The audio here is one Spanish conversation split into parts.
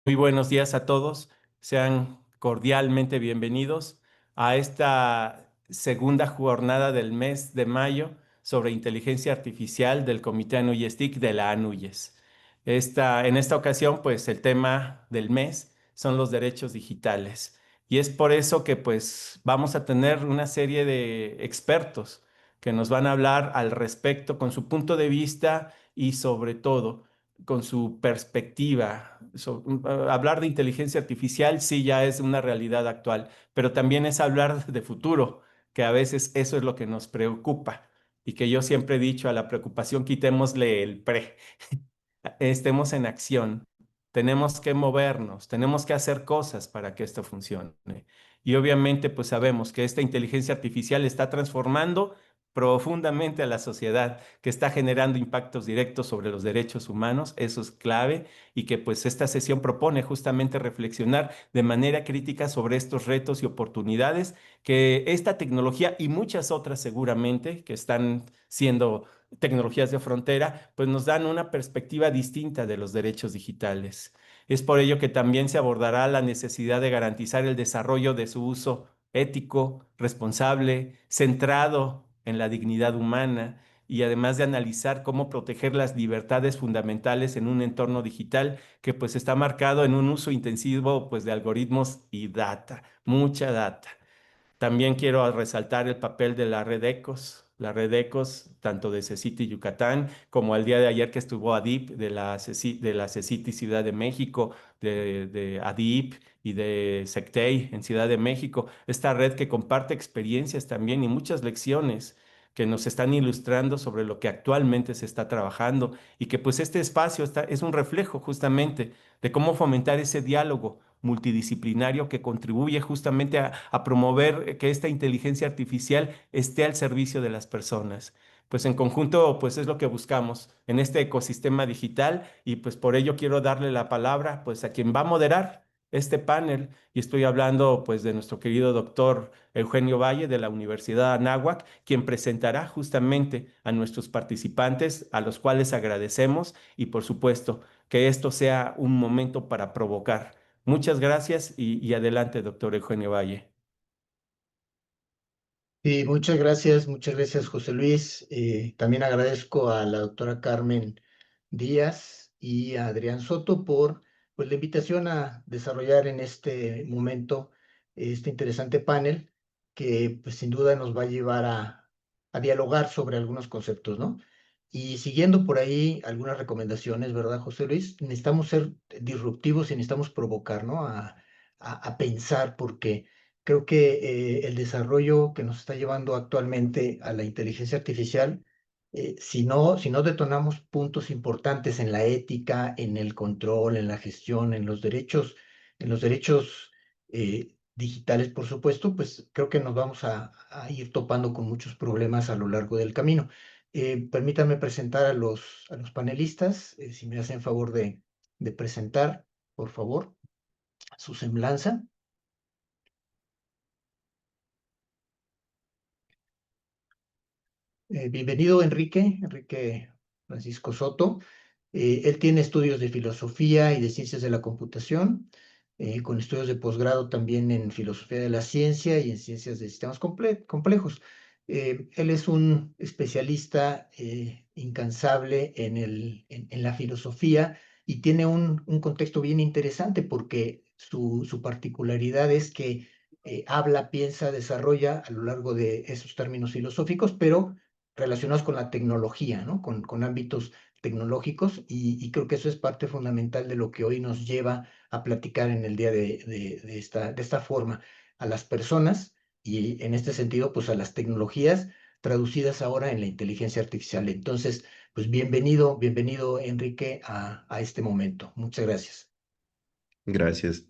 Muy buenos días a todos. Sean cordialmente bienvenidos a esta segunda jornada del mes de mayo sobre inteligencia artificial del Comité ANUYESTIC de la ANUYES. En esta ocasión, pues el tema del mes son los derechos digitales. Y es por eso que pues vamos a tener una serie de expertos que nos van a hablar al respecto con su punto de vista y sobre todo con su perspectiva. Hablar de inteligencia artificial sí ya es una realidad actual, pero también es hablar de futuro, que a veces eso es lo que nos preocupa y que yo siempre he dicho, a la preocupación quitémosle el pre. Estemos en acción, tenemos que movernos, tenemos que hacer cosas para que esto funcione. Y obviamente pues sabemos que esta inteligencia artificial está transformando profundamente a la sociedad, que está generando impactos directos sobre los derechos humanos, eso es clave, y que pues esta sesión propone justamente reflexionar de manera crítica sobre estos retos y oportunidades que esta tecnología y muchas otras seguramente que están siendo tecnologías de frontera, pues nos dan una perspectiva distinta de los derechos digitales. Es por ello que también se abordará la necesidad de garantizar el desarrollo de su uso ético, responsable, centrado en la dignidad humana y además de analizar cómo proteger las libertades fundamentales en un entorno digital que pues está marcado en un uso intensivo pues de algoritmos y data, mucha data. También quiero resaltar el papel de la red ECOS, tanto de CECITI Yucatán, como el día de ayer que estuvo ADIP de la CECITI Ciudad de México, de ADIP y de SECTEI en Ciudad de México. Esta red que comparte experiencias también y muchas lecciones que nos están ilustrando sobre lo que actualmente se está trabajando y que pues este espacio es un reflejo justamente de cómo fomentar ese diálogo multidisciplinario que contribuye justamente a promover que esta inteligencia artificial esté al servicio de las personas. Pues en conjunto, pues es lo que buscamos en este ecosistema digital y pues por ello quiero darle la palabra pues a quien va a moderar este panel y estoy hablando pues de nuestro querido doctor Eugenio Valle de la Universidad Anáhuac, quien presentará justamente a nuestros participantes, a los cuales agradecemos y por supuesto que esto sea un momento para provocar. Muchas gracias y adelante, doctor Eugenio Valle. Y muchas gracias, José Luis. También agradezco a la doctora Carmen Díaz y a Adrián Soto por pues, la invitación a desarrollar en este momento este interesante panel que pues, sin duda nos va a llevar a dialogar sobre algunos conceptos, ¿no? Y siguiendo por ahí algunas recomendaciones, ¿verdad, José Luis? Necesitamos ser disruptivos y necesitamos provocar, ¿no? A pensar porque creo que el desarrollo que nos está llevando actualmente a la inteligencia artificial, si no detonamos puntos importantes en la ética, en el control, en la gestión, en los derechos digitales, por supuesto, pues creo que nos vamos a ir topando con muchos problemas a lo largo del camino. Permítanme presentar a los panelistas, si me hacen favor de presentar, por favor, su semblanza. Bienvenido, Enrique Francisco Soto. Él tiene estudios de filosofía y de ciencias de la computación, con estudios de posgrado también en filosofía de la ciencia y en ciencias de sistemas complejos. Él es un especialista incansable en la filosofía y tiene un contexto bien interesante porque su particularidad es que habla, piensa, desarrolla a lo largo de esos términos filosóficos, pero relacionados con la tecnología, ¿no? Con ámbitos tecnológicos y creo que eso es parte fundamental de lo que hoy nos lleva a platicar en el día de esta forma a las personas y en este sentido, pues a las tecnologías traducidas ahora en la inteligencia artificial. Entonces, pues bienvenido Enrique a este momento. Muchas gracias. Gracias.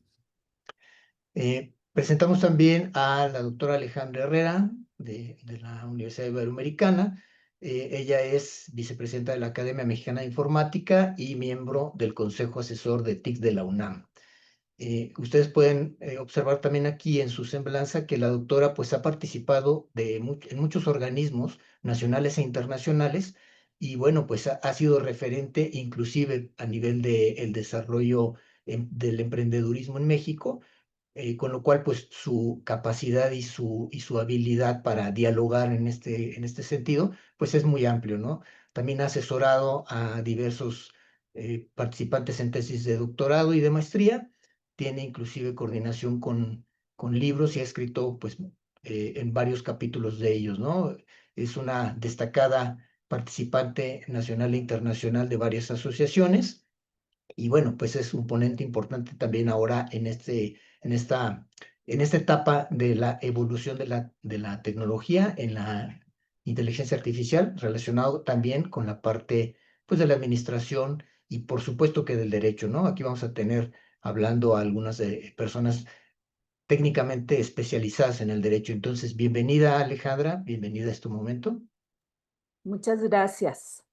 Presentamos también a la doctora Alejandra Herrera de la Universidad Iberoamericana. Ella es vicepresidenta de la Academia Mexicana de Informática y miembro del Consejo Asesor de TIC de la UNAM. Ustedes pueden observar también aquí en su semblanza que la doctora pues ha participado en muchos organismos nacionales e internacionales y bueno pues ha sido referente inclusive a nivel del desarrollo del emprendedurismo en México, con lo cual pues su capacidad y su habilidad para dialogar en este sentido pues es muy amplio, ¿no? También ha asesorado a diversos participantes en tesis de doctorado y de maestría, tiene inclusive coordinación con libros y ha escrito pues en varios capítulos de ellos, ¿no? Es una destacada participante nacional e internacional de varias asociaciones y bueno, pues es un ponente importante también ahora en esta etapa de la evolución de la tecnología en la inteligencia artificial, relacionado también con la parte, pues, de la administración y por supuesto que del derecho, ¿no? Aquí vamos a tener hablando a algunas personas técnicamente especializadas en el derecho. Entonces, bienvenida Alejandra, bienvenida a este momento. Muchas gracias.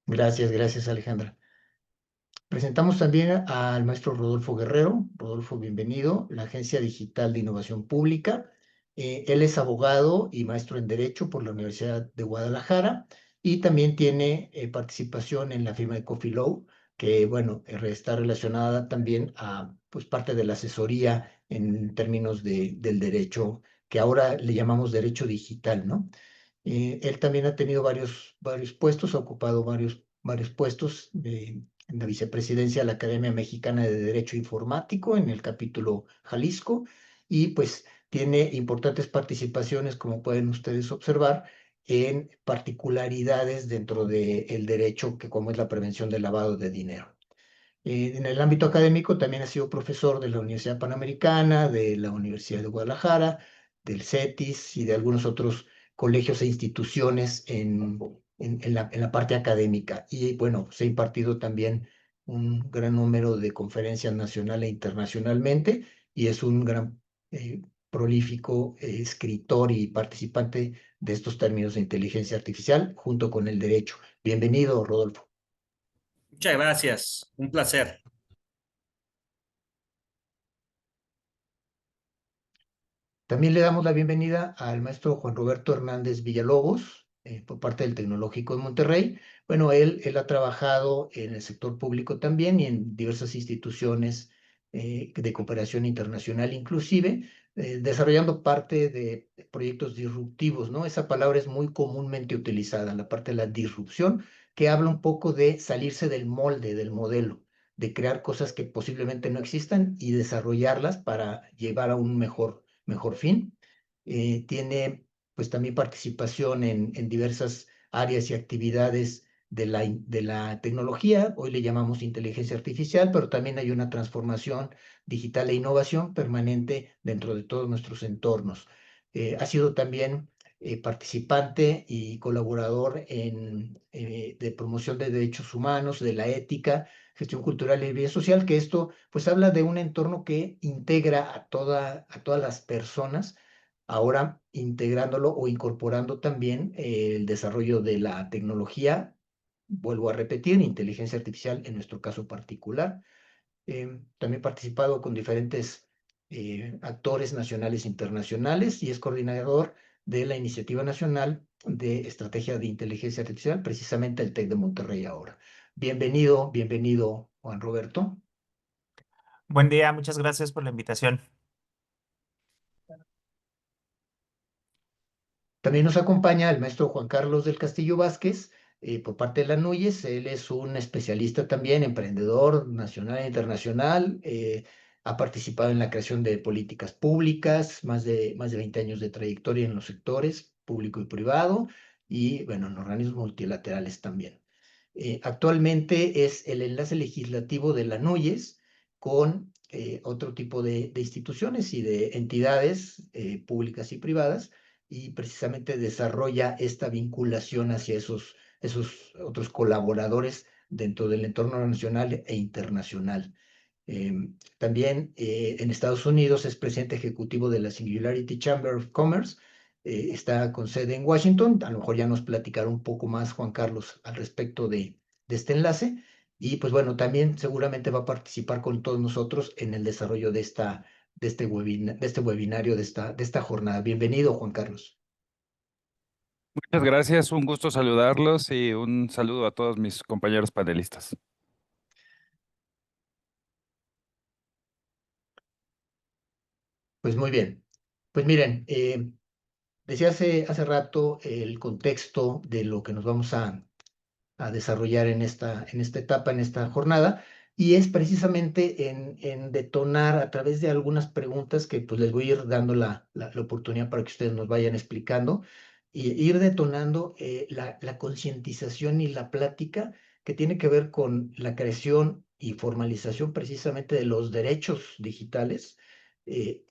Gracias, gracias Alejandra. Presentamos también al maestro Rodolfo Guerrero. Rodolfo, bienvenido, la Agencia Digital de Innovación Pública. Él es abogado y maestro en Derecho por la Universidad de Guadalajara y también tiene participación en la firma de Coffee Law, que, bueno, está relacionada también a pues, parte de la asesoría en términos del derecho, que ahora le llamamos derecho digital, ¿no? Él también ha tenido varios puestos, ha ocupado varios puestos en la vicepresidencia de la Academia Mexicana de Derecho Informático en el capítulo Jalisco y pues tiene importantes participaciones, como pueden ustedes observar, en particularidades dentro del derecho, que como es la prevención del lavado de dinero. En el ámbito académico también ha sido profesor de la Universidad Panamericana, de la Universidad de Guadalajara, del CETIS y de algunos otros colegios e instituciones en la parte académica. Y bueno, se ha impartido también un gran número de conferencias nacional e internacionalmente y es un gran prolífico escritor y participante de estos términos de inteligencia artificial junto con el derecho. Bienvenido, Rodolfo. Muchas gracias, un placer. También le damos la bienvenida al maestro Juan Roberto Hernández Villalobos, por parte del Tecnológico de Monterrey. Bueno, él ha trabajado en el sector público también y en diversas instituciones de cooperación internacional, inclusive desarrollando parte de proyectos disruptivos, ¿no? Esa palabra es muy comúnmente utilizada, la parte de la disrupción, que habla un poco de salirse del molde, del modelo, de crear cosas que posiblemente no existan y desarrollarlas para llevar a un mejor fin. Tiene pues también participación en diversas áreas y actividades de la tecnología. Hoy le llamamos inteligencia artificial, pero también hay una transformación digital e innovación permanente dentro de todos nuestros entornos. Ha sido también participante y colaborador de promoción de derechos humanos, de la ética, gestión cultural y vida social, que esto pues habla de un entorno que integra a todas las personas, ahora integrándolo o incorporando también el desarrollo de la tecnología, vuelvo a repetir, inteligencia artificial en nuestro caso particular. También ha participado con diferentes actores nacionales e internacionales y es coordinador de la Iniciativa Nacional de Estrategia de Inteligencia Artificial, precisamente el TEC de Monterrey ahora. Bienvenido, bienvenido, Juan Roberto. Buen día, muchas gracias por la invitación. También nos acompaña el maestro Juan Carlos del Castillo Vázquez, por parte de la NUYES. Él es un especialista también, emprendedor nacional e internacional. Ha participado en la creación de políticas públicas, más de 20 años de trayectoria en los sectores público y privado, y bueno, en organismos multilaterales también. Actualmente es el enlace legislativo de la NUYES con otro tipo de instituciones y de entidades públicas y privadas y precisamente desarrolla esta vinculación hacia esos otros colaboradores dentro del entorno nacional e internacional. También en Estados Unidos es presidente ejecutivo de la Singularity Chamber of Commerce, está con sede en Washington. A lo mejor ya nos platicará un poco más Juan Carlos al respecto de este enlace. Y pues bueno, también seguramente va a participar con todos nosotros en el desarrollo de este webinario, de esta jornada. Bienvenido, Juan Carlos. Muchas gracias, un gusto saludarlos y un saludo a todos mis compañeros panelistas. Pues muy bien. Pues miren, decía hace rato el contexto de lo que nos vamos a desarrollar en esta etapa, en esta jornada, y es precisamente en detonar a través de algunas preguntas que pues les voy a ir dando la oportunidad para que ustedes nos vayan explicando, y ir detonando la concientización y la plática que tiene que ver con la creación y formalización precisamente de los derechos digitales,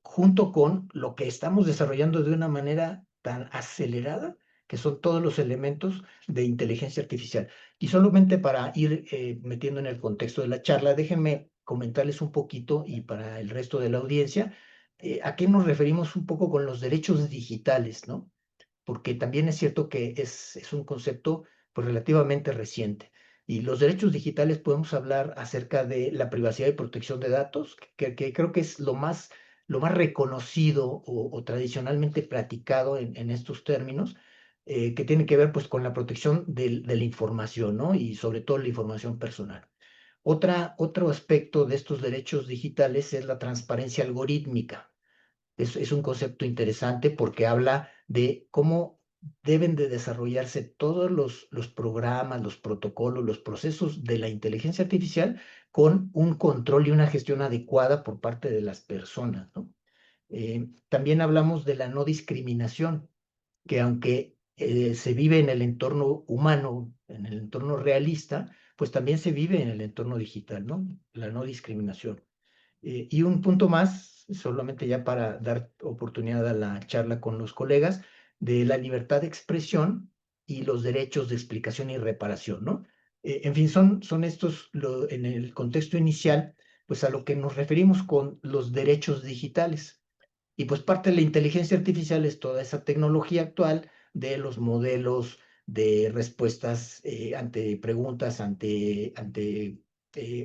junto con lo que estamos desarrollando de una manera tan acelerada, que son todos los elementos de inteligencia artificial. Y solamente para ir metiendo en el contexto de la charla, déjenme comentarles un poquito y para el resto de la audiencia, a qué nos referimos un poco con los derechos digitales, ¿no? Porque también es cierto que es un concepto pues, relativamente reciente. Y los derechos digitales podemos hablar acerca de la privacidad y protección de datos, que creo que es lo más reconocido o tradicionalmente practicado en estos términos, que tiene que ver pues, con la protección de la información, ¿no? Y sobre todo la información personal. Otro aspecto de estos derechos digitales es la transparencia algorítmica. Es un concepto interesante porque habla de cómo deben de desarrollarse todos los programas, los protocolos, los procesos de la inteligencia artificial con un control y una gestión adecuada por parte de las personas, ¿no? También hablamos de la no discriminación, que aunque se vive en el entorno humano, en el entorno realista, pues también se vive en el entorno digital, ¿no? La no discriminación. Y un punto más, solamente ya para dar oportunidad a la charla con los colegas, de la libertad de expresión y los derechos de explicación y reparación, ¿no? En fin, son estos, en el contexto inicial, pues a lo que nos referimos con los derechos digitales. Y pues parte de la inteligencia artificial es toda esa tecnología actual de los modelos de respuestas ante preguntas, ante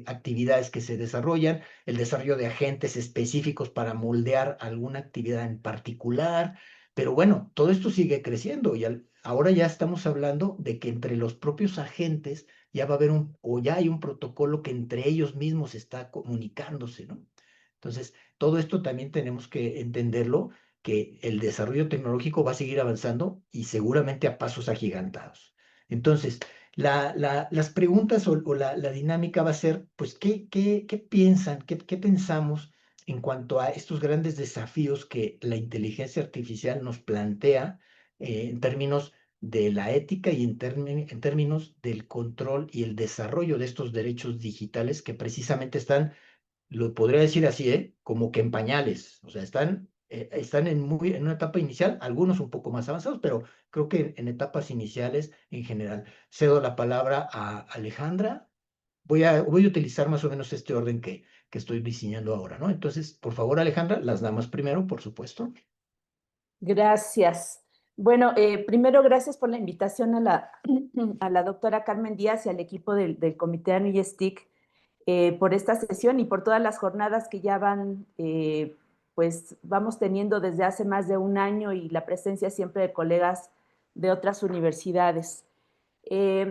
actividades que se desarrollan, el desarrollo de agentes específicos para moldear alguna actividad en particular. Pero bueno, todo esto sigue creciendo y ahora ya estamos hablando de que entre los propios agentes ya va a haber o ya hay un protocolo que entre ellos mismos está comunicándose, ¿no? Entonces, todo esto también tenemos que entenderlo, que el desarrollo tecnológico va a seguir avanzando y seguramente a pasos agigantados. Entonces, las preguntas o la dinámica va a ser, pues, ¿qué piensan, qué pensamos en cuanto a estos grandes desafíos que la inteligencia artificial nos plantea en términos de la ética y en términos del control y el desarrollo de estos derechos digitales que precisamente están, lo podría decir así, como que en pañales, o sea, están en una etapa inicial, algunos un poco más avanzados, pero creo que en etapas iniciales en general. Cedo la palabra a Alejandra. Voy a utilizar más o menos este orden que estoy diseñando ahora, ¿no? Entonces, por favor, Alejandra, las damas primero, por supuesto. Gracias. Bueno, primero, gracias por la invitación a la doctora Carmen Díaz y al equipo del Comité ANUYESTIC por esta sesión y por todas las jornadas que ya pues vamos teniendo desde hace más de un año y la presencia siempre de colegas de otras universidades.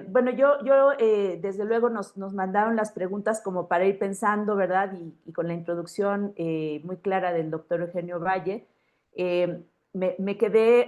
Bueno, desde luego nos mandaron las preguntas como para ir pensando, ¿verdad? Y con la introducción muy clara del doctor Eugenio Valle, me quedé,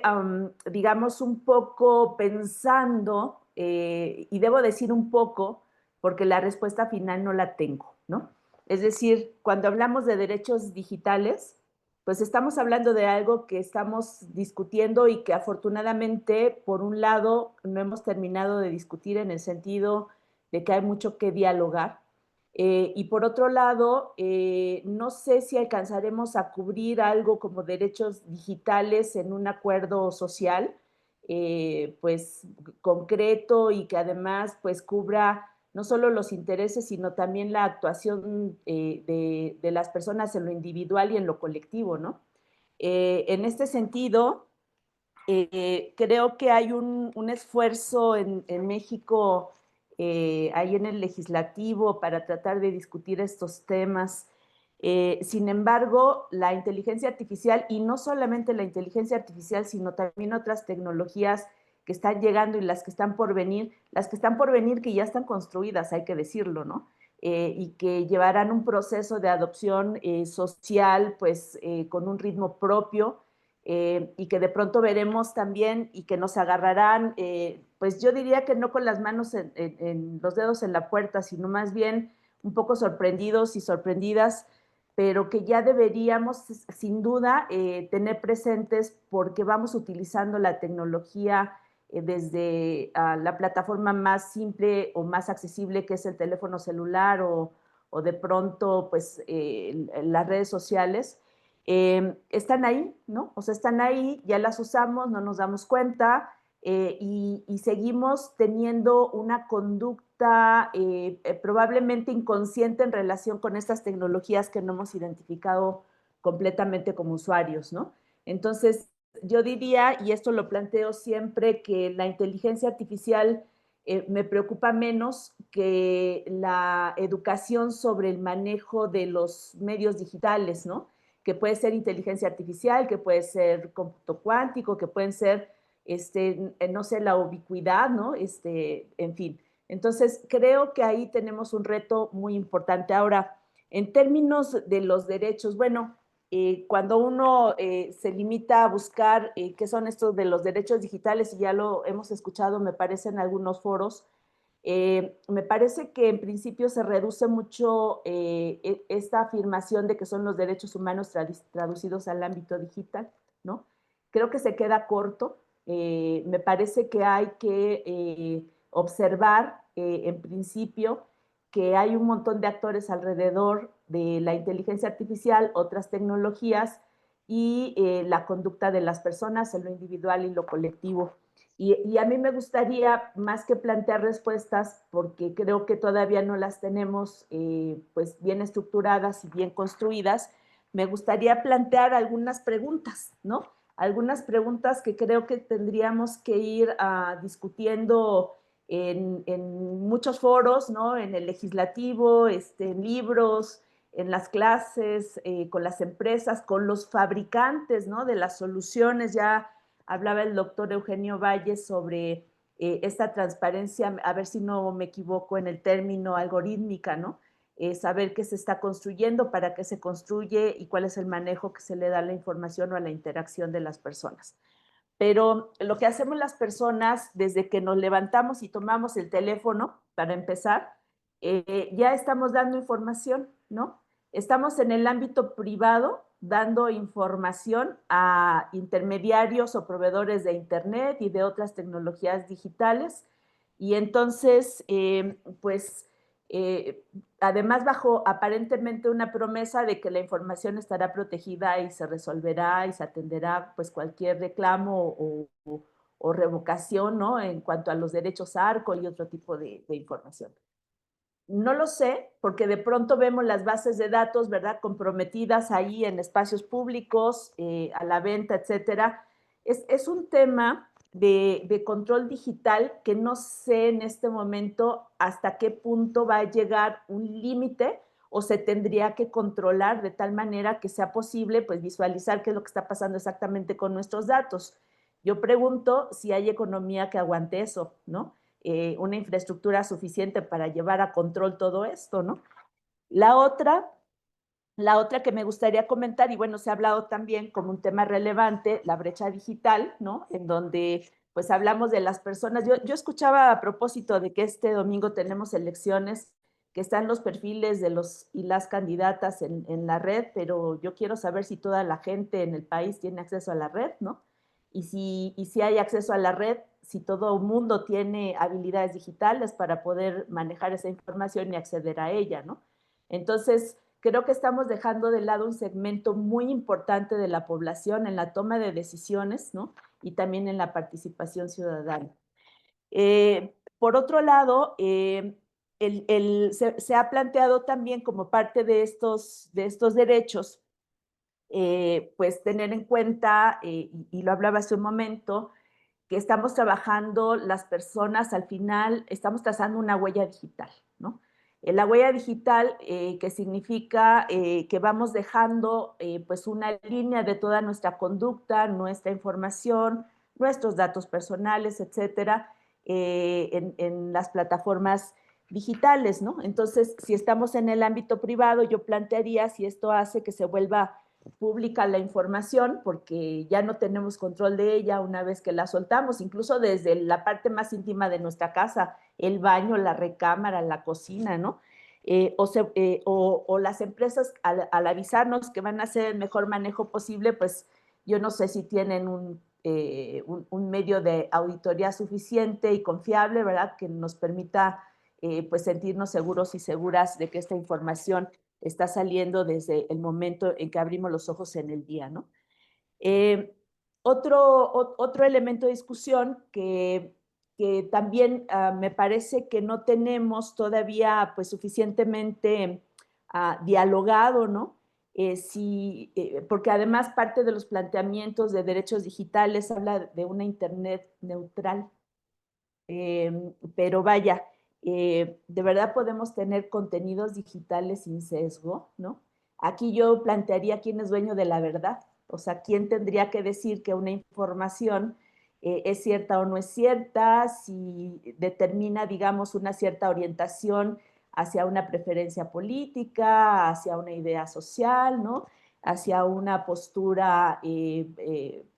digamos, un poco pensando, y debo decir un poco, porque la respuesta final no la tengo, ¿no? Es decir, cuando hablamos de derechos digitales, pues estamos hablando de algo que estamos discutiendo y que afortunadamente, por un lado, no hemos terminado de discutir en el sentido de que hay mucho que dialogar. Y por otro lado, no sé si alcanzaremos a cubrir algo como derechos digitales en un acuerdo social, pues concreto y que además pues cubra no solo los intereses, sino también la actuación de las personas en lo individual y en lo colectivo, ¿no? En este sentido, creo que hay un esfuerzo en México, ahí en el legislativo, para tratar de discutir estos temas. Sin embargo, la inteligencia artificial, y no solamente la inteligencia artificial, sino también otras tecnologías que están llegando y las que están por venir que ya están construidas, hay que decirlo, ¿no? Y que llevarán un proceso de adopción social, pues, con un ritmo propio, y que de pronto veremos también y que nos agarrarán, pues yo diría que no con las manos en los dedos en la puerta, sino más bien un poco sorprendidos y sorprendidas, pero que ya deberíamos sin duda tener presentes porque vamos utilizando la tecnología desde la plataforma más simple o más accesible que es el teléfono celular o de pronto pues las redes sociales. Están ahí, ¿no? O sea, están ahí, ya las usamos, no nos damos cuenta y seguimos teniendo una conducta probablemente inconsciente en relación con estas tecnologías que no hemos identificado completamente como usuarios, ¿no? Entonces, yo diría, y esto lo planteo siempre, que la inteligencia artificial me preocupa menos que la educación sobre el manejo de los medios digitales, ¿no? Que puede ser inteligencia artificial, que puede ser cómputo cuántico, que pueden ser, no sé, la ubicuidad, ¿no? En fin. Entonces, creo que ahí tenemos un reto muy importante. Ahora, en términos de los derechos, bueno, cuando uno se limita a buscar qué son estos de los derechos digitales, y ya lo hemos escuchado, me parece, en algunos foros, me parece que en principio se reduce mucho esta afirmación de que son los derechos humanos traducidos al ámbito digital, ¿no? Creo que se queda corto. Me parece que hay que observar, en principio, que hay un montón de actores alrededor de la inteligencia artificial, otras tecnologías y la conducta de las personas en lo individual y lo colectivo. Y a mí me gustaría, más que plantear respuestas, porque creo que todavía no las tenemos pues bien estructuradas y bien construidas, me gustaría plantear algunas preguntas, ¿no? Algunas preguntas que creo que tendríamos que ir discutiendo en muchos foros, ¿no? En el legislativo, en libros, en las clases, con las empresas, con los fabricantes, ¿no? De las soluciones. Ya hablaba el doctor Eugenio Valle sobre esta transparencia, a ver si no me equivoco en el término algorítmica, ¿no? Saber qué se está construyendo, para qué se construye y cuál es el manejo que se le da a la información o a la interacción de las personas. Pero lo que hacemos las personas desde que nos levantamos y tomamos el teléfono, para empezar, ya estamos dando información, ¿no? Estamos en el ámbito privado dando información a intermediarios o proveedores de Internet y de otras tecnologías digitales. Y entonces, pues, además bajo aparentemente una promesa de que la información estará protegida y se resolverá y se atenderá pues cualquier reclamo o revocación, ¿no? En cuanto a los derechos ARCO y otro tipo de información. No lo sé, porque de pronto vemos las bases de datos, ¿verdad? Comprometidas ahí en espacios públicos, a la venta, etcétera. Es un tema de control digital que no sé en este momento hasta qué punto va a llegar un límite o se tendría que controlar de tal manera que sea posible pues visualizar qué es lo que está pasando exactamente con nuestros datos. Yo pregunto si hay economía que aguante eso, ¿no? Una infraestructura suficiente para llevar a control todo esto, ¿no? La otra que me gustaría comentar, y bueno, se ha hablado también como un tema relevante, la brecha digital, ¿no? En donde pues hablamos de las personas. Yo escuchaba a propósito de que este domingo tenemos elecciones, que están los perfiles de los y las candidatas en la red, pero yo quiero saber si toda la gente en el país tiene acceso a la red, ¿no? Y si hay acceso a la red, si todo el mundo tiene habilidades digitales para poder manejar esa información y acceder a ella, ¿no? Entonces, creo que estamos dejando de lado un segmento muy importante de la población en la toma de decisiones, ¿no? Y también en la participación ciudadana. Por otro lado, se ha planteado también como parte de estos derechos, pues tener en cuenta, y lo hablaba hace un momento, que estamos trabajando las personas, al final estamos trazando una huella digital, ¿no? La huella digital, que significa que vamos dejando pues una línea de toda nuestra conducta, nuestra información, nuestros datos personales, etcétera, en las plataformas digitales, ¿no? Entonces, si estamos en el ámbito privado, yo plantearía si esto hace que se vuelva pública la información, porque ya no tenemos control de ella una vez que la soltamos, incluso desde la parte más íntima de nuestra casa, el baño, la recámara, la cocina, ¿no? O las empresas al avisarnos que van a hacer el mejor manejo posible, pues yo no sé si tienen un medio de auditoría suficiente y confiable, ¿verdad? Que nos permita pues sentirnos seguros y seguras de que esta información está saliendo desde el momento en que abrimos los ojos en el día, ¿no? Eh, otro elemento de discusión que también me parece que no tenemos todavía pues suficientemente dialogado, ¿no? Porque además parte de los planteamientos de derechos digitales habla de una Internet neutral. Pero vaya, de verdad podemos tener contenidos digitales sin sesgo, ¿no? Aquí yo plantearía quién es dueño de la verdad, o sea, quién tendría que decir que una información es cierta o no es cierta, si determina, digamos, una cierta orientación hacia una preferencia política, hacia una idea social, ¿no? Hacia una postura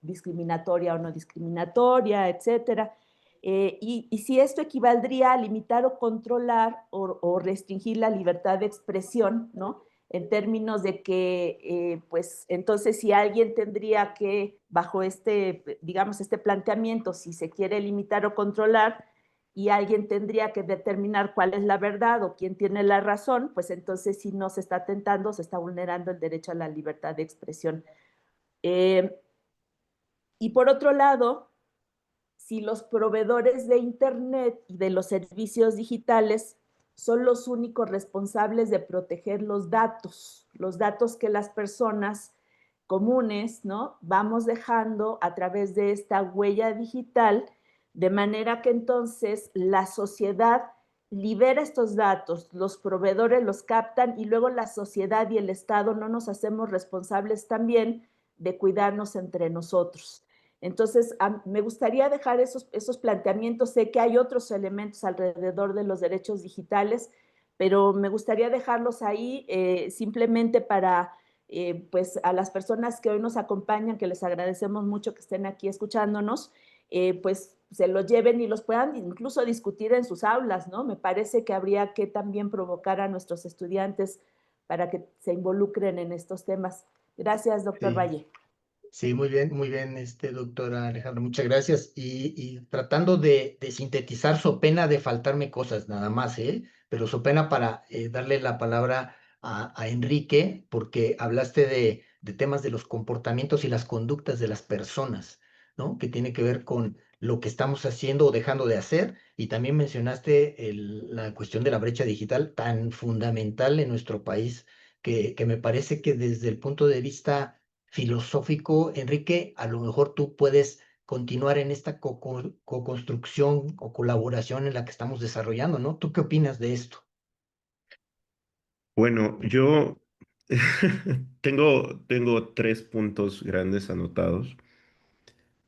discriminatoria o no discriminatoria, etcétera. Y si esto equivaldría a limitar o controlar o restringir la libertad de expresión, ¿no? En términos de que, pues, entonces si alguien tendría que, bajo este, digamos, este planteamiento, si se quiere limitar o controlar, y alguien tendría que determinar cuál es la verdad o quién tiene la razón, pues entonces si no se está atentando, se está vulnerando el derecho a la libertad de expresión. Y por otro lado, si los proveedores de Internet y de los servicios digitales son los únicos responsables de proteger los datos que las personas comunes, ¿no? Vamos dejando a través de esta huella digital, de manera que entonces la sociedad libera estos datos, los proveedores los captan y luego la sociedad y el Estado no nos hacemos responsables también de cuidarnos entre nosotros. Entonces, me gustaría dejar esos planteamientos. Sé que hay otros elementos alrededor de los derechos digitales, pero me gustaría dejarlos ahí simplemente para, pues, a las personas que hoy nos acompañan, que les agradecemos mucho que estén aquí escuchándonos, pues se los lleven y los puedan incluso discutir en sus aulas, ¿no? Me parece que habría que también provocar a nuestros estudiantes para que se involucren en estos temas. Gracias, doctor Sí. Valle. Sí, muy bien, doctora Alejandra, muchas gracias. Y tratando de sintetizar, so pena de faltarme cosas nada más, ¿eh? Pero so pena para darle la palabra a Enrique, porque hablaste de temas de los comportamientos y las conductas de las personas, ¿no? Que tiene que ver con lo que estamos haciendo o dejando de hacer. Y también mencionaste la cuestión de la brecha digital tan fundamental en nuestro país, que me parece que desde el punto de vista filosófico, Enrique, a lo mejor tú puedes continuar en esta co-construcción o colaboración en la que estamos desarrollando, ¿no? ¿Tú qué opinas de esto? Bueno, yo tengo tres puntos grandes anotados.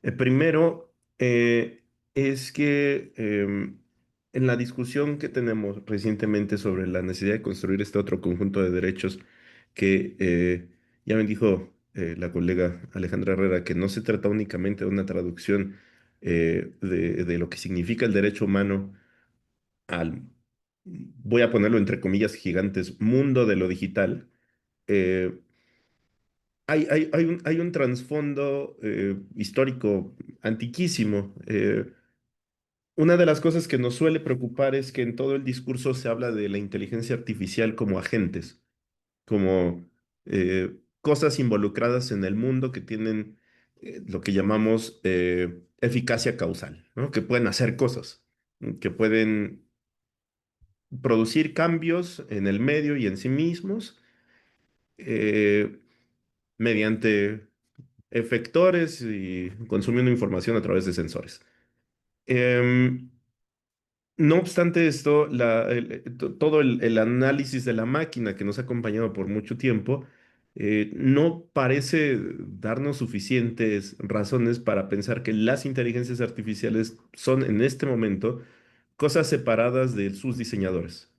El primero es que en la discusión que tenemos recientemente sobre la necesidad de construir este otro conjunto de derechos que ya me dijo la colega Alejandra Herrera que no se trata únicamente de una traducción de lo que significa el derecho humano al, voy a ponerlo entre comillas gigantes, mundo de lo digital. eh, hay un trasfondo histórico antiquísimo. Una de las cosas que nos suele preocupar es que en todo el discurso se habla de la inteligencia artificial como agentes, como cosas involucradas en el mundo que tienen lo que llamamos eficacia causal, ¿no? Que pueden hacer cosas, que pueden producir cambios en el medio y en sí mismos eh, mediante efectores y consumiendo información a través de sensores. Em, no obstante esto, todo el análisis de la máquina que nos ha acompañado por mucho tiempo no parece darnos suficientes razones para pensar que las inteligencias artificiales son en este momento cosas separadas de sus diseñadores.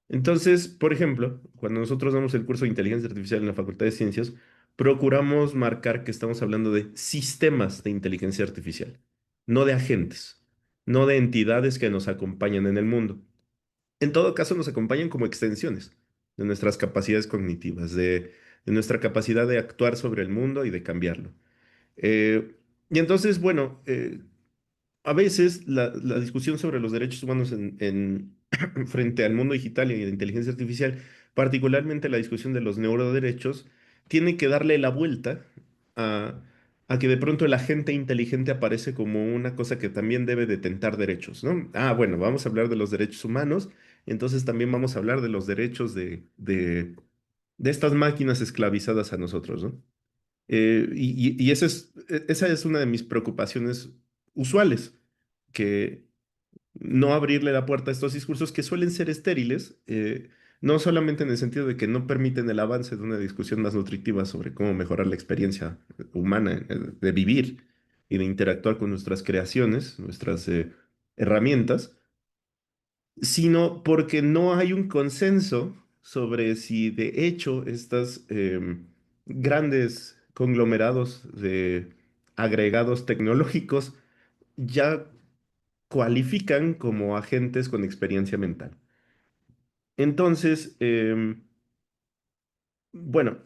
Entonces, por ejemplo, cuando nosotros damos el curso de inteligencia artificial en la Facultad de Ciencias, procuramos marcar que estamos hablando de sistemas de inteligencia artificial, no de agentes, no de entidades que nos acompañan en el mundo. En todo caso, nos acompañan como extensiones de nuestras capacidades cognitivas, de nuestra capacidad de actuar sobre el mundo y de cambiarlo. Y entonces, bueno, a veces la discusión sobre los derechos humanos frente al mundo digital y la inteligencia artificial, particularmente la discusión de los neuroderechos, tiene que darle la vuelta a, a que de pronto el agente inteligente aparece como una cosa que también debe detentar derechos, ¿no? Ah, bueno, vamos a hablar de los derechos humanos, entonces también vamos a hablar de los derechos de estas máquinas esclavizadas a nosotros, ¿no? Y esa es una de mis preocupaciones usuales, que no abrirle la puerta a estos discursos que suelen ser estériles, no solamente en el sentido de que no permiten el avance de una discusión más nutritiva sobre cómo mejorar la experiencia humana de vivir y de interactuar con nuestras creaciones, nuestras herramientas, sino porque no hay un consenso sobre si de hecho estas grandes conglomerados de agregados tecnológicos ya cualifican como agentes con experiencia mental. Entonces, bueno,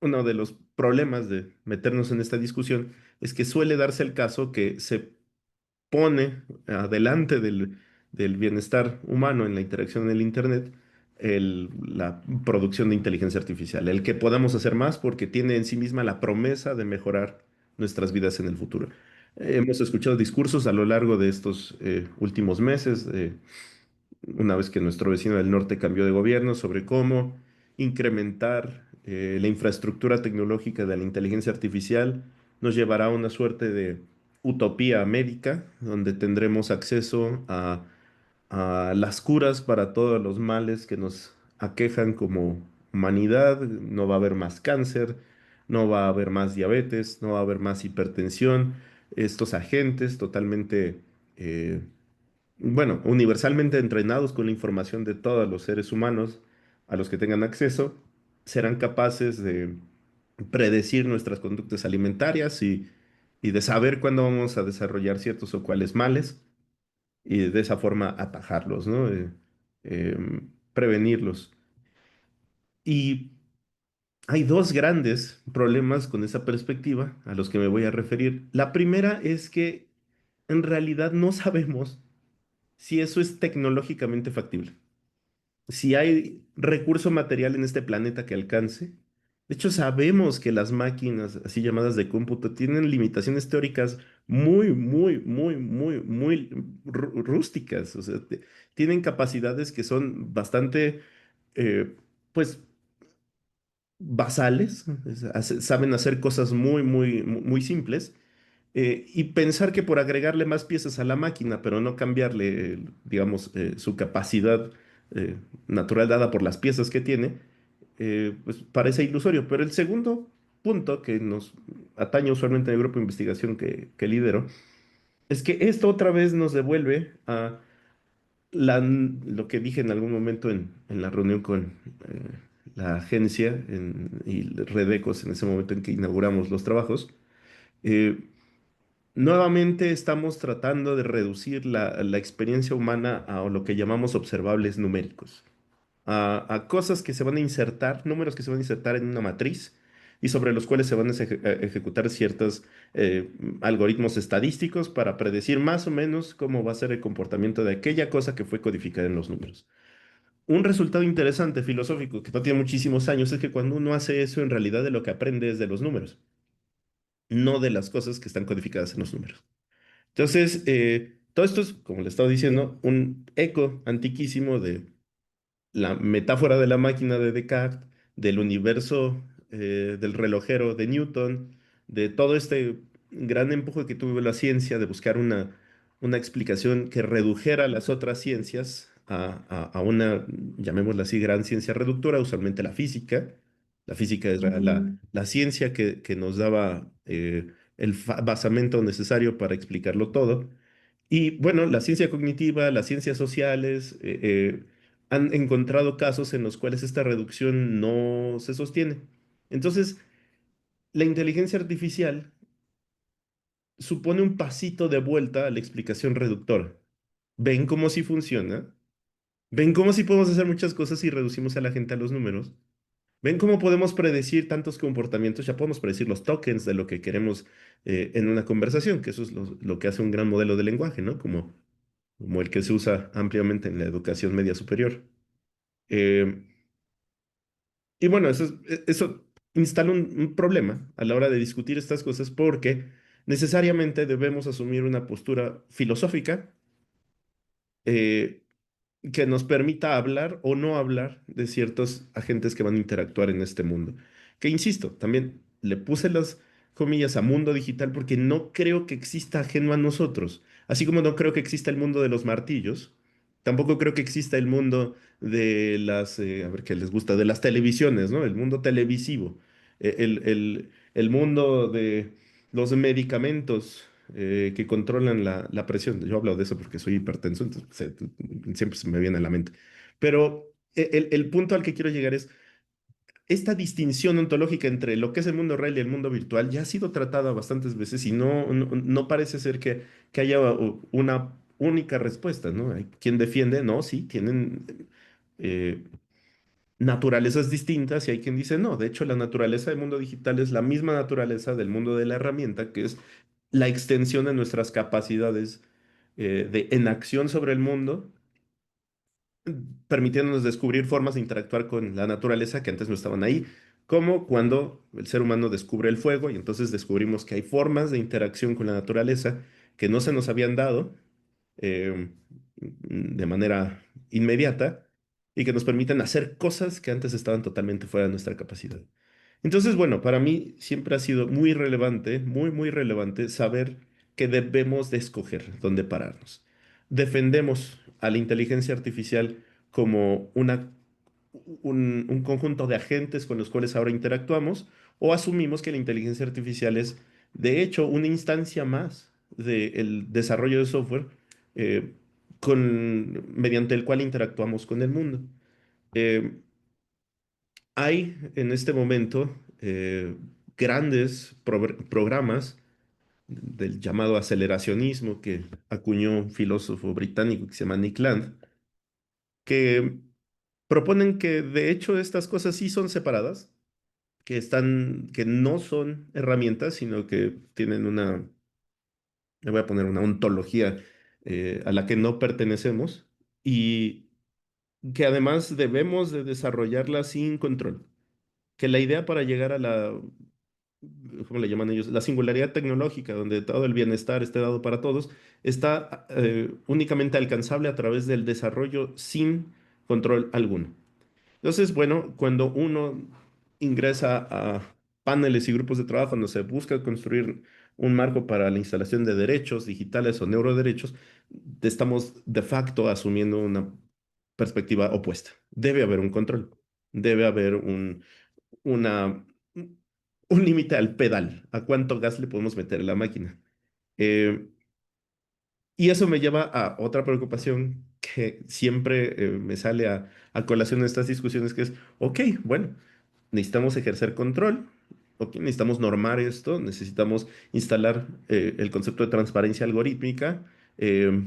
uno de los problemas de meternos en esta discusión es que suele darse el caso que se pone adelante del bienestar humano en la interacción en el Internet la producción de inteligencia artificial, el que podamos hacer más porque tiene en sí misma la promesa de mejorar nuestras vidas en el futuro. Hemos escuchado discursos a lo largo de estos últimos meses, una vez que nuestro vecino del norte cambió de gobierno, sobre cómo incrementar la infraestructura tecnológica de la inteligencia artificial nos llevará a una suerte de utopía médica, donde tendremos acceso a las curas para todos los males que nos aquejan como humanidad. No va a haber más cáncer, no va a haber más diabetes, no va a haber más hipertensión. Estos agentes totalmente bueno, universalmente entrenados con la información de todos los seres humanos a los que tengan acceso, serán capaces de predecir nuestras conductas alimentarias y de saber cuándo vamos a desarrollar ciertos o cuáles males y de esa forma atajarlos, ¿no? Prevenirlos. Y hay dos grandes problemas con esa perspectiva a los que me voy a referir. La primera es que en realidad no sabemos si eso es tecnológicamente factible, si hay recurso material en este planeta que alcance. De hecho, sabemos que las máquinas, así llamadas de cómputo, tienen limitaciones teóricas muy rústicas. O sea, tienen capacidades que son bastante, eh, pues, basales. Saben hacer cosas muy simples. Y pensar que por agregarle más piezas a la máquina, pero no cambiarle, digamos, su capacidad natural dada por las piezas que tiene, pues parece ilusorio. Pero el segundo punto que nos atañe usualmente en el grupo de investigación que lidero, es que esto otra vez nos devuelve a lo que dije en algún momento en la reunión con la agencia y Redecos en ese momento en que inauguramos los trabajos. eh, Nuevamente estamos tratando de reducir la experiencia humana a lo que llamamos observables numéricos, a cosas que se van a insertar, números que se van a insertar en una matriz y sobre los cuales se van a ejecutar ciertos algoritmos estadísticos para predecir más o menos cómo va a ser el comportamiento de aquella cosa que fue codificada en los números. Un resultado interesante filosófico que no tiene muchísimos años es que cuando uno hace eso, en realidad de lo que aprende es de los números, no de las cosas que están codificadas en los números. Entonces, todo esto es, como le estaba diciendo, un eco antiquísimo de la metáfora de la máquina de Descartes, del universo del relojero de Newton, de todo este gran empuje que tuvo la ciencia de buscar una explicación que redujera las otras ciencias a una, llamémosla así, gran ciencia reductora, usualmente la física, La física era la ciencia que nos daba el basamento necesario para explicarlo todo. Y bueno, la ciencia cognitiva, las ciencias sociales han encontrado casos en los cuales esta reducción no se sostiene. Entonces, la inteligencia artificial supone un pasito de vuelta a la explicación reductora. ¿Ven cómo sí funciona? ¿Ven cómo sí podemos hacer muchas cosas si reducimos a la gente a los números? ¿Ven cómo podemos predecir tantos comportamientos? Ya podemos predecir los tokens de lo que queremos en una conversación, que eso es lo que hace un gran modelo de lenguaje, ¿no? Como el que se usa ampliamente en la educación media superior. Eh, y bueno, eso instala un problema a la hora de discutir estas cosas porque necesariamente debemos asumir una postura filosófica eh, que nos permita hablar o no hablar de ciertos agentes que van a interactuar en este mundo. Que insisto, también le puse las comillas a mundo digital porque no creo que exista ajeno a nosotros. Así como no creo que exista el mundo de los martillos, tampoco creo que exista el mundo de a ver qué les gusta, de las televisiones, ¿no? El mundo televisivo, el mundo de los medicamentos que controlan la presión. Yo hablo de eso porque soy hipertenso, entonces siempre se me viene a la mente. Pero el punto al que quiero llegar es, esta distinción ontológica entre lo que es el mundo real y el mundo virtual ya ha sido tratada bastantes veces y no parece ser que haya una única respuesta, ¿no? Hay quien defiende, no, sí, tienen eh, naturalezas distintas y hay quien dice, no, de hecho la naturaleza del mundo digital es la misma naturaleza del mundo de la herramienta, que es la extensión de nuestras capacidades de enacción sobre el mundo, permitiéndonos descubrir formas de interactuar con la naturaleza que antes no estaban ahí, como cuando el ser humano descubre el fuego y entonces descubrimos que hay formas de interacción con la naturaleza que no se nos habían dado de manera inmediata y que nos permiten hacer cosas que antes estaban totalmente fuera de nuestra capacidad. Entonces, bueno, para mí siempre ha sido muy relevante, muy relevante saber que debemos de escoger dónde pararnos. Defendemos a la inteligencia artificial como un conjunto de agentes con los cuales ahora interactuamos, o asumimos que la inteligencia artificial es, de hecho, una instancia más del desarrollo de software eh, mediante el cual interactuamos con el mundo. Eh, Hay en este momento grandes programas del llamado aceleracionismo que acuñó un filósofo británico que se llama Nick Land, que proponen que de hecho estas cosas sí son separadas, que no son herramientas, sino que tienen le voy a poner una ontología a la que no pertenecemos y que además debemos de desarrollarla sin control. Que la idea para llegar a ¿cómo le llaman ellos? La singularidad tecnológica, donde todo el bienestar esté dado para todos, está únicamente alcanzable a través del desarrollo sin control alguno. Entonces, bueno, cuando uno ingresa a paneles y grupos de trabajo donde se busca construir un marco para la instalación de derechos digitales o neuroderechos, estamos de facto asumiendo una perspectiva opuesta. Debe haber un control, debe haber una, un límite al pedal, a cuánto gas le podemos meter a la máquina. Eh, y eso me lleva a otra preocupación que siempre me sale a colación en estas discusiones, que es, ok, bueno, necesitamos ejercer control, ok, necesitamos normar esto, necesitamos instalar el concepto de transparencia algorítmica, eh,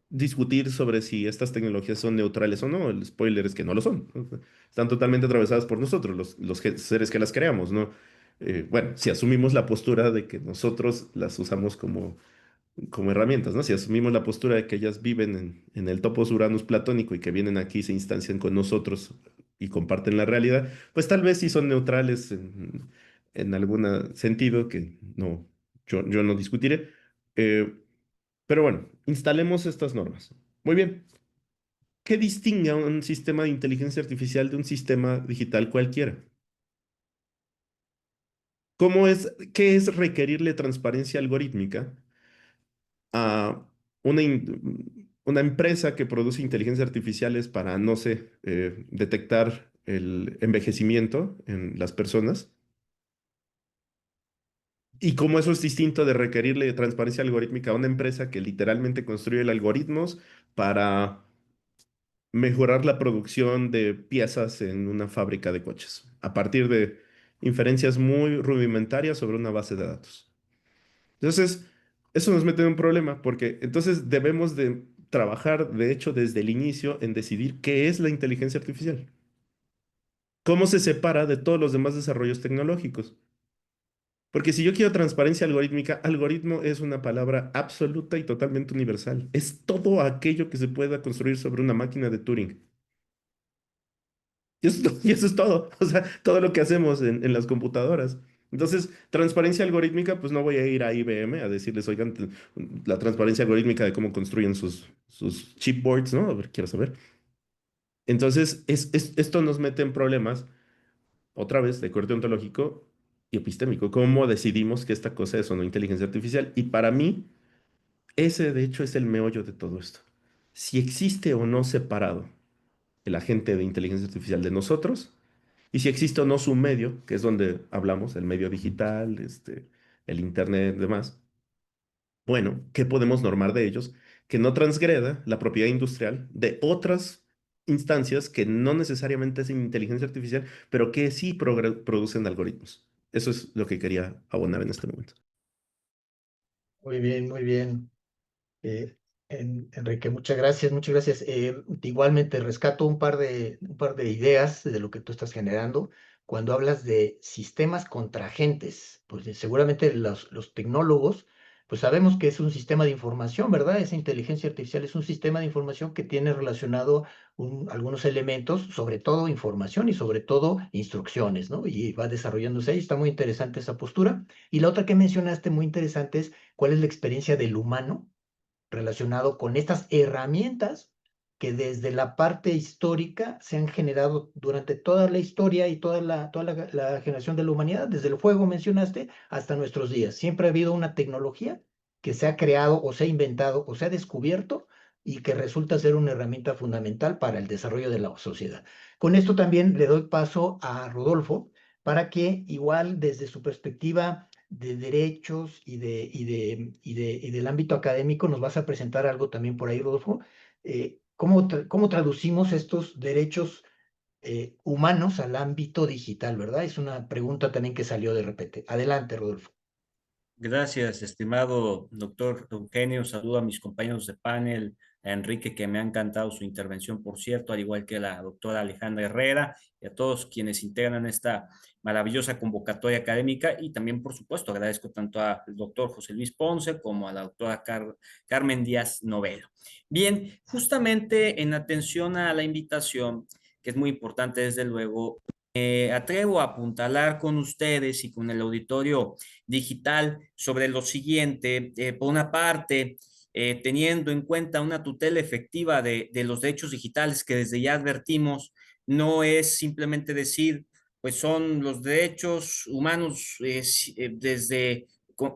discutir sobre si estas tecnologías son neutrales o no. El spoiler es que no lo son, ¿no? Están totalmente atravesadas por nosotros, seres que las creamos, ¿no? Bueno, si asumimos la postura de que nosotros las usamos como herramientas, ¿no? Si asumimos la postura de que ellas viven en el topos Uranus platónico y que vienen aquí y se instancian con nosotros y comparten la realidad, pues tal vez sí son neutrales en algún sentido que no, yo no discutiré. Eh, pero bueno, instalemos estas normas. Muy bien. ¿Qué distingue a un sistema de inteligencia artificial de un sistema digital cualquiera? ¿Qué es requerirle transparencia algorítmica a una empresa que produce inteligencias artificiales para, no sé, detectar el envejecimiento en las personas. Y cómo eso es distinto de requerirle transparencia algorítmica a una empresa que literalmente construye algoritmos para mejorar la producción de piezas en una fábrica de coches, a partir de inferencias muy rudimentarias sobre una base de datos. Entonces, eso nos mete en un problema, porque entonces debemos de trabajar, de hecho, desde el inicio en decidir qué es la inteligencia artificial. ¿Cómo se separa de todos los demás desarrollos tecnológicos? Porque si yo quiero transparencia algorítmica, algoritmo es una palabra absoluta y totalmente universal. Es todo aquello que se pueda construir sobre una máquina de Turing. Y eso es todo. O sea, todo lo que hacemos en las computadoras. Entonces, transparencia algorítmica, pues no voy a ir a IBM a decirles, oigan, la transparencia algorítmica de cómo construyen sus chipboards, ¿no? A ver, quiero saber. Entonces, esto nos mete en problemas, otra vez, de corte ontológico y epistémico. ¿Cómo decidimos que esta cosa es o no inteligencia artificial? Y para mí, ese de hecho es el meollo de todo esto. Si existe o no separado el agente de inteligencia artificial de nosotros, y si existe o no su medio, que es donde hablamos, el medio digital, el internet, demás. Bueno, ¿qué podemos normar de ellos? Que no transgreda la propiedad industrial de otras instancias que no necesariamente es inteligencia artificial, pero que sí producen algoritmos. Eso es lo que quería abonar en este momento. Muy bien, muy bien. Eh, Enrique, muchas gracias, muchas gracias. Igualmente rescato un par de ideas de lo que tú estás generando. Cuando hablas de sistemas contra agentes, pues seguramente los tecnólogos, pues sabemos que es un sistema de información, ¿verdad? Esa inteligencia artificial es un sistema de información que tiene relacionado algunos elementos, sobre todo información y sobre todo instrucciones, ¿no? Y va desarrollándose ahí. Está muy interesante esa postura. Y la otra que mencionaste, muy interesante, es cuál es la experiencia del humano relacionado con estas herramientas que desde la parte histórica se han generado durante toda la historia y la generación de la humanidad, desde el fuego mencionaste hasta nuestros días. Siempre ha habido una tecnología que se ha creado o se ha inventado o se ha descubierto y que resulta ser una herramienta fundamental para el desarrollo de la sociedad. Con esto también le doy paso a Rodolfo para que igual desde su perspectiva de derechos y del ámbito académico, nos vas a presentar algo también por ahí, Rodolfo. ¿Cómo traducimos estos derechos humanos al ámbito digital, verdad? Es una pregunta también que salió de repente. Adelante, Rodolfo. Gracias, estimado doctor Eugenio. Saludo a mis compañeros de panel, a Enrique, que me ha encantado su intervención, por cierto, al igual que a la doctora Alejandra Herrera y a todos quienes integran esta maravillosa convocatoria académica. Y también, por supuesto, agradezco tanto al doctor José Luis Ponce como a la doctora Carmen Díaz Novelo. Bien, justamente en atención a la invitación, que es muy importante, desde luego, atrevo a apuntalar con ustedes y con el auditorio digital sobre lo siguiente. Por una parte, teniendo en cuenta una tutela efectiva de los derechos digitales que desde ya advertimos, no es simplemente decir, pues son los derechos humanos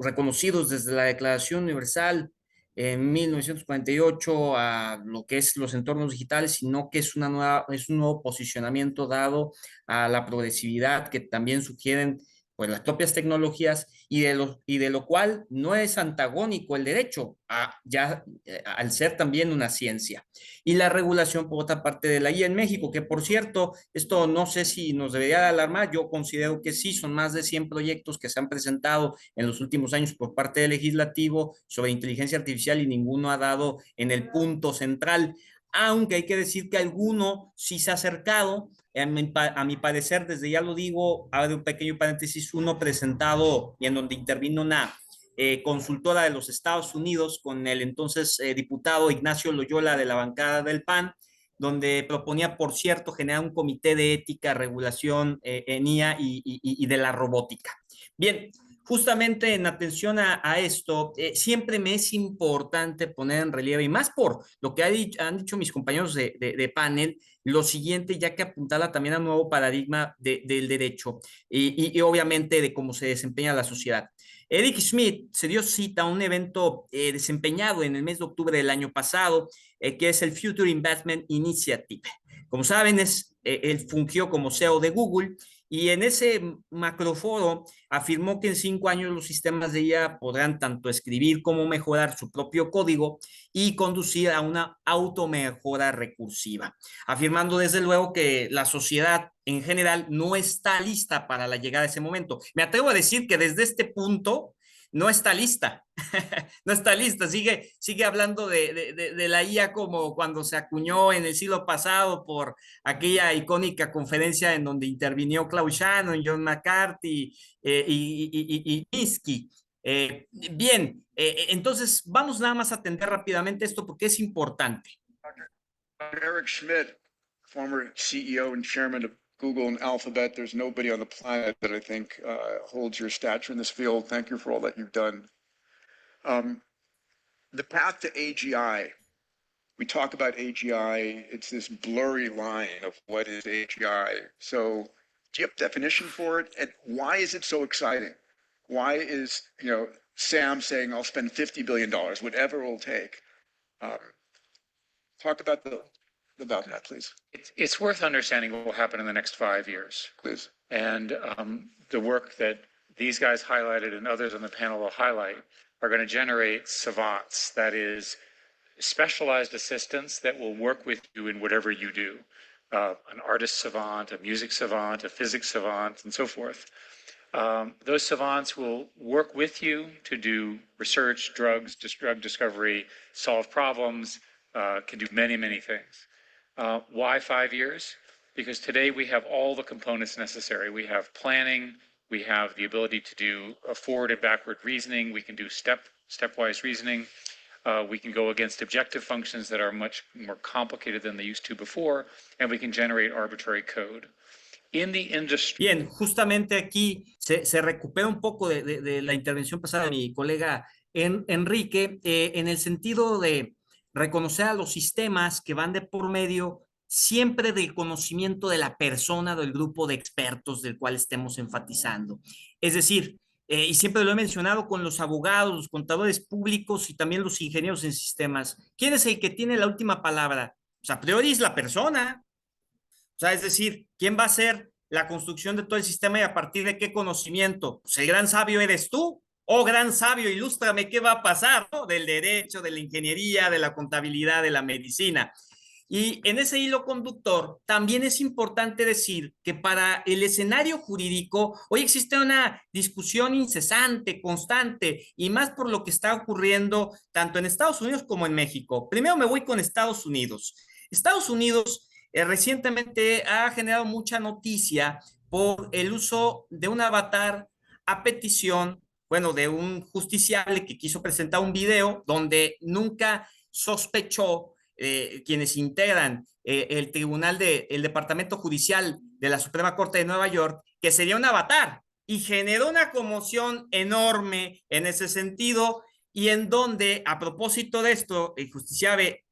reconocidos desde la Declaración Universal en 1948 a lo que es los entornos digitales, sino que es un nuevo posicionamiento dado a la progresividad que también sugieren pues las propias tecnologías y de lo cual no es antagónico el derecho al ser también una ciencia. Y la regulación, por otra parte, de la IA en México, que por cierto, esto no sé si nos debería alarmar, yo considero que sí, son más de 100 proyectos que se han presentado en los últimos años por parte del legislativo sobre inteligencia artificial y ninguno ha dado en el punto central, aunque hay que decir que alguno sí se ha acercado. A mi parecer, desde ya lo digo, hago un pequeño paréntesis, uno presentado y en donde intervino una consultora de los Estados Unidos con el entonces diputado Ignacio Loyola de la bancada del PAN, donde proponía, por cierto, generar un comité de ética, regulación en IA y de la robótica. Bien, justamente en atención a esto, siempre me es importante poner en relieve, y más por lo que han dicho mis compañeros de panel, lo siguiente, ya que apuntala también a un nuevo paradigma del derecho y obviamente de cómo se desempeña la sociedad. Eric Schmidt se dio cita a un evento desempeñado en el mes de octubre del año pasado, que es el Future Investment Initiative, Como saben, él fungió como CEO de Google y en ese macroforo afirmó que en 5 años los sistemas de IA podrán tanto escribir como mejorar su propio código y conducir a una automejora recursiva, afirmando desde luego que la sociedad en general no está lista para la llegada de ese momento. Me atrevo a decir que desde este punto no está lista. No está lista, sigue hablando de la IA como cuando se acuñó en el siglo pasado por aquella icónica conferencia en donde intervinió Klaus Shannon, John McCarthy y Minsky. Bien, entonces vamos nada más a atender rápidamente esto porque es importante. Eric Schmidt, former CEO and chairman of Google and Alphabet. There's nobody on the planet that I think holds your stature in this field. Thank you for all that you've done. The path to AGI, we talk about AGI, it's this blurry line of what is AGI. So do you have a definition for it? And why is it so exciting? Why is, Sam saying, I'll spend $50 billion, whatever it will take? Talk about that, please. It's worth understanding what will happen in the next 5 years. Please. And the work that these guys highlighted and others on the panel will highlight are going to generate savants, that is, specialized assistants that will work with you in whatever you do. An artist savant, a music savant, a physics savant, and so forth. Those savants will work with you to do research, drug discovery, solve problems, can do many, many things. Why 5 years? Because today we have all the components necessary. We have planning, we have the ability to do forward and backward reasoning, we can do stepwise reasoning, we can go against objective functions that are much more complicated than they used to before, and we can generate arbitrary code. In the industry. Bien, justamente aquí se recupera un poco de la intervención pasada de mi colega Enrique, en el sentido de reconocer a los sistemas que van de por medio siempre del conocimiento de la persona o del grupo de expertos del cual estemos enfatizando. Es decir, y siempre lo he mencionado con los abogados, los contadores públicos y también los ingenieros en sistemas. ¿Quién es el que tiene la última palabra? Pues a priori es la persona. O sea, es decir, ¿quién va a hacer la construcción de todo el sistema y a partir de qué conocimiento? Pues el gran sabio eres tú. Oh, gran sabio, ilústrame qué va a pasar, ¿no? Del derecho, de la ingeniería, de la contabilidad, de la medicina. Y en ese hilo conductor también es importante decir que para el escenario jurídico hoy existe una discusión incesante, constante, y más por lo que está ocurriendo tanto en Estados Unidos como en México. Primero me voy con Estados Unidos. Estados Unidos recientemente ha generado mucha noticia por el uso de un avatar a petición, bueno, de un justiciable que quiso presentar un video donde nunca sospechó quienes integran el Departamento Judicial de la Suprema Corte de Nueva York, que sería un avatar, y generó una conmoción enorme en ese sentido, y en donde, a propósito de esto, el justiciable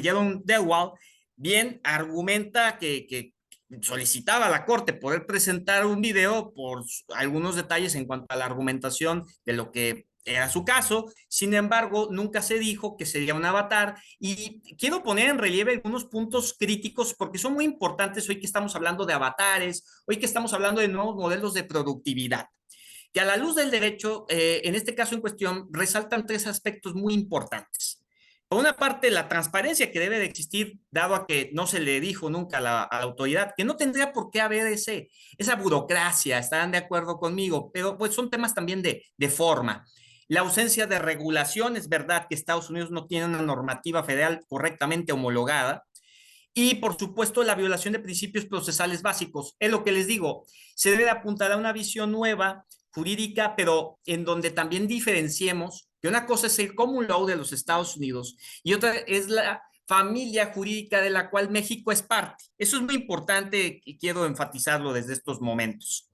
Jerome Delwall bien argumenta que solicitaba a la Corte poder presentar un video por algunos detalles en cuanto a la argumentación de lo que era su caso. Sin embargo, nunca se dijo que sería un avatar, y quiero poner en relieve algunos puntos críticos porque son muy importantes hoy que estamos hablando de avatares, hoy que estamos hablando de nuevos modelos de productividad, que a la luz del derecho, en este caso en cuestión, resaltan 3 aspectos muy importantes. Por una parte, la transparencia que debe de existir, dado a que no se le dijo nunca a la autoridad, que no tendría por qué haber esa burocracia, estarán de acuerdo conmigo, pero pues son temas también de forma. La ausencia de regulación, es verdad que Estados Unidos no tiene una normativa federal correctamente homologada, y por supuesto la violación de principios procesales básicos. Es lo que les digo, se debe apuntar a una visión nueva, jurídica, pero en donde también diferenciemos que una cosa es el common law de los Estados Unidos y otra es la familia jurídica de la cual México es parte. Eso es muy importante y quiero enfatizarlo desde estos momentos.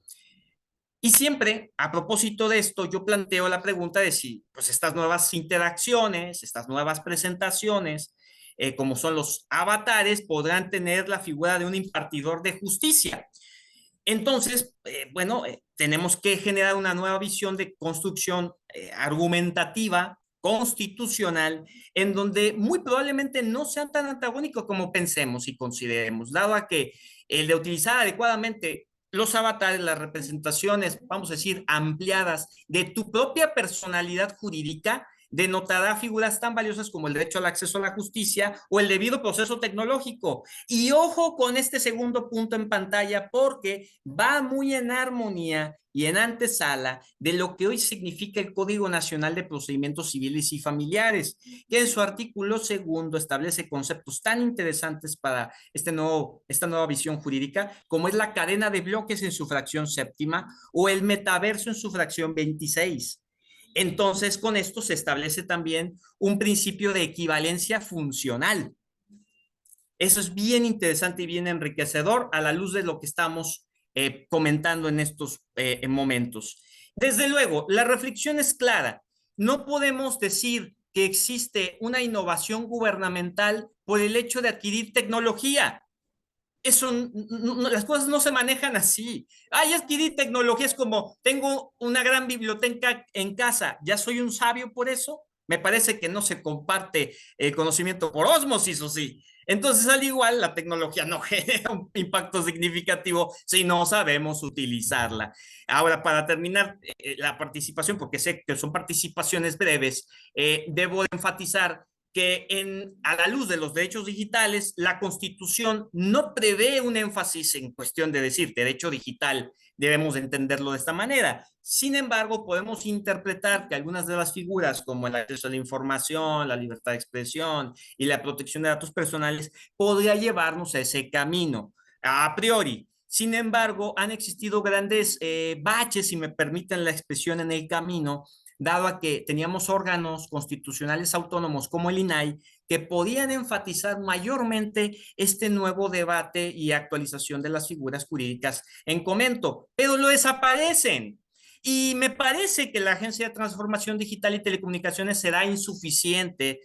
Y siempre, a propósito de esto, yo planteo la pregunta de si pues, estas nuevas interacciones, estas nuevas presentaciones, como son los avatares, podrán tener la figura de un impartidor de justicia. Entonces, tenemos que generar una nueva visión de construcción argumentativa constitucional, en donde muy probablemente no sean tan antagónicos como pensemos y consideremos, dado a que el de utilizar adecuadamente los avatares, las representaciones, vamos a decir, ampliadas de tu propia personalidad jurídica, denotará figuras tan valiosas como el derecho al acceso a la justicia o el debido proceso tecnológico. Y ojo con este segundo punto en pantalla, porque va muy en armonía y en antesala de lo que hoy significa el Código Nacional de Procedimientos Civiles y Familiares, que en su artículo segundo establece conceptos tan interesantes para esta nueva visión jurídica, como es la cadena de bloques en su fracción séptima o el metaverso en su fracción 26. Entonces, con esto se establece también un principio de equivalencia funcional. Eso es bien interesante y bien enriquecedor a la luz de lo que estamos comentando en estos momentos. Desde luego, la reflexión es clara. No podemos decir que existe una innovación gubernamental por el hecho de adquirir tecnología. Eso, las cosas no se manejan así. Ay, adquirir tecnología es como, tengo una gran biblioteca en casa, ¿ya soy un sabio por eso? Me parece que no se comparte el conocimiento por ósmosis, ¿o sí? Entonces, al igual, la tecnología no genera un impacto significativo si no sabemos utilizarla. Ahora, para terminar la participación, porque sé que son participaciones breves, debo enfatizar que a la luz de los derechos digitales, la Constitución no prevé un énfasis en cuestión de decir derecho digital, debemos entenderlo de esta manera. Sin embargo, podemos interpretar que algunas de las figuras, como el acceso a la información, la libertad de expresión y la protección de datos personales, podría llevarnos a ese camino, a priori. Sin embargo, han existido grandes baches, si me permiten la expresión, en el camino, dado a que teníamos órganos constitucionales autónomos como el INAI, que podían enfatizar mayormente este nuevo debate y actualización de las figuras jurídicas en comento, pero lo desaparecen. Y me parece que la Agencia de Transformación Digital y Telecomunicaciones será insuficiente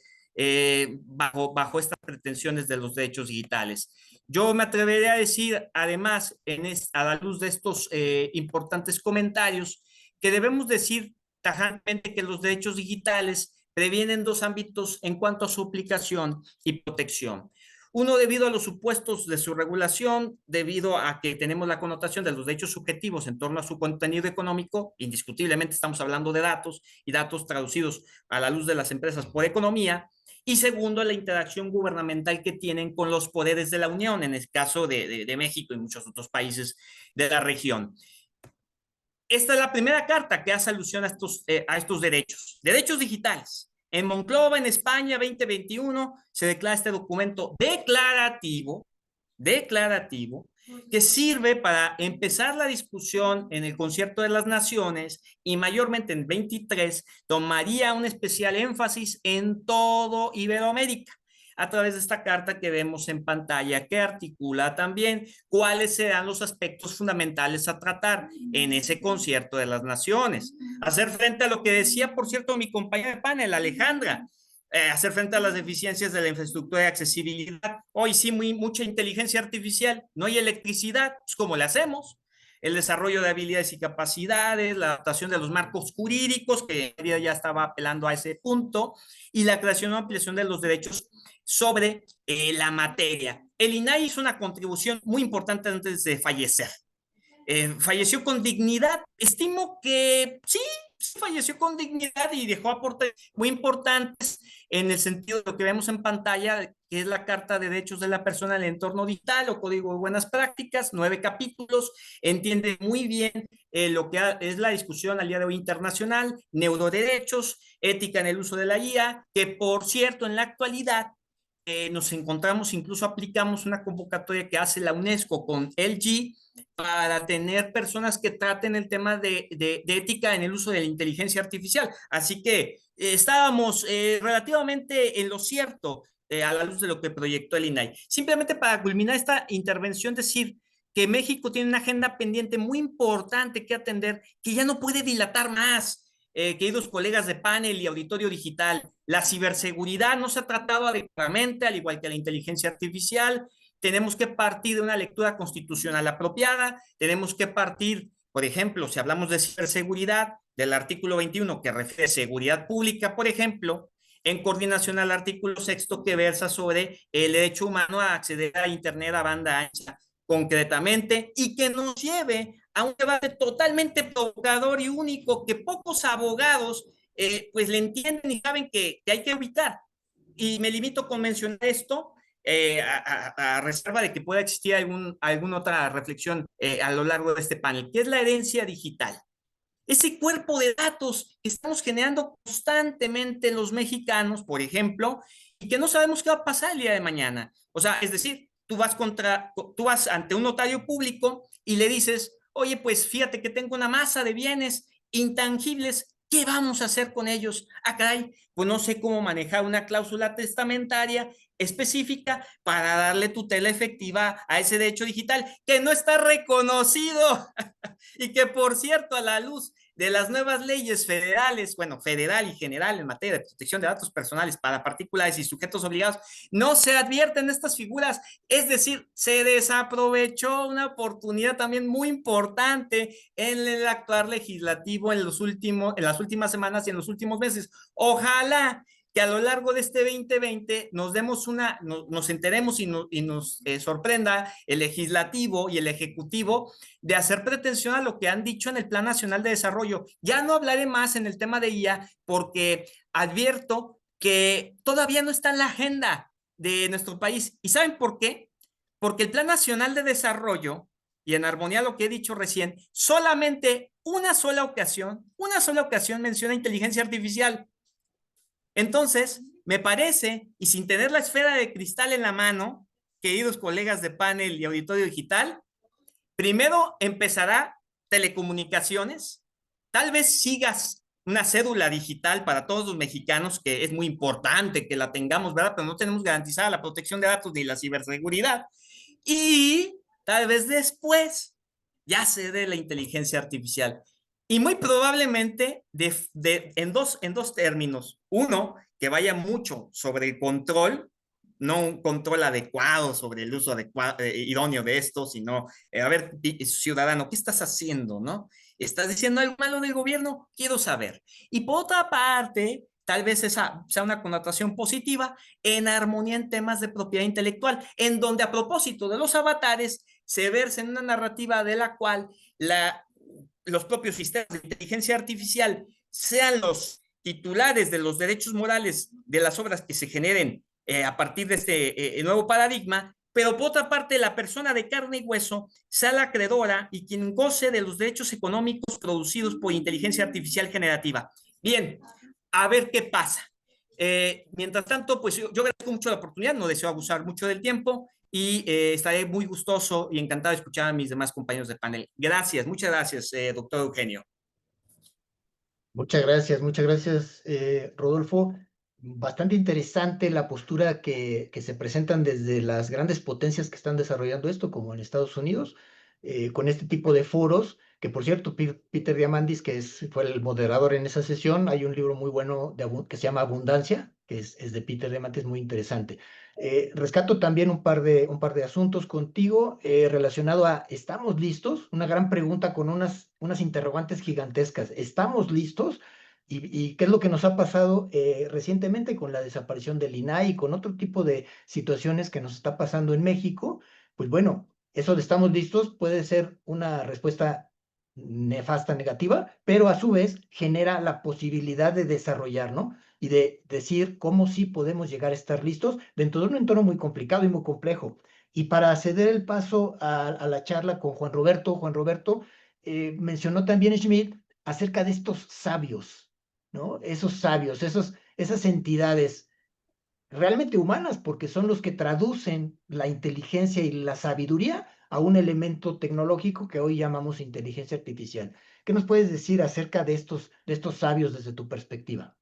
bajo estas pretensiones de los derechos digitales. Yo me atrevería a decir, además, a la luz de estos importantes comentarios, que debemos decir tajantemente que los derechos digitales previenen dos ámbitos en cuanto a su aplicación y protección. Uno, debido a los supuestos de su regulación, debido a que tenemos la connotación de los derechos subjetivos en torno a su contenido económico, indiscutiblemente estamos hablando de datos y datos traducidos a la luz de las empresas por economía. Y segundo, la interacción gubernamental que tienen con los poderes de la Unión, en el caso de México y muchos otros países de la región. Esta es la primera carta que hace alusión a estos derechos digitales. En Monclova, en España, 2021, se declara este documento declarativo, que sirve para empezar la discusión en el Concierto de las Naciones y mayormente en 23 tomaría un especial énfasis en todo Iberoamérica, a través de esta carta que vemos en pantalla, que articula también cuáles serán los aspectos fundamentales a tratar en ese Concierto de las Naciones. Hacer frente a lo que decía, por cierto, mi compañera de panel, Alejandra, hacer frente a las deficiencias de la infraestructura de accesibilidad. Hoy sí, mucha inteligencia artificial, no hay electricidad, pues ¿cómo le hacemos? El desarrollo de habilidades y capacidades, la adaptación de los marcos jurídicos, que ya estaba apelando a ese punto, y la creación o ampliación de los derechos sobre la materia. El INAI hizo una contribución muy importante antes de fallecer. Falleció con dignidad. Estimo que sí, falleció con dignidad y dejó aportes muy importantes en el sentido de lo que vemos en pantalla, que es la Carta de Derechos de la Persona en el Entorno Digital o Código de Buenas Prácticas, 9 capítulos, entiende muy bien lo que es la discusión al día de hoy internacional, neuroderechos, ética en el uso de la IA, que por cierto en la actualidad nos encontramos, incluso aplicamos una convocatoria que hace la UNESCO con LG para tener personas que traten el tema de ética en el uso de la inteligencia artificial. Así que estábamos relativamente en lo cierto a la luz de lo que proyectó el INAI. Simplemente para culminar esta intervención, decir que México tiene una agenda pendiente muy importante que atender, que ya no puede dilatar más. Queridos colegas de panel y auditorio digital, la ciberseguridad no se ha tratado adecuadamente, al igual que la inteligencia artificial. Tenemos que partir de una lectura constitucional apropiada, tenemos que partir Por ejemplo, si hablamos de ciberseguridad, del artículo 21 que refiere a seguridad pública, por ejemplo, en coordinación al artículo 6 que versa sobre el derecho humano a acceder a Internet a banda ancha concretamente, y que nos lleve a un debate totalmente provocador y único que pocos abogados pues le entienden y saben que hay que evitar. Y me limito con mencionar esto, a reserva de que pueda existir alguna otra reflexión a lo largo de este panel, que es la herencia digital. Ese cuerpo de datos que estamos generando constantemente los mexicanos, por ejemplo, y que no sabemos qué va a pasar el día de mañana. O sea, es decir, tú vas ante un notario público y le dices, oye, pues fíjate que tengo una masa de bienes intangibles, ¿qué vamos a hacer con ellos? Ah, caray, pues no sé cómo manejar una cláusula testamentaria específica para darle tutela efectiva a ese derecho digital que no está reconocido y que, por cierto, a la luz de las nuevas leyes federales, bueno, federal y general en materia de protección de datos personales para particulares y sujetos obligados, no se advierten estas figuras. Es decir, se desaprovechó una oportunidad también muy importante en el actuar legislativo en las últimas semanas y en los últimos meses. Ojalá que a lo largo de este 2020 nos enteremos y nos sorprenda el legislativo y el ejecutivo de hacer pretensión a lo que han dicho en el Plan Nacional de Desarrollo. Ya no hablaré más en el tema de IA porque advierto que todavía no está en la agenda de nuestro país. ¿Y saben por qué? Porque el Plan Nacional de Desarrollo, y en armonía a lo que he dicho recién, solamente una sola ocasión menciona inteligencia artificial. Entonces, me parece, y sin tener la esfera de cristal en la mano, queridos colegas de panel y auditorio digital, primero empezará telecomunicaciones, tal vez sigas una cédula digital para todos los mexicanos, que es muy importante que la tengamos, ¿verdad? Pero no tenemos garantizada la protección de datos ni la ciberseguridad. Y tal vez después ya se dé la inteligencia artificial. Y muy probablemente en dos términos. Uno, que vaya mucho sobre el control, no un control adecuado sobre el uso idóneo de esto, sino, a ver, ciudadano, ¿qué estás haciendo, no? ¿Estás diciendo algo malo del gobierno? Quiero saber. Y por otra parte, tal vez esa sea una connotación positiva en armonía en temas de propiedad intelectual, en donde a propósito de los avatares se versa en una narrativa de la cual los propios sistemas de inteligencia artificial sean los titulares de los derechos morales de las obras que se generen a partir de este nuevo paradigma, pero por otra parte la persona de carne y hueso sea la acreedora y quien goce de los derechos económicos producidos por inteligencia artificial generativa. Bien, a ver qué pasa. Mientras tanto, pues yo agradezco mucho la oportunidad, no deseo abusar mucho del tiempo y estaré muy gustoso y encantado de escuchar a mis demás compañeros de panel. Gracias, muchas gracias, doctor Eugenio. Muchas gracias, Rodolfo. Bastante interesante la postura que se presentan desde las grandes potencias que están desarrollando esto, como en Estados Unidos, con este tipo de foros, que por cierto, Peter Diamandis, fue el moderador en esa sesión, hay un libro muy bueno que se llama Abundancia, que es de Peter Diamandis, muy interesante. Rescato también un par de asuntos contigo relacionado a ¿estamos listos? Una gran pregunta con unas interrogantes gigantescas. ¿Estamos listos? ¿Y qué es lo que nos ha pasado recientemente con la desaparición del INAI y con otro tipo de situaciones que nos está pasando en México? Pues bueno, eso de estamos listos puede ser una respuesta nefasta, negativa, pero a su vez genera la posibilidad de desarrollar, ¿no? Y de decir cómo sí podemos llegar a estar listos dentro de un entorno muy complicado y muy complejo. Y para ceder el paso a la charla con Juan Roberto mencionó también Schmidt acerca de estos sabios, ¿no? Esos sabios, esas entidades realmente humanas, porque son los que traducen la inteligencia y la sabiduría a un elemento tecnológico que hoy llamamos inteligencia artificial. ¿Qué nos puedes decir acerca de estos sabios desde tu perspectiva?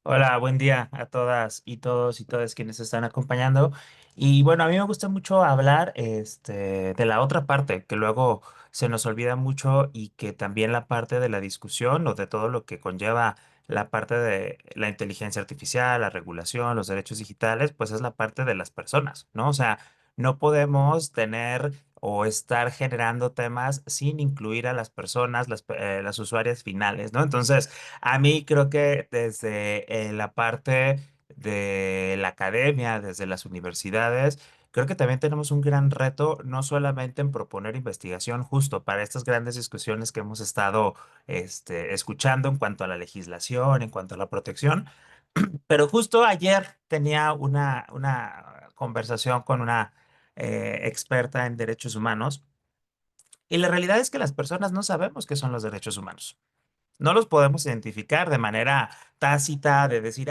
Hola, buen día a todas y todos y todas quienes están acompañando. Y bueno, a mí me gusta mucho hablar de la otra parte, que luego se nos olvida mucho y que también la parte de la discusión o de todo lo que conlleva la parte de la inteligencia artificial, la regulación, los derechos digitales, pues es la parte de las personas, ¿no? O sea, no podemos tener o estar generando temas sin incluir a las personas, las usuarias finales, ¿no? Entonces, a mí creo que desde la parte de la academia, desde las universidades, creo que también tenemos un gran reto, no solamente en proponer investigación justo para estas grandes discusiones que hemos estado escuchando en cuanto a la legislación, en cuanto a la protección, pero justo ayer tenía una conversación con una experta en derechos humanos y la realidad es que las personas no sabemos qué son los derechos humanos. No los podemos identificar de manera tácita, de decir,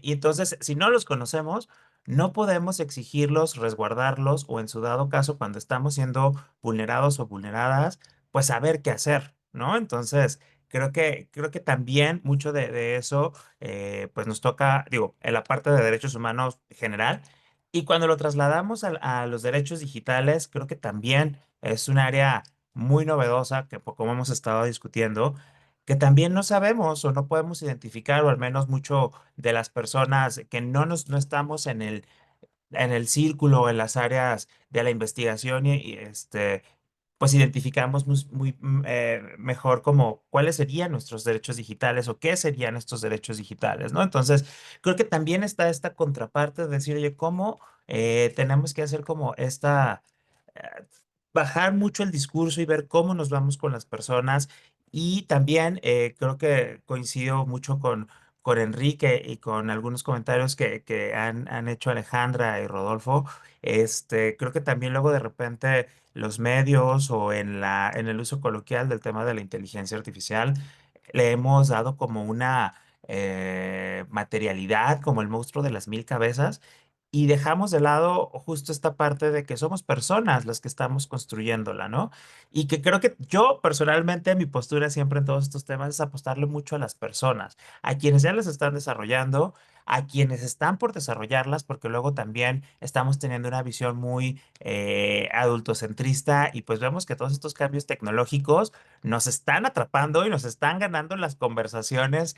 y entonces, si no los conocemos, no podemos exigirlos, resguardarlos o en su dado caso, cuando estamos siendo vulnerados o vulneradas, pues saber qué hacer, ¿no? Entonces, creo que también mucho de eso, pues nos toca, digo, en la parte de derechos humanos general, y cuando lo trasladamos a los derechos digitales, creo que también es un área muy novedosa que, como hemos estado discutiendo, que también no sabemos o no podemos identificar, o al menos mucho de las personas que no estamos en el círculo, en las áreas de la investigación pues identificamos mejor como cuáles serían nuestros derechos digitales o qué serían estos derechos digitales, ¿no? Entonces, creo que también está esta contraparte de decir, oye, ¿cómo tenemos que hacer como eh, bajar mucho el discurso y ver cómo nos vamos con las personas? Y también creo que coincido mucho con Enrique y con algunos comentarios que han hecho Alejandra y Rodolfo. Creo que también luego de repente los medios o en el uso coloquial del tema de la inteligencia artificial le hemos dado como una materialidad, como el monstruo de las mil cabezas, y dejamos de lado justo esta parte de que somos personas las que estamos construyéndola, ¿no? Y que creo que yo personalmente mi postura siempre en todos estos temas es apostarle mucho a las personas, a quienes ya las están desarrollando, a quienes están por desarrollarlas, porque luego también estamos teniendo una visión muy adultocentrista y pues vemos que todos estos cambios tecnológicos nos están atrapando y nos están ganando en las conversaciones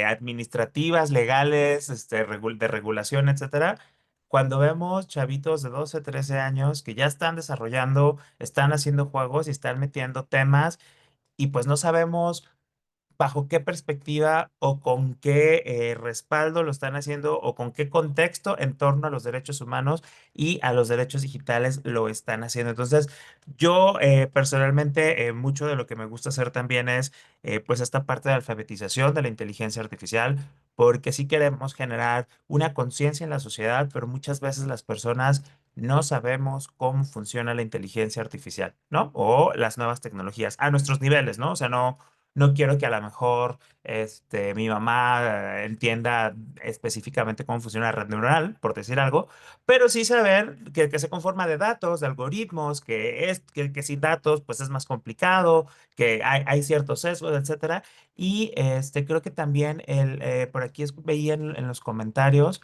administrativas, legales, de regulación, etcétera. Cuando vemos chavitos de 12, 13 años que ya están desarrollando, están haciendo juegos y están metiendo temas y pues no sabemos bajo qué perspectiva o con qué respaldo lo están haciendo o con qué contexto en torno a los derechos humanos y a los derechos digitales lo están haciendo. Entonces, yo personalmente, mucho de lo que me gusta hacer también es pues esta parte de alfabetización de la inteligencia artificial, porque sí queremos generar una conciencia en la sociedad, pero muchas veces las personas no sabemos cómo funciona la inteligencia artificial, ¿no? O las nuevas tecnologías a nuestros niveles, ¿no? O sea, no quiero que a lo mejor mi mamá entienda específicamente cómo funciona la red neuronal, por decir algo, pero sí saber que se conforma de datos, de algoritmos, que sin datos pues es más complicado, que hay ciertos sesgos, etcétera. Y creo que también por aquí veía en los comentarios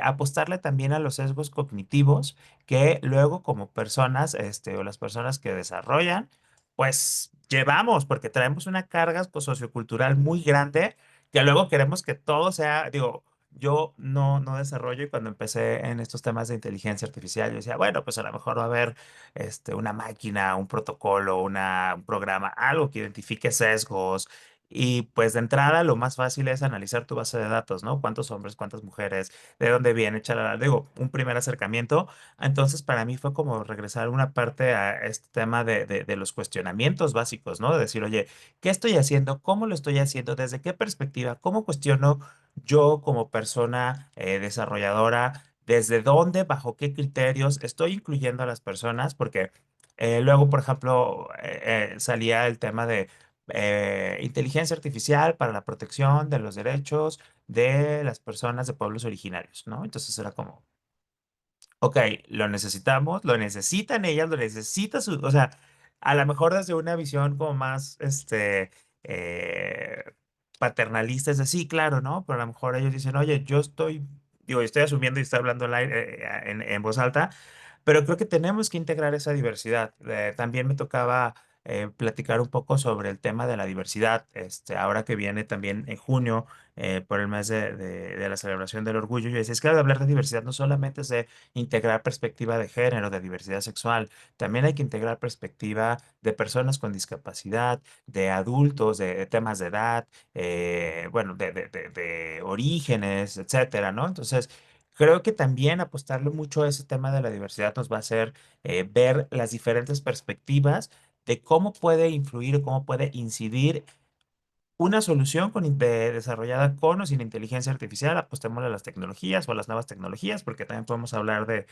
apostarle también a los sesgos cognitivos que luego como personas o las personas que desarrollan pues llevamos, porque traemos una carga sociocultural muy grande que luego queremos que todo sea, digo, yo no desarrollo y cuando empecé en estos temas de inteligencia artificial, yo decía, bueno, pues a lo mejor va a haber una máquina, un protocolo, un programa, algo que identifique sesgos. Y pues de entrada lo más fácil es analizar tu base de datos, ¿no? ¿Cuántos hombres, cuántas mujeres, de dónde vienen, chalala? Digo, un primer acercamiento. Entonces, para mí fue como regresar una parte a este tema de los cuestionamientos básicos, ¿no? De decir, oye, ¿qué estoy haciendo? ¿Cómo lo estoy haciendo? ¿Desde qué perspectiva? ¿Cómo cuestiono yo como persona desarrolladora? ¿Desde dónde, bajo qué criterios estoy incluyendo a las personas? Porque luego, por ejemplo, salía el tema de inteligencia artificial para la protección de los derechos de las personas de pueblos originarios, ¿no? Entonces era como, ok, lo necesitamos, lo necesitan ellas, lo necesita o sea, a lo mejor desde una visión como más, eh, paternalista, es de sí, claro, ¿no? Pero a lo mejor ellos dicen, oye, yo estoy asumiendo y estoy hablando en voz alta, pero creo que tenemos que integrar esa diversidad. También me tocaba platicar un poco sobre el tema de la diversidad. Ahora que viene también en junio, por el mes de la celebración del orgullo, yo decía, es que al hablar de diversidad no solamente es de integrar perspectiva de género, de diversidad sexual, también hay que integrar perspectiva de personas con discapacidad, de adultos, de temas de edad, bueno, de orígenes, etcétera, ¿no? Entonces, creo que también apostarle mucho a ese tema de la diversidad nos va a hacer ver las diferentes perspectivas de cómo puede influir, cómo puede incidir una solución desarrollada con o sin inteligencia artificial. Apostémosle a las tecnologías o a las nuevas tecnologías, porque también podemos hablar pues,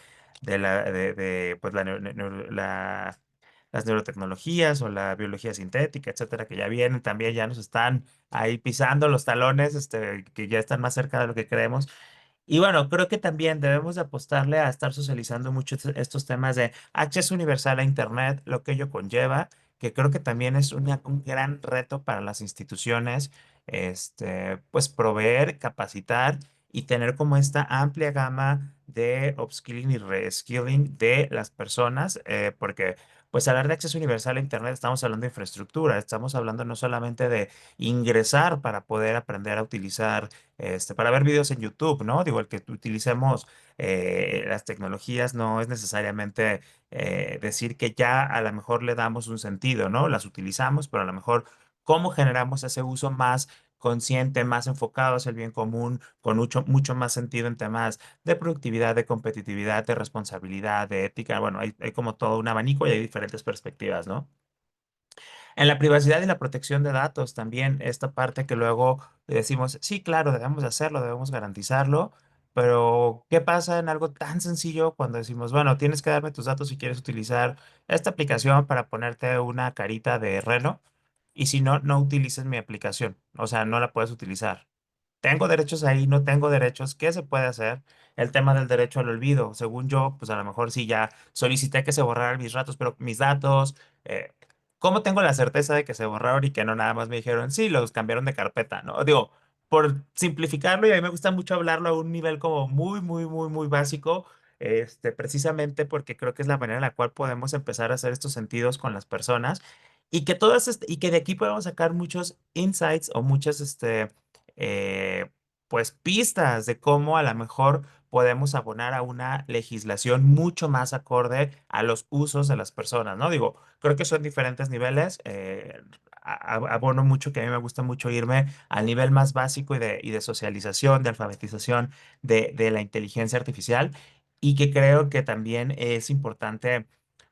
las neurotecnologías o la biología sintética, etcétera, que ya vienen, también ya nos están ahí pisando los talones, que ya están más cerca de lo que creemos. Y bueno, creo que también debemos de apostarle a estar socializando mucho estos temas de acceso universal a Internet, lo que ello conlleva, que creo que también es un gran reto para las instituciones, pues proveer, capacitar y tener como esta amplia gama de upskilling y reskilling de las personas, porque pues hablar de acceso universal a Internet estamos hablando de infraestructura, estamos hablando no solamente de ingresar para poder aprender a utilizar para ver videos en YouTube, ¿no? Digo, el que utilicemos las tecnologías no es necesariamente decir que ya a lo mejor le damos un sentido, ¿no? Las utilizamos, pero a lo mejor cómo generamos ese uso más consciente, más enfocado hacia el bien común, con mucho más sentido en temas de productividad, de competitividad, de responsabilidad, de ética. Bueno, hay como todo un abanico y hay diferentes perspectivas, ¿no? En la privacidad y la protección de datos también, esta parte que luego decimos, sí, claro, debemos de hacerlo, debemos garantizarlo, pero ¿qué pasa en algo tan sencillo cuando decimos, bueno, tienes que darme tus datos si quieres utilizar esta aplicación para ponerte una carita de reno y si no, no utilices mi aplicación, o sea, no la puedes utilizar? ¿Tengo derechos ahí? ¿No tengo derechos? ¿Qué se puede hacer? El tema del derecho al olvido. Según yo, pues a lo mejor sí ya solicité que se borraran mis datos, pero mis datos, eh, ¿cómo tengo la certeza de que se borraron y que no nada más me dijeron, sí, los cambiaron de carpeta, ¿no? Digo, por simplificarlo, y a mí me gusta mucho hablarlo a un nivel como muy, muy, muy, muy básico, precisamente porque creo que es la manera en la cual podemos empezar a hacer estos sentidos con las personas y que de aquí podemos sacar muchos insights o muchas, eh, pues pistas de cómo a lo mejor podemos abonar a una legislación mucho más acorde a los usos de las personas, ¿no? Digo, creo que son diferentes niveles. Abono mucho que a mí me gusta mucho irme al nivel más básico y de socialización, de alfabetización de la inteligencia artificial y que creo que también es importante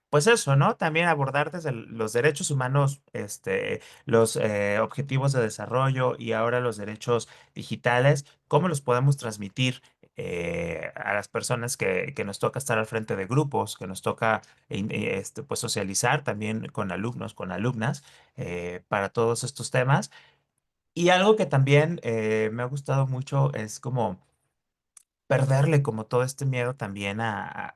pues eso, ¿no? También abordar desde los derechos humanos, los objetivos de desarrollo y ahora los derechos digitales, cómo los podemos transmitir a las personas que nos toca estar al frente de grupos, que nos toca pues socializar también con alumnos, con alumnas, para todos estos temas. Y algo que también me ha gustado mucho es como perderle como todo este miedo también a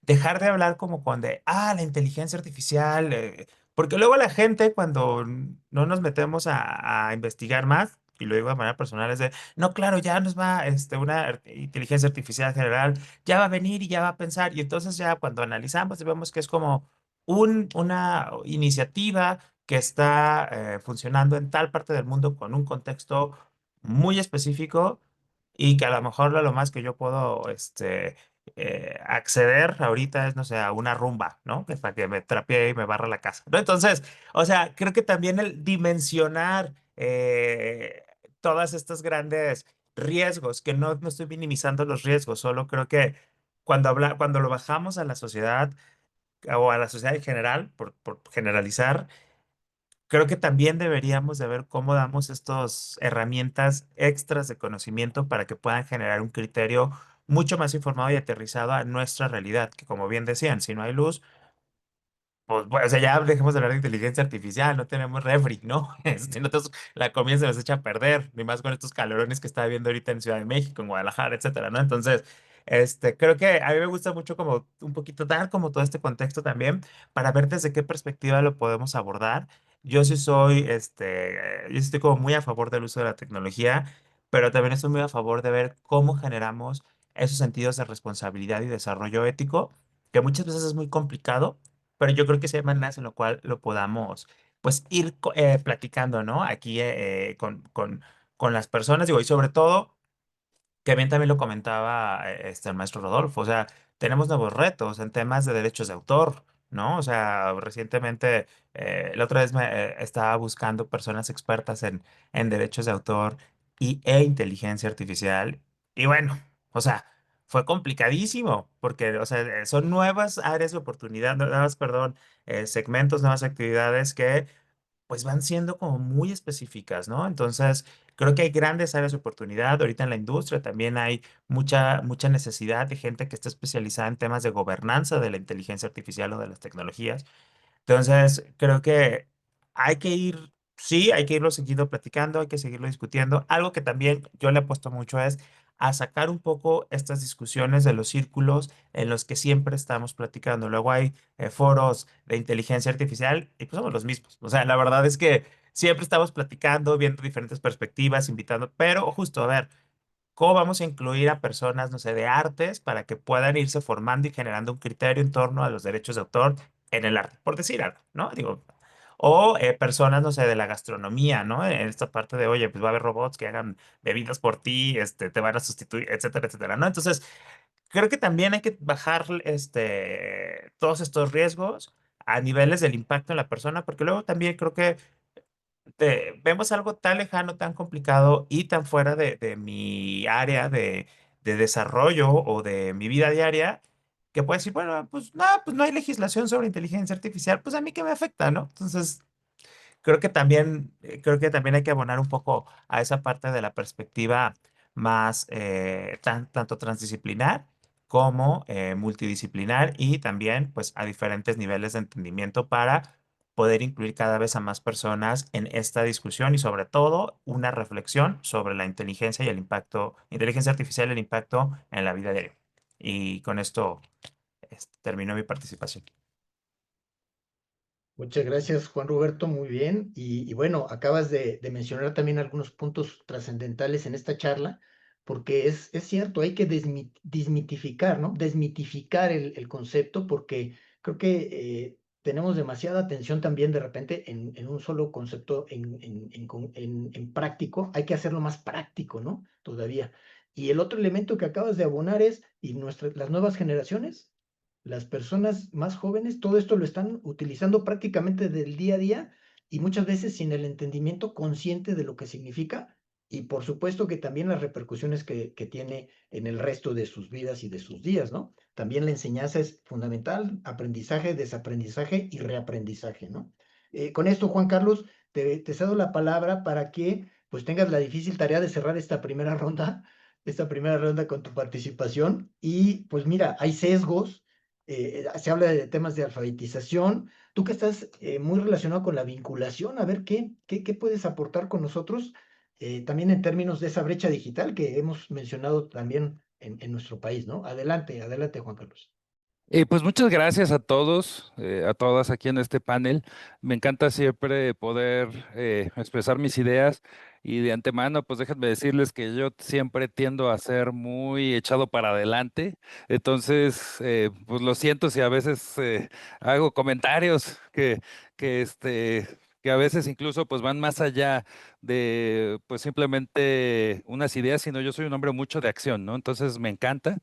dejar de hablar como cuando, la inteligencia artificial, porque luego la gente cuando no nos metemos a investigar más, y lo digo de manera personal, es de, no, claro, ya nos va, una inteligencia artificial general, ya va a venir y ya va a pensar, y entonces ya cuando analizamos y vemos que es como una iniciativa que está funcionando en tal parte del mundo con un contexto muy específico y que a lo mejor lo más que yo puedo acceder ahorita es, no sé, a una rumba, ¿no? Que para que me trapee y me barra la casa, ¿no? Entonces, o sea, creo que también el dimensionar todas estas grandes riesgos, que no estoy minimizando los riesgos, solo creo que cuando lo bajamos a la sociedad o a la sociedad en general, por generalizar, creo que también deberíamos de ver cómo damos estas herramientas extras de conocimiento para que puedan generar un criterio mucho más informado y aterrizado a nuestra realidad, que como bien decían, si no hay luz, pues, bueno, o sea, ya dejemos de hablar de inteligencia artificial, no tenemos refri, ¿no? Nosotros, la comida se nos echa a perder, ni más con estos calorones que está viendo ahorita en Ciudad de México, en Guadalajara, etcétera, ¿no? Entonces, creo que a mí me gusta mucho como un poquito dar como todo este contexto también para ver desde qué perspectiva lo podemos abordar. Yo sí soy, yo sí estoy como muy a favor del uso de la tecnología, pero también estoy muy a favor de ver cómo generamos esos sentidos de responsabilidad y desarrollo ético, que muchas veces es muy complicado pero yo creo que sí hay maneras en lo cual lo podamos, pues, ir platicando, ¿no? Aquí con las personas, digo, y sobre todo que bien también lo comentaba el maestro Rodolfo, o sea, tenemos nuevos retos en temas de derechos de autor, ¿no? O sea, recientemente, la otra vez estaba buscando personas expertas en derechos de autor e inteligencia artificial, y bueno, o sea, fue complicadísimo, porque, o sea, son nuevas áreas de oportunidad, nuevas, perdón, segmentos, nuevas actividades que pues van siendo como muy específicas, ¿no? Entonces, creo que hay grandes áreas de oportunidad. Ahorita en la industria también hay mucha necesidad de gente que esté especializada en temas de gobernanza de la inteligencia artificial o de las tecnologías. Entonces, creo que hay que ir, sí, hay que irlo seguido platicando, hay que seguirlo discutiendo. Algo que también yo le apuesto mucho es a sacar un poco estas discusiones de los círculos en los que siempre estamos platicando. Luego hay foros de inteligencia artificial y pues somos los mismos. O sea, la verdad es que siempre estamos platicando, viendo diferentes perspectivas, invitando, pero justo, a ver, ¿cómo vamos a incluir a personas, no sé, de artes para que puedan irse formando y generando un criterio en torno a los derechos de autor en el arte? Por decir algo, ¿no? Digo, o personas, no sé, de la gastronomía, ¿no? En esta parte de, oye, pues va a haber robots que hagan bebidas por ti, te van a sustituir, etcétera, etcétera, ¿no? Entonces, creo que también hay que bajar, todos estos riesgos a niveles del impacto en la persona, porque luego también creo que vemos algo tan lejano, tan complicado y tan fuera de mi área de desarrollo o de mi vida diaria, que puede decir, bueno, pues no hay legislación sobre inteligencia artificial, pues a mí qué me afecta, ¿no? Entonces, creo que también hay que abonar un poco a esa parte de la perspectiva más tanto transdisciplinar como multidisciplinar y también pues a diferentes niveles de entendimiento para poder incluir cada vez a más personas en esta discusión y sobre todo una reflexión sobre la inteligencia y el impacto, inteligencia artificial y el impacto en la vida diaria. Y con esto termino mi participación. Muchas gracias, Juan Roberto, muy bien. Y bueno, acabas de mencionar también algunos puntos trascendentales en esta charla, porque es cierto, hay que desmitificar, ¿no? Desmitificar el concepto, porque creo que tenemos demasiada atención también de repente en un solo concepto en práctico. Hay que hacerlo más práctico, ¿no? Todavía. Y el otro elemento que acabas de abonar es, ¿y las nuevas generaciones? Las personas más jóvenes, todo esto lo están utilizando prácticamente del día a día y muchas veces sin el entendimiento consciente de lo que significa y por supuesto que también las repercusiones que tiene en el resto de sus vidas y de sus días, ¿no? También la enseñanza es fundamental, aprendizaje, desaprendizaje y reaprendizaje, ¿no? Con esto, Juan Carlos, te cedo la palabra para que pues tengas la difícil tarea de cerrar esta primera ronda con tu participación y pues mira, hay sesgos, se habla de temas de alfabetización. Tú que estás muy relacionado con la vinculación, a ver qué puedes aportar con nosotros, también en términos de esa brecha digital que hemos mencionado también en nuestro país, ¿no? Adelante, adelante, Juan Carlos. Pues muchas gracias a todos, a todas aquí en este panel. Me encanta siempre poder expresar mis ideas y de antemano, pues déjenme decirles que yo siempre tiendo a ser muy echado para adelante. Entonces, pues lo siento si a veces hago comentarios que a veces incluso pues van más allá de pues simplemente unas ideas, sino yo soy un hombre mucho de acción, ¿no? Entonces me encanta.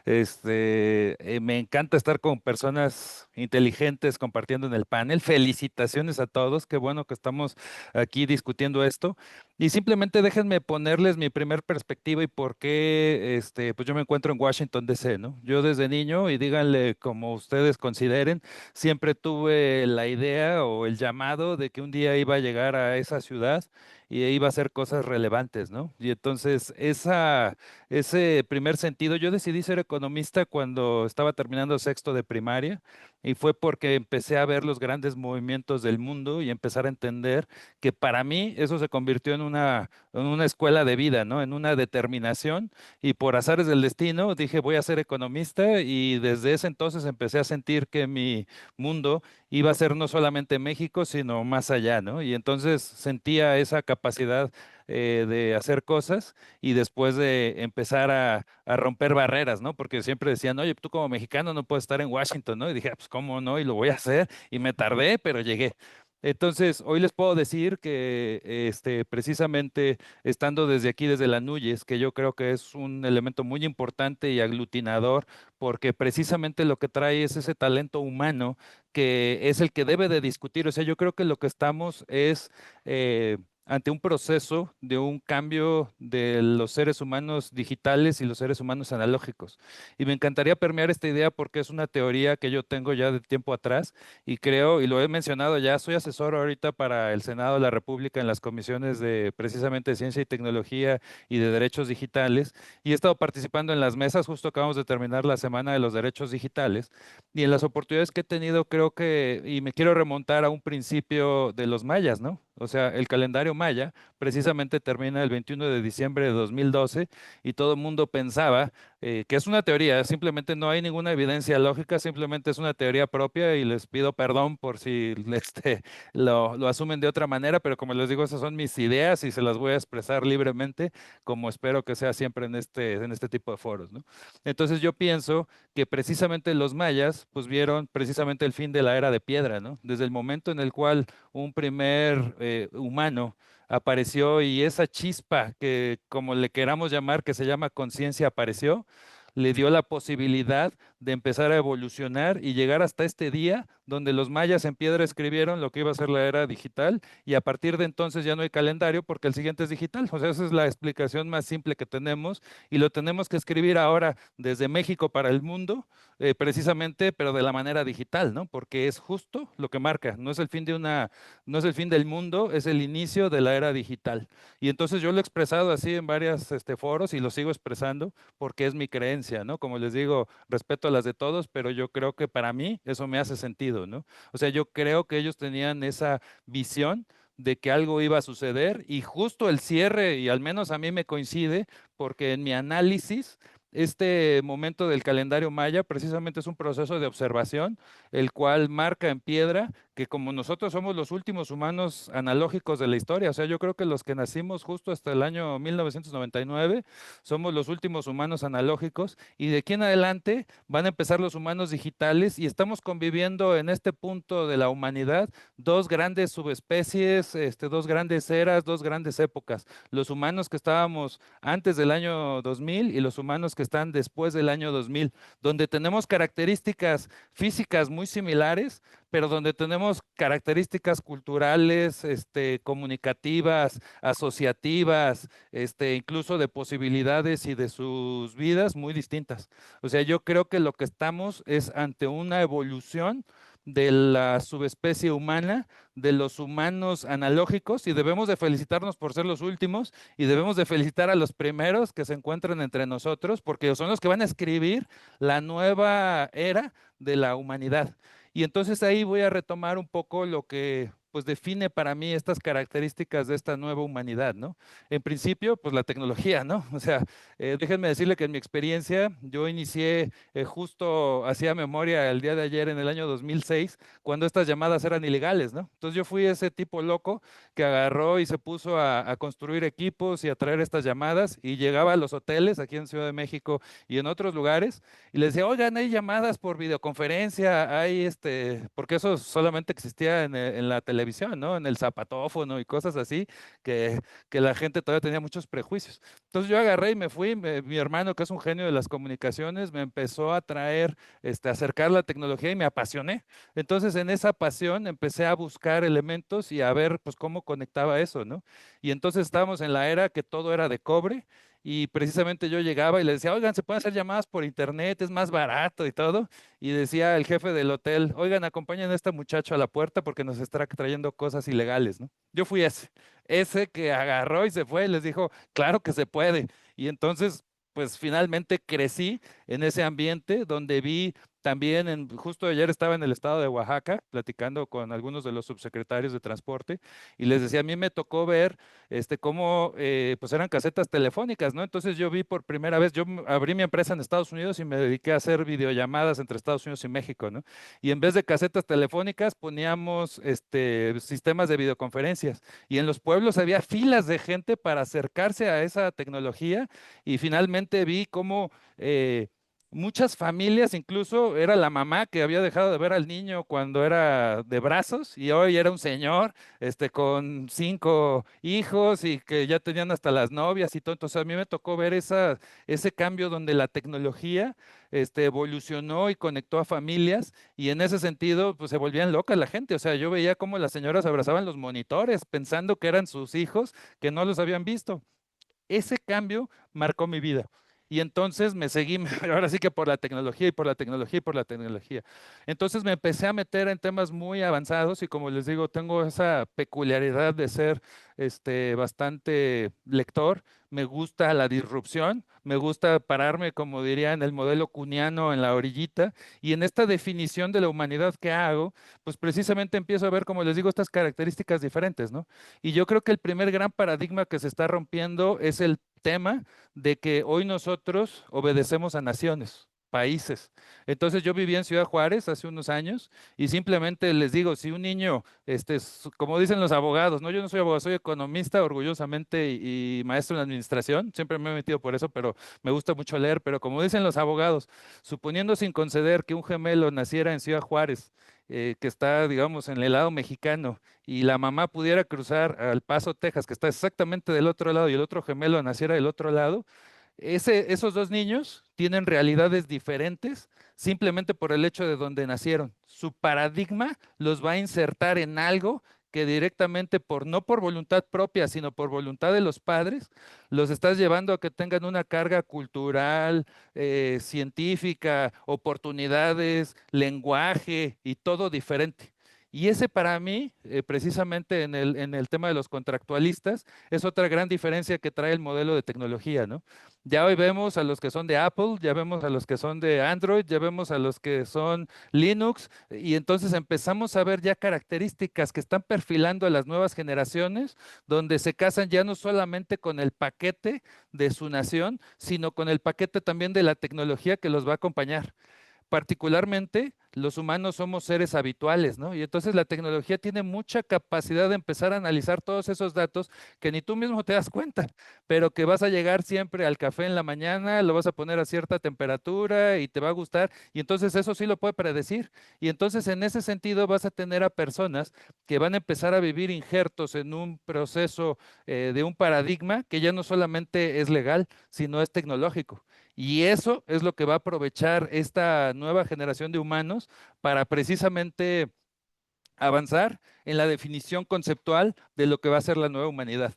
Me encanta estar con personas inteligentes compartiendo en el panel. Felicitaciones a todos. Qué bueno que estamos aquí discutiendo esto. Y simplemente déjenme ponerles mi primer perspectiva y por qué, pues yo me encuentro en Washington, D.C., ¿no? Yo desde niño, y díganle como ustedes consideren, siempre tuve la idea o el llamado de que un día iba a llegar a esa ciudad y iba a hacer cosas relevantes, ¿no? Y entonces ese primer sentido. Yo decidí ser economista cuando estaba terminando sexto de primaria y fue porque empecé a ver los grandes movimientos del mundo y empezar a entender que para mí eso se convirtió en una escuela de vida, ¿no? En una determinación y por azares del destino dije voy a ser economista y desde ese entonces empecé a sentir que mi mundo iba a ser no solamente México, sino más allá, ¿no? Y entonces sentía esa capacidad de hacer cosas y después de empezar a romper barreras, ¿no? Porque siempre decían, oye, tú como mexicano no puedes estar en Washington, ¿no? Y dije, "Ah, pues cómo no, y lo voy a hacer", y me tardé, pero llegué. Entonces, hoy les puedo decir que precisamente estando desde aquí, desde la NUYES, que yo creo que es un elemento muy importante y aglutinador, porque precisamente lo que trae es ese talento humano que es el que debe de discutir. O sea, yo creo que lo que estamos es ante un proceso de un cambio de los seres humanos digitales y los seres humanos analógicos. Y me encantaría permear esta idea porque es una teoría que yo tengo ya de tiempo atrás y creo, y lo he mencionado ya, soy asesor ahorita para el Senado de la República en las comisiones de precisamente de Ciencia y Tecnología y de Derechos Digitales, y he estado participando en las mesas, justo acabamos de terminar la Semana de los Derechos Digitales, y en las oportunidades que he tenido creo que, y me quiero remontar a un principio de los mayas, ¿no? O sea, el calendario maya precisamente termina el 21 de diciembre de 2012 y todo el mundo pensaba que es una teoría, simplemente no hay ninguna evidencia lógica, simplemente es una teoría propia y les pido perdón por si lo asumen de otra manera, pero como les digo, esas son mis ideas y se las voy a expresar libremente, como espero que sea siempre en este tipo de foros, ¿no? Entonces yo pienso que precisamente los mayas pues vieron precisamente el fin de la era de piedra, ¿no? Desde el momento en el cual un primer humano apareció y esa chispa que como le queramos llamar, que se llama conciencia, apareció, le dio la posibilidad de empezar a evolucionar y llegar hasta este día donde los mayas en piedra escribieron lo que iba a ser la era digital y a partir de entonces ya no hay calendario porque el siguiente es digital. O sea, esa es la explicación más simple que tenemos y lo tenemos que escribir ahora desde México para el mundo, precisamente, pero de la manera digital, ¿no? Porque es justo lo que marca, no es el fin de no es el fin del mundo, es el inicio de la era digital. Y entonces yo lo he expresado así en varios foros y lo sigo expresando porque es mi creencia, ¿no? Como les digo, respeto a las de todos, pero yo creo que para mí eso me hace sentido, ¿no? O sea, yo creo que ellos tenían esa visión de que algo iba a suceder y justo el cierre, y al menos a mí me coincide, porque en mi análisis, este momento del calendario maya precisamente es un proceso de observación, el cual marca en piedra que como nosotros somos los últimos humanos analógicos de la historia, o sea, yo creo que los que nacimos justo hasta el año 1999 somos los últimos humanos analógicos y de aquí en adelante van a empezar los humanos digitales y estamos conviviendo en este punto de la humanidad dos grandes subespecies, dos grandes eras, dos grandes épocas. Los humanos que estábamos antes del año 2000 y los humanos que están después del año 2000, donde tenemos características físicas muy similares, pero donde tenemos características culturales, comunicativas, asociativas, incluso de posibilidades y de sus vidas muy distintas. O sea, yo creo que lo que estamos es ante una evolución de la subespecie humana, de los humanos analógicos, y debemos de felicitarnos por ser los últimos, y debemos de felicitar a los primeros que se encuentran entre nosotros, porque son los que van a escribir la nueva era de la humanidad. Y entonces ahí voy a retomar un poco lo que pues define para mí estas características de esta nueva humanidad, ¿no? En principio, pues la tecnología, ¿no? O sea, déjenme decirle que en mi experiencia yo inicié justo, hacía memoria el día de ayer en el año 2006, cuando estas llamadas eran ilegales, ¿no? Entonces yo fui ese tipo loco que agarró y se puso a construir equipos y a traer estas llamadas y llegaba a los hoteles aquí en Ciudad de México y en otros lugares y les decía, oigan, hay llamadas por videoconferencia, hay porque eso solamente existía en la televisión, ¿no? En el zapatófono y cosas así, que la gente todavía tenía muchos prejuicios. Entonces yo agarré y me fui, mi hermano, que es un genio de las comunicaciones, me empezó a traer, a acercar la tecnología y me apasioné. Entonces en esa pasión empecé a buscar elementos y a ver, pues, cómo conectaba eso, ¿no? Y entonces estábamos en la era que todo era de cobre y precisamente yo llegaba y le decía, oigan, se pueden hacer llamadas por internet, es más barato y todo. Y decía el jefe del hotel, oigan, acompañen a este muchacho a la puerta porque nos está trayendo cosas ilegales, ¿no? Yo fui ese que agarró y se fue y les dijo, claro que se puede. Y entonces, pues finalmente crecí en ese ambiente donde vi también, justo ayer estaba en el estado de Oaxaca platicando con algunos de los subsecretarios de transporte y les decía, a mí me tocó ver cómo pues eran casetas telefónicas, ¿no? Entonces yo vi por primera vez, abrí mi empresa en Estados Unidos y me dediqué a hacer videollamadas entre Estados Unidos y México, ¿no? Y en vez de casetas telefónicas poníamos sistemas de videoconferencias y en los pueblos había filas de gente para acercarse a esa tecnología y finalmente vi cómo muchas familias, incluso era la mamá que había dejado de ver al niño cuando era de brazos y hoy era un señor con 5 hijos y que ya tenían hasta las novias y todo. Entonces a mí me tocó ver ese cambio donde la tecnología evolucionó y conectó a familias y en ese sentido pues se volvían locas la gente. O sea, yo veía cómo las señoras abrazaban los monitores pensando que eran sus hijos que no los habían visto. Ese cambio marcó mi vida. Y entonces me seguí, ahora sí que por la tecnología y por la tecnología y por la tecnología. Entonces me empecé a meter en temas muy avanzados y como les digo, tengo esa peculiaridad de ser bastante lector. Me gusta la disrupción, me gusta pararme, como diría en el modelo cuniano, en la orillita. Y en esta definición de la humanidad que hago, pues precisamente empiezo a ver, como les digo, estas características diferentes, ¿no? Y yo creo que el primer gran paradigma que se está rompiendo es el tema de que hoy nosotros obedecemos a naciones, países. Entonces yo viví en Ciudad Juárez hace unos años y simplemente les digo, si un niño, como dicen los abogados, no, yo no soy abogado, soy economista orgullosamente y maestro en administración, siempre me he metido por eso, pero me gusta mucho leer, pero como dicen los abogados, suponiendo sin conceder que un gemelo naciera en Ciudad Juárez, que está, digamos, en el lado mexicano, y la mamá pudiera cruzar al Paso, Texas, que está exactamente del otro lado, y el otro gemelo naciera del otro lado, esos dos niños tienen realidades diferentes simplemente por el hecho de donde nacieron. Su paradigma los va a insertar en algo que directamente no por voluntad propia, sino por voluntad de los padres, los estás llevando a que tengan una carga cultural, científica, oportunidades, lenguaje y todo diferente. Y ese para mí, precisamente en el tema de los contractualistas, es otra gran diferencia que trae el modelo de tecnología, ¿no? Ya hoy vemos a los que son de Apple, ya vemos a los que son de Android, ya vemos a los que son Linux, y entonces empezamos a ver ya características que están perfilando a las nuevas generaciones, donde se casan ya no solamente con el paquete de su nación, sino con el paquete también de la tecnología que los va a acompañar. Particularmente, los humanos somos seres habituales, ¿no? Y entonces la tecnología tiene mucha capacidad de empezar a analizar todos esos datos que ni tú mismo te das cuenta, pero que vas a llegar siempre al café en la mañana, lo vas a poner a cierta temperatura y te va a gustar, y entonces eso sí lo puede predecir. Y entonces en ese sentido vas a tener a personas que van a empezar a vivir injertos en un proceso de un paradigma que ya no solamente es legal, sino es tecnológico. Y eso es lo que va a aprovechar esta nueva generación de humanos para precisamente avanzar en la definición conceptual de lo que va a ser la nueva humanidad.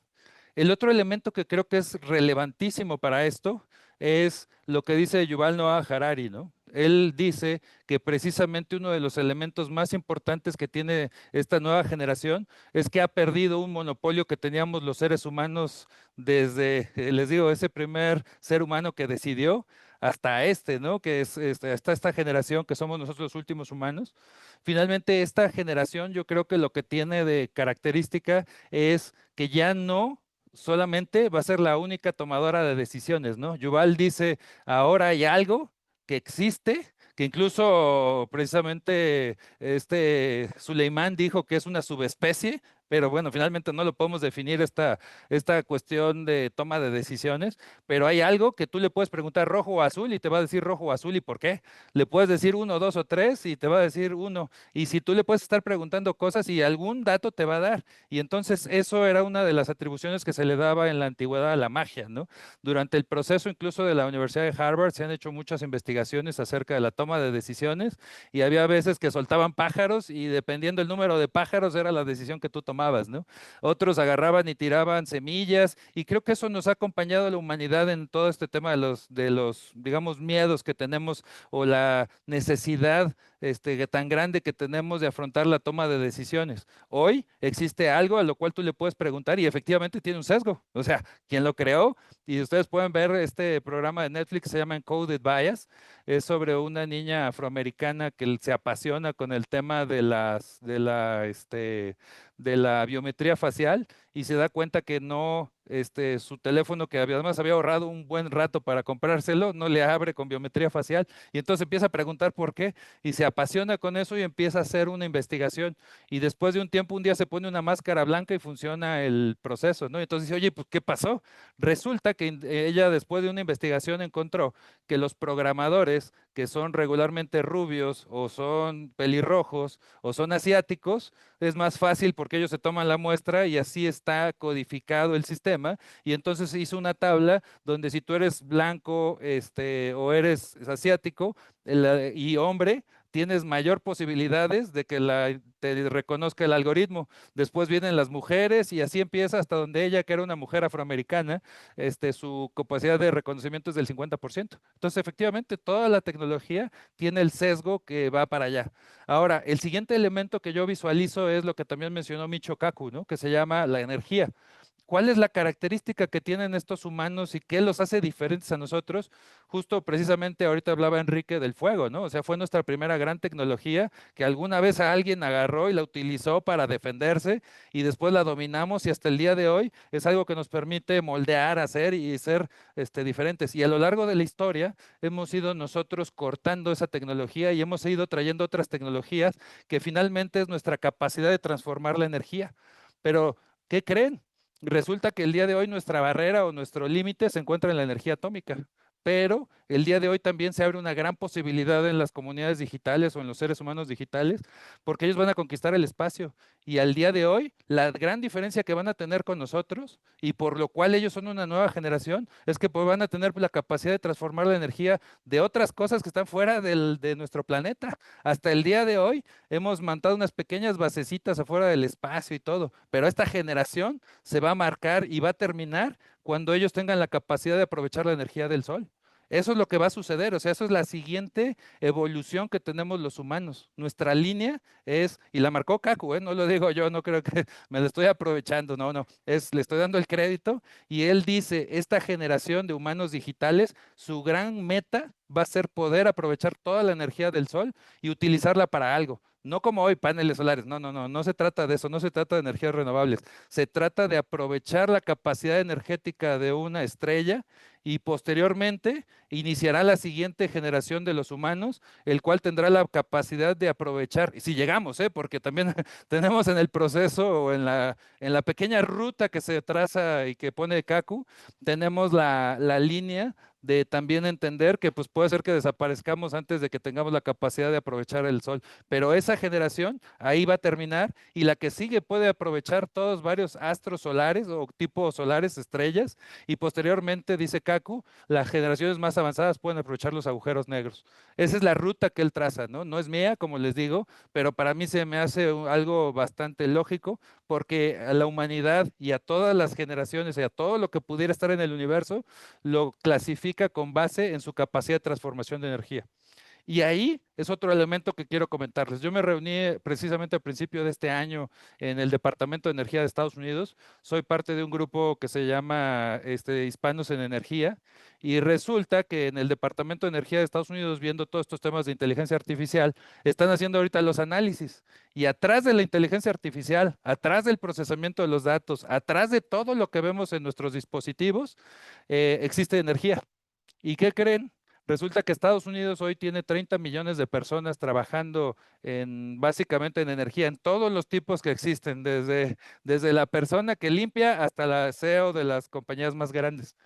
El otro elemento que creo que es relevantísimo para esto es lo que dice Yuval Noah Harari, ¿no? Él dice que precisamente uno de los elementos más importantes que tiene esta nueva generación es que ha perdido un monopolio que teníamos los seres humanos desde, les digo, ese primer ser humano que decidió hasta ¿no? Que es hasta esta generación que somos nosotros los últimos humanos. Finalmente, esta generación yo creo que lo que tiene de característica es que ya no solamente va a ser la única tomadora de decisiones, ¿no? Yuval dice, ahora hay algo que existe, que incluso precisamente Suleimán dijo que es una subespecie, pero bueno, finalmente no lo podemos definir esta cuestión de toma de decisiones, pero hay algo que tú le puedes preguntar rojo o azul y te va a decir rojo o azul y por qué. Le puedes decir 1, 2 o 3 y te va a decir 1. Y si tú le puedes estar preguntando cosas y algún dato te va a dar. Y entonces eso era una de las atribuciones que se le daba en la antigüedad a la magia, ¿no? Durante el proceso incluso de la Universidad de Harvard se han hecho muchas investigaciones acerca de la toma de decisiones y había veces que soltaban pájaros y dependiendo el número de pájaros era la decisión que tú tomabas, ¿no? Otros agarraban y tiraban semillas y creo que eso nos ha acompañado a la humanidad en todo este tema de los digamos, miedos que tenemos o la necesidad tan grande que tenemos de afrontar la toma de decisiones. Hoy existe algo a lo cual tú le puedes preguntar y efectivamente tiene un sesgo. O sea, ¿quién lo creó? Y ustedes pueden ver este programa de Netflix que se llama Encoded Bias. Es sobre una niña afroamericana que se apasiona con el tema de la biometría facial y se da cuenta que no, su teléfono, que además había ahorrado un buen rato para comprárselo, no le abre con biometría facial. Y entonces empieza a preguntar por qué y se apasiona con eso y empieza a hacer una investigación. Y después de un tiempo, un día se pone una máscara blanca y funciona el proceso, ¿no? Entonces dice, oye, pues, ¿qué pasó? Resulta que ella, después de una investigación, encontró que los programadores que son regularmente rubios o son pelirrojos o son asiáticos, es más fácil porque ellos se toman la muestra y así está codificado el sistema. Y entonces se hizo una tabla donde si tú eres blanco, o eres asiático y hombre, tienes mayor posibilidades de que te reconozca el algoritmo. Después vienen las mujeres y así empieza hasta donde ella, que era una mujer afroamericana, su capacidad de reconocimiento es del 50%. Entonces, efectivamente, toda la tecnología tiene el sesgo que va para allá. Ahora, el siguiente elemento que yo visualizo es lo que también mencionó Michio Kaku, ¿no? Que se llama la energía. ¿Cuál es la característica que tienen estos humanos y qué los hace diferentes a nosotros? Justo precisamente ahorita hablaba Enrique del fuego, ¿no? O sea, fue nuestra primera gran tecnología que alguna vez a alguien agarró y la utilizó para defenderse y después la dominamos y hasta el día de hoy es algo que nos permite moldear, hacer y ser diferentes. Y a lo largo de la historia hemos ido nosotros cortando esa tecnología y hemos ido trayendo otras tecnologías que finalmente es nuestra capacidad de transformar la energía. Pero, ¿qué creen? Resulta que el día de hoy nuestra barrera o nuestro límite se encuentra en la energía atómica, pero el día de hoy también se abre una gran posibilidad en las comunidades digitales o en los seres humanos digitales, porque ellos van a conquistar el espacio. Y al día de hoy, la gran diferencia que van a tener con nosotros y por lo cual ellos son una nueva generación, es que pues, van a tener la capacidad de transformar la energía de otras cosas que están fuera de nuestro planeta. Hasta el día de hoy hemos montado unas pequeñas basecitas afuera del espacio y todo, pero esta generación se va a marcar y va a terminar cuando ellos tengan la capacidad de aprovechar la energía del sol. Eso es lo que va a suceder, o sea, eso es la siguiente evolución que tenemos los humanos. Nuestra línea es, y la marcó Kaku, no lo digo yo, no creo que me lo estoy aprovechando, no, le estoy dando el crédito, y él dice, esta generación de humanos digitales, su gran meta va a ser poder aprovechar toda la energía del sol y utilizarla para algo. No como hoy, paneles solares, no se trata de eso, no se trata de energías renovables, se trata de aprovechar la capacidad energética de una estrella y posteriormente iniciará la siguiente generación de los humanos, el cual tendrá la capacidad de aprovechar, y si llegamos, porque también tenemos en el proceso o en la pequeña ruta que se traza y que pone Kaku, tenemos la línea de también entender que pues puede ser que desaparezcamos antes de que tengamos la capacidad de aprovechar el sol, pero esa generación ahí va a terminar y la que sigue puede aprovechar todos varios astros solares o tipos solares, estrellas, y posteriormente, dice Kaku, las generaciones más avanzadas pueden aprovechar los agujeros negros. Esa es la ruta que él traza, ¿no? No es mía, como les digo, pero para mí se me hace algo bastante lógico porque a la humanidad y a todas las generaciones y a todo lo que pudiera estar en el universo, lo clasifica con base en su capacidad de transformación de energía. Y ahí es otro elemento que quiero comentarles. Yo me reuní precisamente al principio de este año en el Departamento de Energía de Estados Unidos. Soy parte de un grupo que se llama Hispanos en Energía y resulta que en el Departamento de Energía de Estados Unidos, viendo todos estos temas de inteligencia artificial, están haciendo ahorita los análisis. Y atrás de la inteligencia artificial, atrás del procesamiento de los datos, atrás de todo lo que vemos en nuestros dispositivos, existe energía. ¿Y qué creen? Resulta que Estados Unidos hoy tiene 30 millones de personas trabajando básicamente en energía, en todos los tipos que existen, desde la persona que limpia hasta la CEO de las compañías más grandes.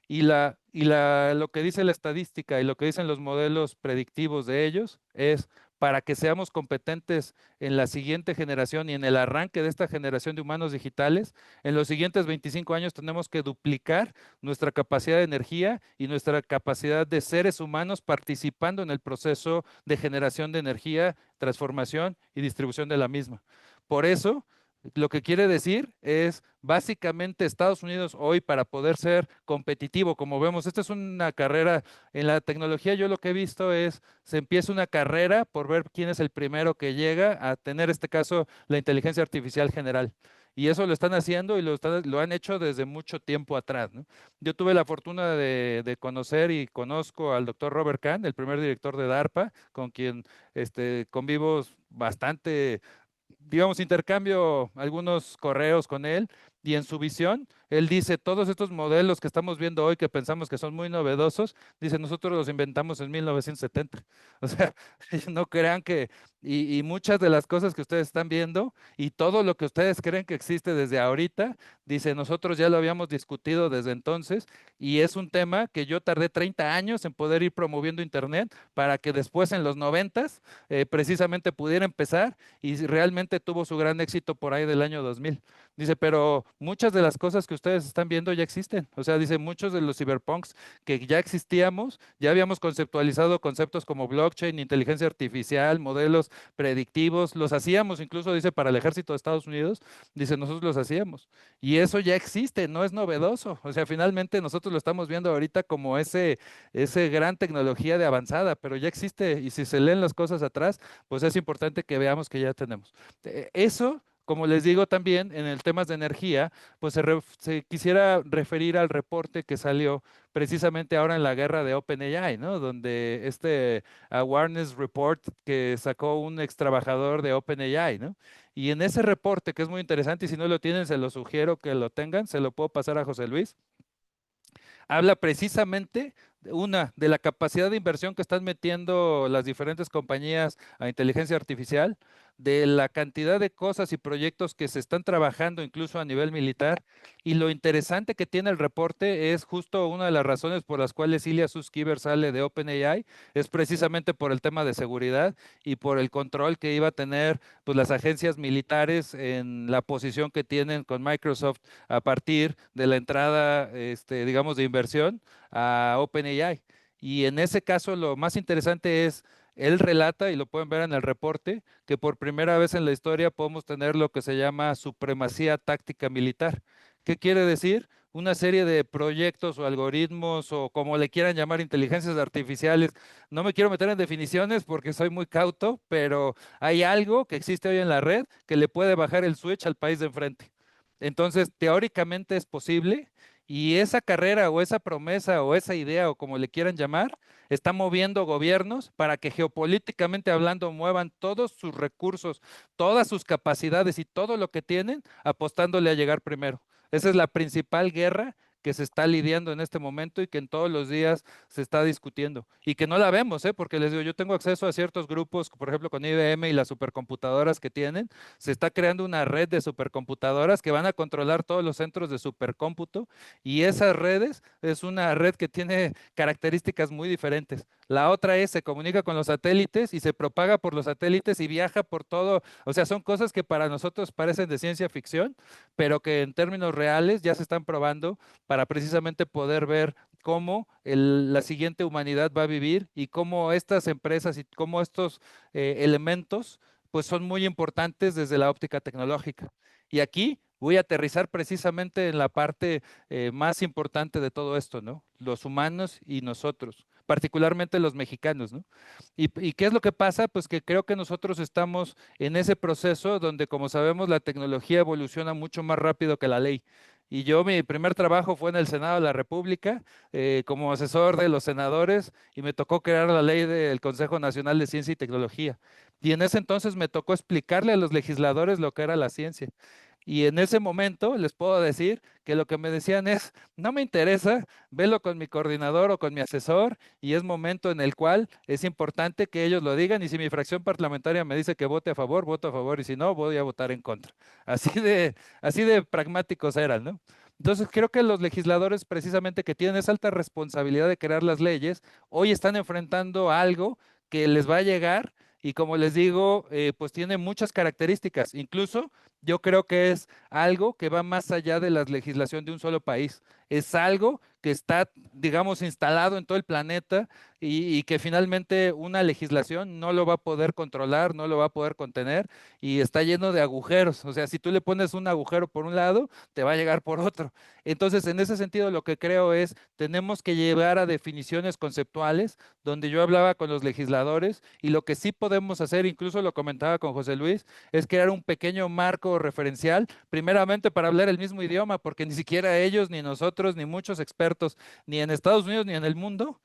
Lo que dice la estadística y lo que dicen los modelos predictivos de ellos es para que seamos competentes en la siguiente generación y en el arranque de esta generación de humanos digitales, en los siguientes 25 años tenemos que duplicar nuestra capacidad de energía y nuestra capacidad de seres humanos participando en el proceso de generación de energía, transformación y distribución de la misma. Por eso, Lo que quiere decir es básicamente Estados Unidos hoy para poder ser competitivo, como vemos, esta es una carrera en la tecnología, yo lo que he visto es, se empieza una carrera por ver quién es el primero que llega a tener, este caso, la inteligencia artificial general. Y eso lo están haciendo y lo han hecho desde mucho tiempo atrás, ¿no? Yo tuve la fortuna de conocer y conozco al doctor Robert Kahn, el primer director de DARPA, con quien convivo bastante, digamos, intercambio algunos correos con él y en su visión, él dice, todos estos modelos que estamos viendo hoy que pensamos que son muy novedosos, dice, nosotros los inventamos en 1970. O sea, no crean que, y muchas de las cosas que ustedes están viendo y todo lo que ustedes creen que existe desde ahorita, dice, nosotros ya lo habíamos discutido desde entonces y es un tema que yo tardé 30 años en poder ir promoviendo Internet para que después en los 90s precisamente pudiera empezar y realmente tuvo su gran éxito por ahí del año 2000. Dice, pero muchas de las cosas que ustedes están viendo ya existen. O sea, dice, muchos de los cyberpunks que ya existíamos, ya habíamos conceptualizado conceptos como blockchain, inteligencia artificial, modelos predictivos, los hacíamos incluso, dice, para el ejército de Estados Unidos, dice, nosotros los hacíamos. Y eso ya existe, no es novedoso. O sea, finalmente nosotros lo estamos viendo ahorita como ese gran tecnología de avanzada, pero ya existe y si se leen las cosas atrás, pues es importante que veamos que ya tenemos. Eso, como les digo también, en el temas de energía, pues se quisiera referir al reporte que salió precisamente ahora en la guerra de OpenAI, ¿no? Donde Awareness Report que sacó un ex trabajador de OpenAI, ¿no? Y en ese reporte, que es muy interesante, y si no lo tienen, se lo sugiero que lo tengan, se lo puedo pasar a José Luis, habla precisamente de la capacidad de inversión que están metiendo las diferentes compañías a inteligencia artificial, de la cantidad de cosas y proyectos que se están trabajando incluso a nivel militar. Y lo interesante que tiene el reporte es justo una de las razones por las cuales Ilya Sutskever sale de OpenAI, es precisamente por el tema de seguridad y por el control que iba a tener pues, las agencias militares en la posición que tienen con Microsoft a partir de la entrada, digamos, de inversión a OpenAI. Y en ese caso lo más interesante es, él relata, y lo pueden ver en el reporte, que por primera vez en la historia podemos tener lo que se llama supremacía táctica militar. ¿Qué quiere decir? Una serie de proyectos o algoritmos o como le quieran llamar, inteligencias artificiales. No me quiero meter en definiciones porque soy muy cauto, pero hay algo que existe hoy en la red que le puede bajar el switch al país de enfrente. Entonces, teóricamente es posible y esa carrera o esa promesa o esa idea o como le quieran llamar, está moviendo gobiernos para que geopolíticamente hablando muevan todos sus recursos, todas sus capacidades y todo lo que tienen apostándole a llegar primero. Esa es la principal guerra que se está lidiando en este momento y que en todos los días se está discutiendo. Y que no la vemos, porque les digo, yo tengo acceso a ciertos grupos, por ejemplo, con IBM y las supercomputadoras que tienen. Se está creando una red de supercomputadoras que van a controlar todos los centros de supercómputo y esas redes es una red que tiene características muy diferentes. La otra se comunica con los satélites y se propaga por los satélites y viaja por todo. O sea, son cosas que para nosotros parecen de ciencia ficción, pero que en términos reales ya se están probando para precisamente poder ver cómo la siguiente humanidad va a vivir y cómo estas empresas y cómo estos elementos pues son muy importantes desde la óptica tecnológica. Y aquí voy a aterrizar precisamente en la parte más importante de todo esto, ¿no? Los humanos y nosotros, particularmente los mexicanos, ¿no? ¿Y qué es lo que pasa? Pues que creo que nosotros estamos en ese proceso donde, como sabemos, la tecnología evoluciona mucho más rápido que la ley. Y yo, mi primer trabajo fue en el Senado de la República, como asesor de los senadores, y me tocó crear la ley del Consejo Nacional de Ciencia y Tecnología. Y en ese entonces me tocó explicarle a los legisladores lo que era la ciencia. Y en ese momento les puedo decir que lo que me decían es, no me interesa, velo con mi coordinador o con mi asesor y es momento en el cual es importante que ellos lo digan y si mi fracción parlamentaria me dice que vote a favor, voto a favor y si no, voy a votar en contra. Así de pragmáticos eran, ¿no? Entonces creo que los legisladores precisamente que tienen esa alta responsabilidad de crear las leyes, hoy están enfrentando algo que les va a llegar y como les digo, pues tiene muchas características, incluso yo creo que es algo que va más allá de la legislación de un solo país. es algo que está, digamos, instalado en todo el planeta y que finalmente una legislación no lo va a poder controlar, no lo va a poder contener y está lleno de agujeros. O sea, si tú le pones un agujero por un lado, te va a llegar por otro. Entonces, en ese sentido, lo que creo es, tenemos que llegar a definiciones conceptuales, donde yo hablaba con los legisladores y lo que sí podemos hacer, incluso lo comentaba con José Luis, es crear un pequeño marco referencial, primeramente para hablar el mismo idioma, porque ni siquiera ellos, ni nosotros, ni muchos expertos, ni en Estados Unidos, ni en el mundo,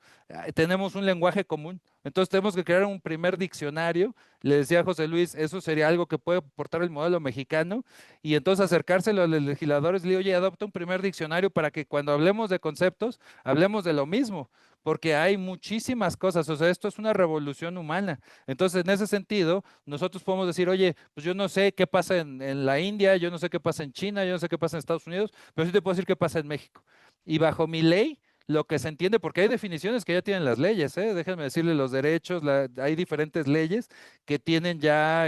tenemos un lenguaje común. Entonces tenemos que crear un primer diccionario. Le decía a José Luis, eso sería algo que puede aportar el modelo mexicano, y entonces acercárselo a los legisladores, le digo, oye, adopta un primer diccionario para que cuando hablemos de conceptos, hablemos de lo mismo, porque hay muchísimas cosas, o sea, esto es una revolución humana. Entonces, en ese sentido, nosotros podemos decir, oye, pues yo no sé qué pasa en la India, yo no sé qué pasa en China, yo no sé qué pasa en Estados Unidos, pero sí te puedo decir qué pasa en México. Y bajo mi ley, lo que se entiende, porque hay definiciones que ya tienen las leyes, déjenme decirle los derechos, hay diferentes leyes que tienen ya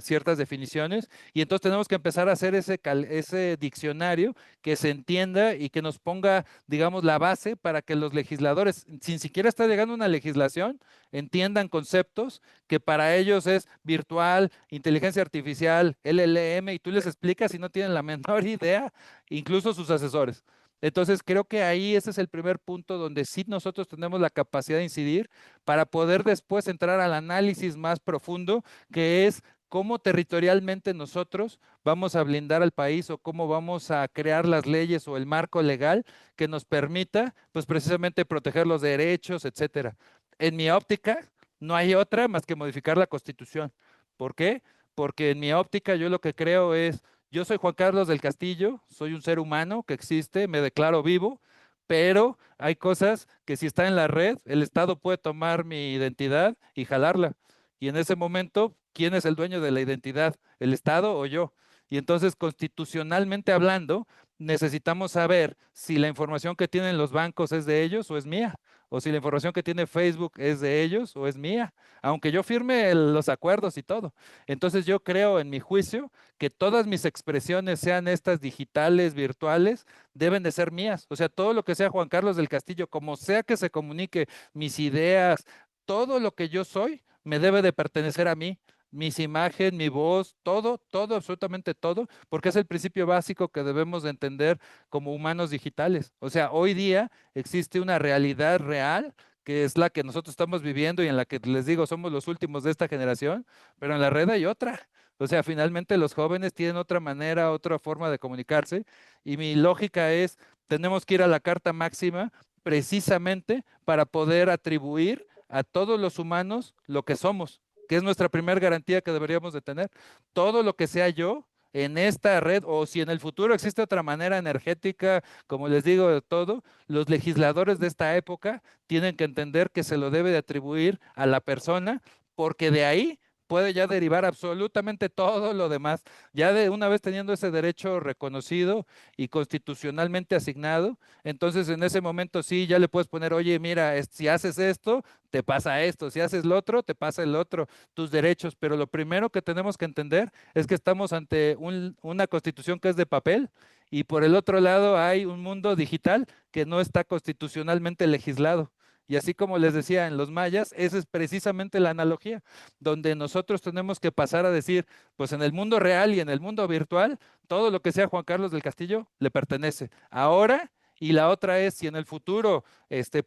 ciertas definiciones, y entonces tenemos que empezar a hacer ese diccionario que se entienda y que nos ponga, digamos, la base para que los legisladores, sin siquiera estar llegando a una legislación, entiendan conceptos que para ellos es virtual, inteligencia artificial, LLM, y tú les explicas y no tienen la menor idea, incluso sus asesores. Entonces creo que ahí ese es el primer punto donde sí nosotros tenemos la capacidad de incidir para poder después entrar al análisis más profundo, que es cómo territorialmente nosotros vamos a blindar al país o cómo vamos a crear las leyes o el marco legal que nos permita, pues precisamente proteger los derechos, etcétera. En mi óptica, no hay otra más que modificar la Constitución. ¿Por qué? Porque en mi óptica yo lo que creo es, yo soy Juan Carlos del Castillo, soy un ser humano que existe, me declaro vivo, pero hay cosas que si está en la red, el Estado puede tomar mi identidad y jalarla. Y en ese momento, ¿quién es el dueño de la identidad? ¿El Estado o yo? Y entonces, constitucionalmente hablando, necesitamos saber si la información que tienen los bancos es de ellos o es mía, o si la información que tiene Facebook es de ellos o es mía, aunque yo firme los acuerdos y todo. Entonces yo creo, en mi juicio, que todas mis expresiones, sean estas digitales, virtuales, deben de ser mías. O sea, todo lo que sea Juan Carlos del Castillo, como sea que se comunique, mis ideas, todo lo que yo soy, me debe de pertenecer a mí. Mis imágenes, mi voz, todo, todo, absolutamente todo, porque es el principio básico que debemos de entender como humanos digitales. O sea, hoy día existe una realidad real que es la que nosotros estamos viviendo y en la que les digo, somos los últimos de esta generación, pero en la red hay otra. O sea, finalmente los jóvenes tienen otra manera, otra forma de comunicarse, y mi lógica es, tenemos que ir a la Carta Máxima precisamente para poder atribuir a todos los humanos lo que somos, que es nuestra primera garantía que deberíamos de tener. Todo lo que sea yo en esta red, o si en el futuro existe otra manera energética, como les digo, de todo, los legisladores de esta época tienen que entender que se lo debe de atribuir a la persona, porque de ahí puede ya derivar absolutamente todo lo demás. Ya de una vez teniendo ese derecho reconocido y constitucionalmente asignado, entonces en ese momento sí, ya le puedes poner, oye, mira, si haces esto, te pasa esto, si haces lo otro, te pasa el otro, tus derechos. Pero lo primero que tenemos que entender es que estamos ante una constitución que es de papel, y por el otro lado hay un mundo digital que no está constitucionalmente legislado. Y así como les decía en los mayas, esa es precisamente la analogía, donde nosotros tenemos que pasar a decir, pues en el mundo real y en el mundo virtual, todo lo que sea Juan Carlos del Castillo le pertenece. Ahora, y la otra es, si en el futuro,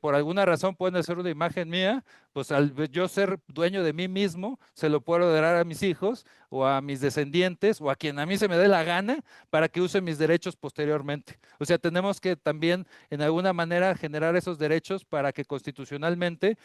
por alguna razón pueden hacer una imagen mía, pues al yo ser dueño de mí mismo, se lo puedo dar a mis hijos o a mis descendientes o a quien a mí se me dé la gana para que use mis derechos posteriormente. O sea, tenemos que también en alguna manera generar esos derechos para que constitucionalmente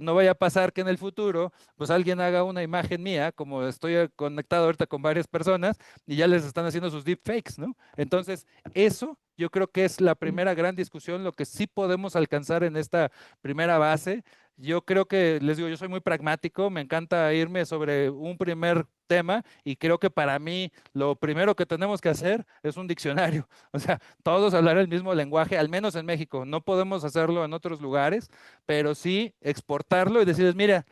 no vaya a pasar que en el futuro pues alguien haga una imagen mía, como estoy conectado ahorita con varias personas y ya les están haciendo sus deepfakes, ¿no? Entonces, eso yo creo que es la primera gran discusión, lo que sí podemos alcanzar en esta primera base. Yo creo que, les digo, yo soy muy pragmático, me encanta irme sobre un primer tema, y creo que para mí lo primero que tenemos que hacer es un diccionario. O sea, todos hablar el mismo lenguaje, al menos en México. No podemos hacerlo en otros lugares, pero sí exportarlo y decirles, mira,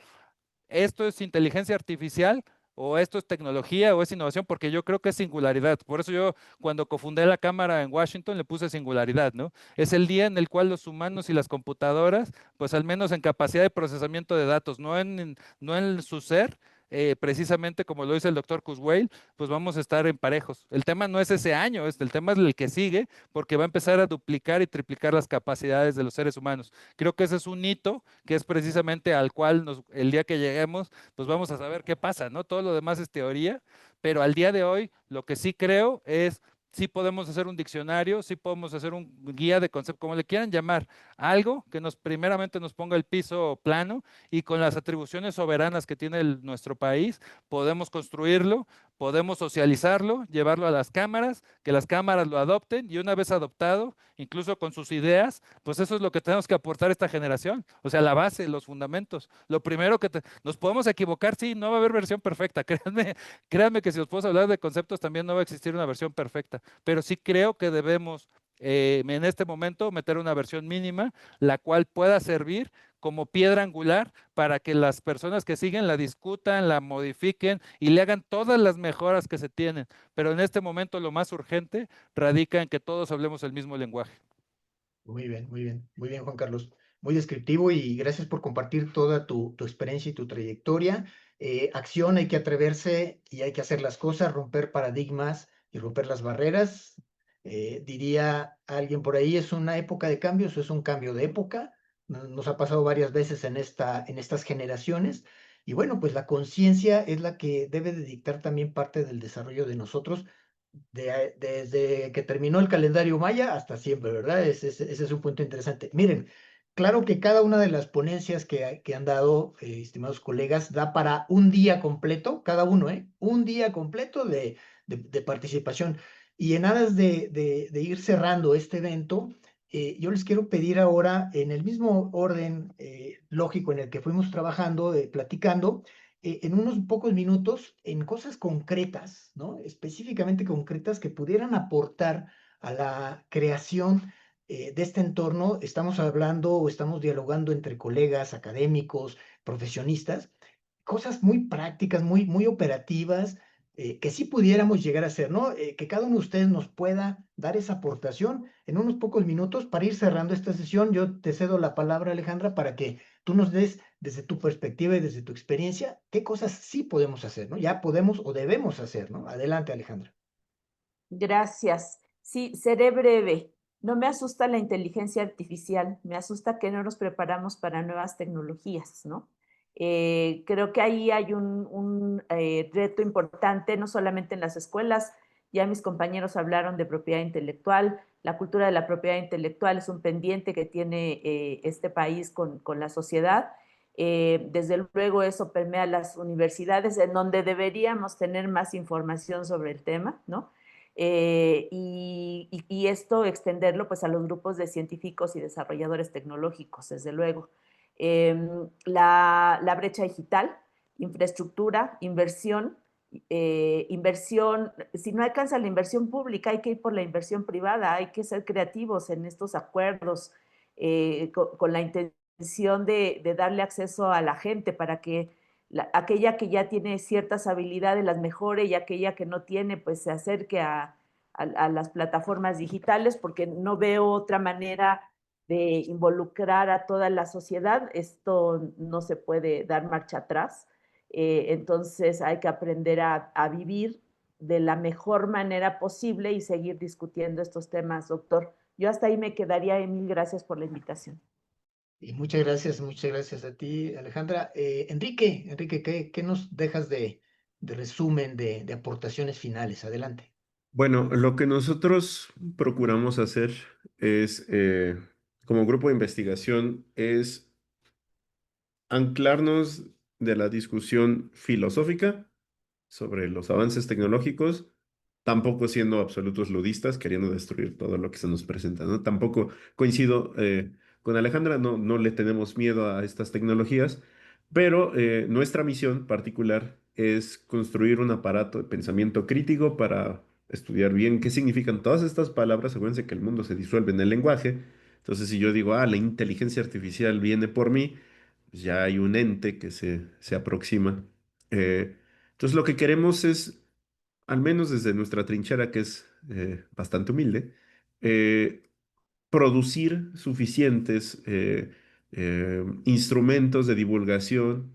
esto es inteligencia artificial o esto es tecnología o es innovación, porque yo creo que es singularidad. Por eso yo cuando cofundé la cámara en Washington le puse singularidad, ¿no? Es el día en el cual los humanos y las computadoras, pues al menos en capacidad de procesamiento de datos, no en su ser, precisamente como lo dice el doctor Kurzweil, pues vamos a estar en parejos. El tema no es ese año, el tema es el que sigue, porque va a empezar a duplicar y triplicar las capacidades de los seres humanos. Creo que ese es un hito que es precisamente al cual el día que lleguemos, pues vamos a saber qué pasa, ¿no? Todo lo demás es teoría, pero al día de hoy lo que sí creo es, sí podemos hacer un diccionario, sí podemos hacer un guía de concepto, como le quieran llamar, algo que primeramente nos ponga el piso plano y con las atribuciones soberanas que tiene nuestro país, podemos construirlo, podemos socializarlo, llevarlo a las cámaras, que las cámaras lo adopten y una vez adoptado, incluso con sus ideas, pues eso es lo que tenemos que aportar a esta generación. O sea, la base, los fundamentos. Lo primero nos podemos equivocar, sí, no va a haber versión perfecta. Créanme que si os puedo hablar de conceptos también no va a existir una versión perfecta, pero sí creo que debemos en este momento meter una versión mínima, la cual pueda servir como piedra angular para que las personas que siguen la discutan, la modifiquen y le hagan todas las mejoras que se tienen. Pero en este momento lo más urgente radica en que todos hablemos el mismo lenguaje. Muy bien, Juan Carlos. Muy descriptivo y gracias por compartir toda tu experiencia y tu trayectoria. Acción, hay que atreverse y hay que hacer las cosas, romper paradigmas y romper las barreras. Diría alguien por ahí, es una época de cambios, es un cambio de época. Nos ha pasado varias veces en estas generaciones. Y bueno, pues la conciencia es la que debe de dictar también parte del desarrollo de nosotros desde que terminó el calendario maya hasta siempre, ¿verdad? Ese es un punto interesante. Miren, claro que cada una de las ponencias que han dado, estimados colegas, da para un día completo, cada uno, ¿eh? Un día completo de participación. Y en aras de ir cerrando este evento, yo les quiero pedir ahora, en el mismo orden lógico en el que fuimos trabajando, platicando, en unos pocos minutos en cosas concretas, ¿no? Específicamente concretas que pudieran aportar a la creación de este entorno. Estamos hablando o estamos dialogando entre colegas, académicos, profesionistas, cosas muy prácticas, muy operativas, que sí pudiéramos llegar a hacer, ¿no? Que cada uno de ustedes nos pueda dar esa aportación en unos pocos minutos para ir cerrando esta sesión. Yo te cedo la palabra, Alejandra, para que tú nos des desde tu perspectiva y desde tu experiencia qué cosas sí podemos hacer, ¿no? Ya podemos o debemos hacer, ¿no? Adelante, Alejandra. Gracias. Sí, seré breve. No me asusta la inteligencia artificial, me asusta que no nos preparamos para nuevas tecnologías, ¿no? Creo que ahí hay un reto importante, no solamente en las escuelas, ya mis compañeros hablaron de propiedad intelectual, la cultura de la propiedad intelectual es un pendiente que tiene este país con la sociedad. Desde luego eso permea las universidades, en donde deberíamos tener más información sobre el tema, ¿no? Y esto extenderlo pues a los grupos de científicos y desarrolladores tecnológicos, desde luego. La brecha digital, infraestructura, inversión, si no alcanza la inversión pública, hay que ir por la inversión privada, hay que ser creativos en estos acuerdos con la intención de darle acceso a la gente para que aquella que ya tiene ciertas habilidades las mejore y aquella que no tiene, pues se acerque a las plataformas digitales, porque no veo otra manera de involucrar a toda la sociedad. Esto no se puede dar marcha atrás. Entonces hay que aprender a vivir de la mejor manera posible y seguir discutiendo estos temas, doctor. Yo hasta ahí me quedaría y mil gracias por la invitación. Y muchas gracias a ti, Alejandra. Enrique, ¿qué nos dejas de resumen, de aportaciones finales? Adelante. Bueno, lo que nosotros procuramos hacer es, como grupo de investigación, es anclarnos de la discusión filosófica sobre los avances tecnológicos, tampoco siendo absolutos ludistas, queriendo destruir todo lo que se nos presenta, ¿no? Tampoco coincido con Alejandra, no le tenemos miedo a estas tecnologías, pero nuestra misión particular es construir un aparato de pensamiento crítico para estudiar bien qué significan todas estas palabras. Acuérdense que el mundo se disuelve en el lenguaje. Entonces, si yo digo, la inteligencia artificial viene por mí, pues ya hay un ente que se aproxima. Entonces lo que queremos es, al menos desde nuestra trinchera, que es bastante humilde, eh, producir suficientes instrumentos de divulgación,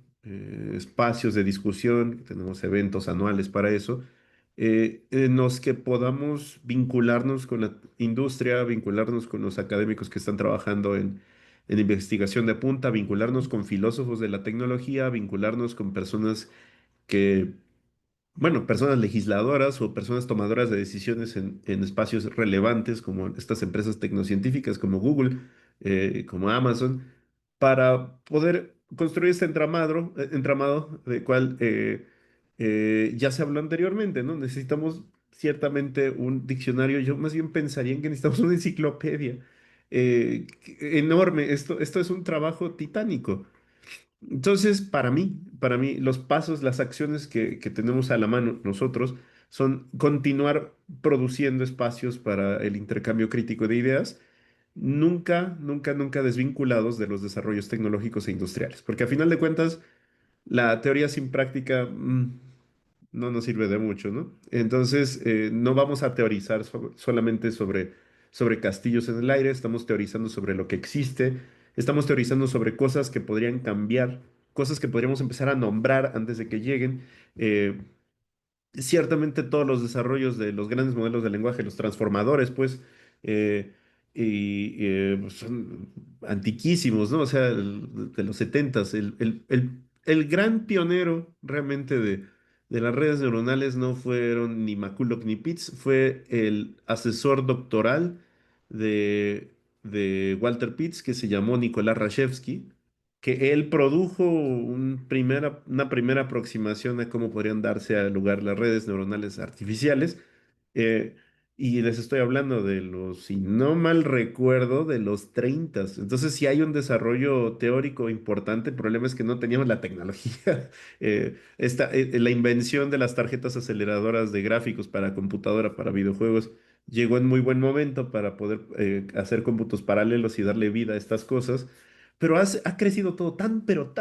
espacios de discusión, tenemos eventos anuales para eso, en los que podamos vincularnos con la industria, vincularnos con los académicos que están trabajando en investigación de punta, vincularnos con filósofos de la tecnología, vincularnos con personas que bueno, personas legisladoras o personas tomadoras de decisiones en espacios relevantes como estas empresas tecnocientíficas como Google, como Amazon, para poder construir este entramado del cual ya se habló anteriormente, ¿no? Necesitamos ciertamente un diccionario. Yo más bien pensaría en que necesitamos una enciclopedia enorme. Esto es un trabajo titánico. Entonces, para mí, los pasos, las acciones que tenemos a la mano nosotros son continuar produciendo espacios para el intercambio crítico de ideas, nunca desvinculados de los desarrollos tecnológicos e industriales, porque a final de cuentas, la teoría sin práctica no nos sirve de mucho, ¿no? Entonces, no vamos a teorizar solamente sobre castillos en el aire, estamos teorizando sobre lo que existe, estamos teorizando sobre cosas que podrían cambiar, cosas que podríamos empezar a nombrar antes de que lleguen. Eh, Ciertamente todos los desarrollos de los grandes modelos de lenguaje, los transformadores, pues, eh, pues, son antiquísimos, ¿no? O sea, de los setentas, el gran pionero realmente de las redes neuronales no fueron ni McCulloch ni Pitts, fue el asesor doctoral de Walter Pitts, que se llamó Nicolás Rashevsky, que él produjo una primera aproximación a cómo podrían darse a lugar las redes neuronales artificiales. eh, y les estoy hablando de los, si no mal recuerdo, de los 30. Entonces, si hay un desarrollo teórico importante, el problema es que no teníamos la tecnología. La invención de las tarjetas aceleradoras de gráficos para computadora, para videojuegos, llegó en muy buen momento para poder hacer cómputos paralelos y darle vida a estas cosas, pero ha crecido todo pero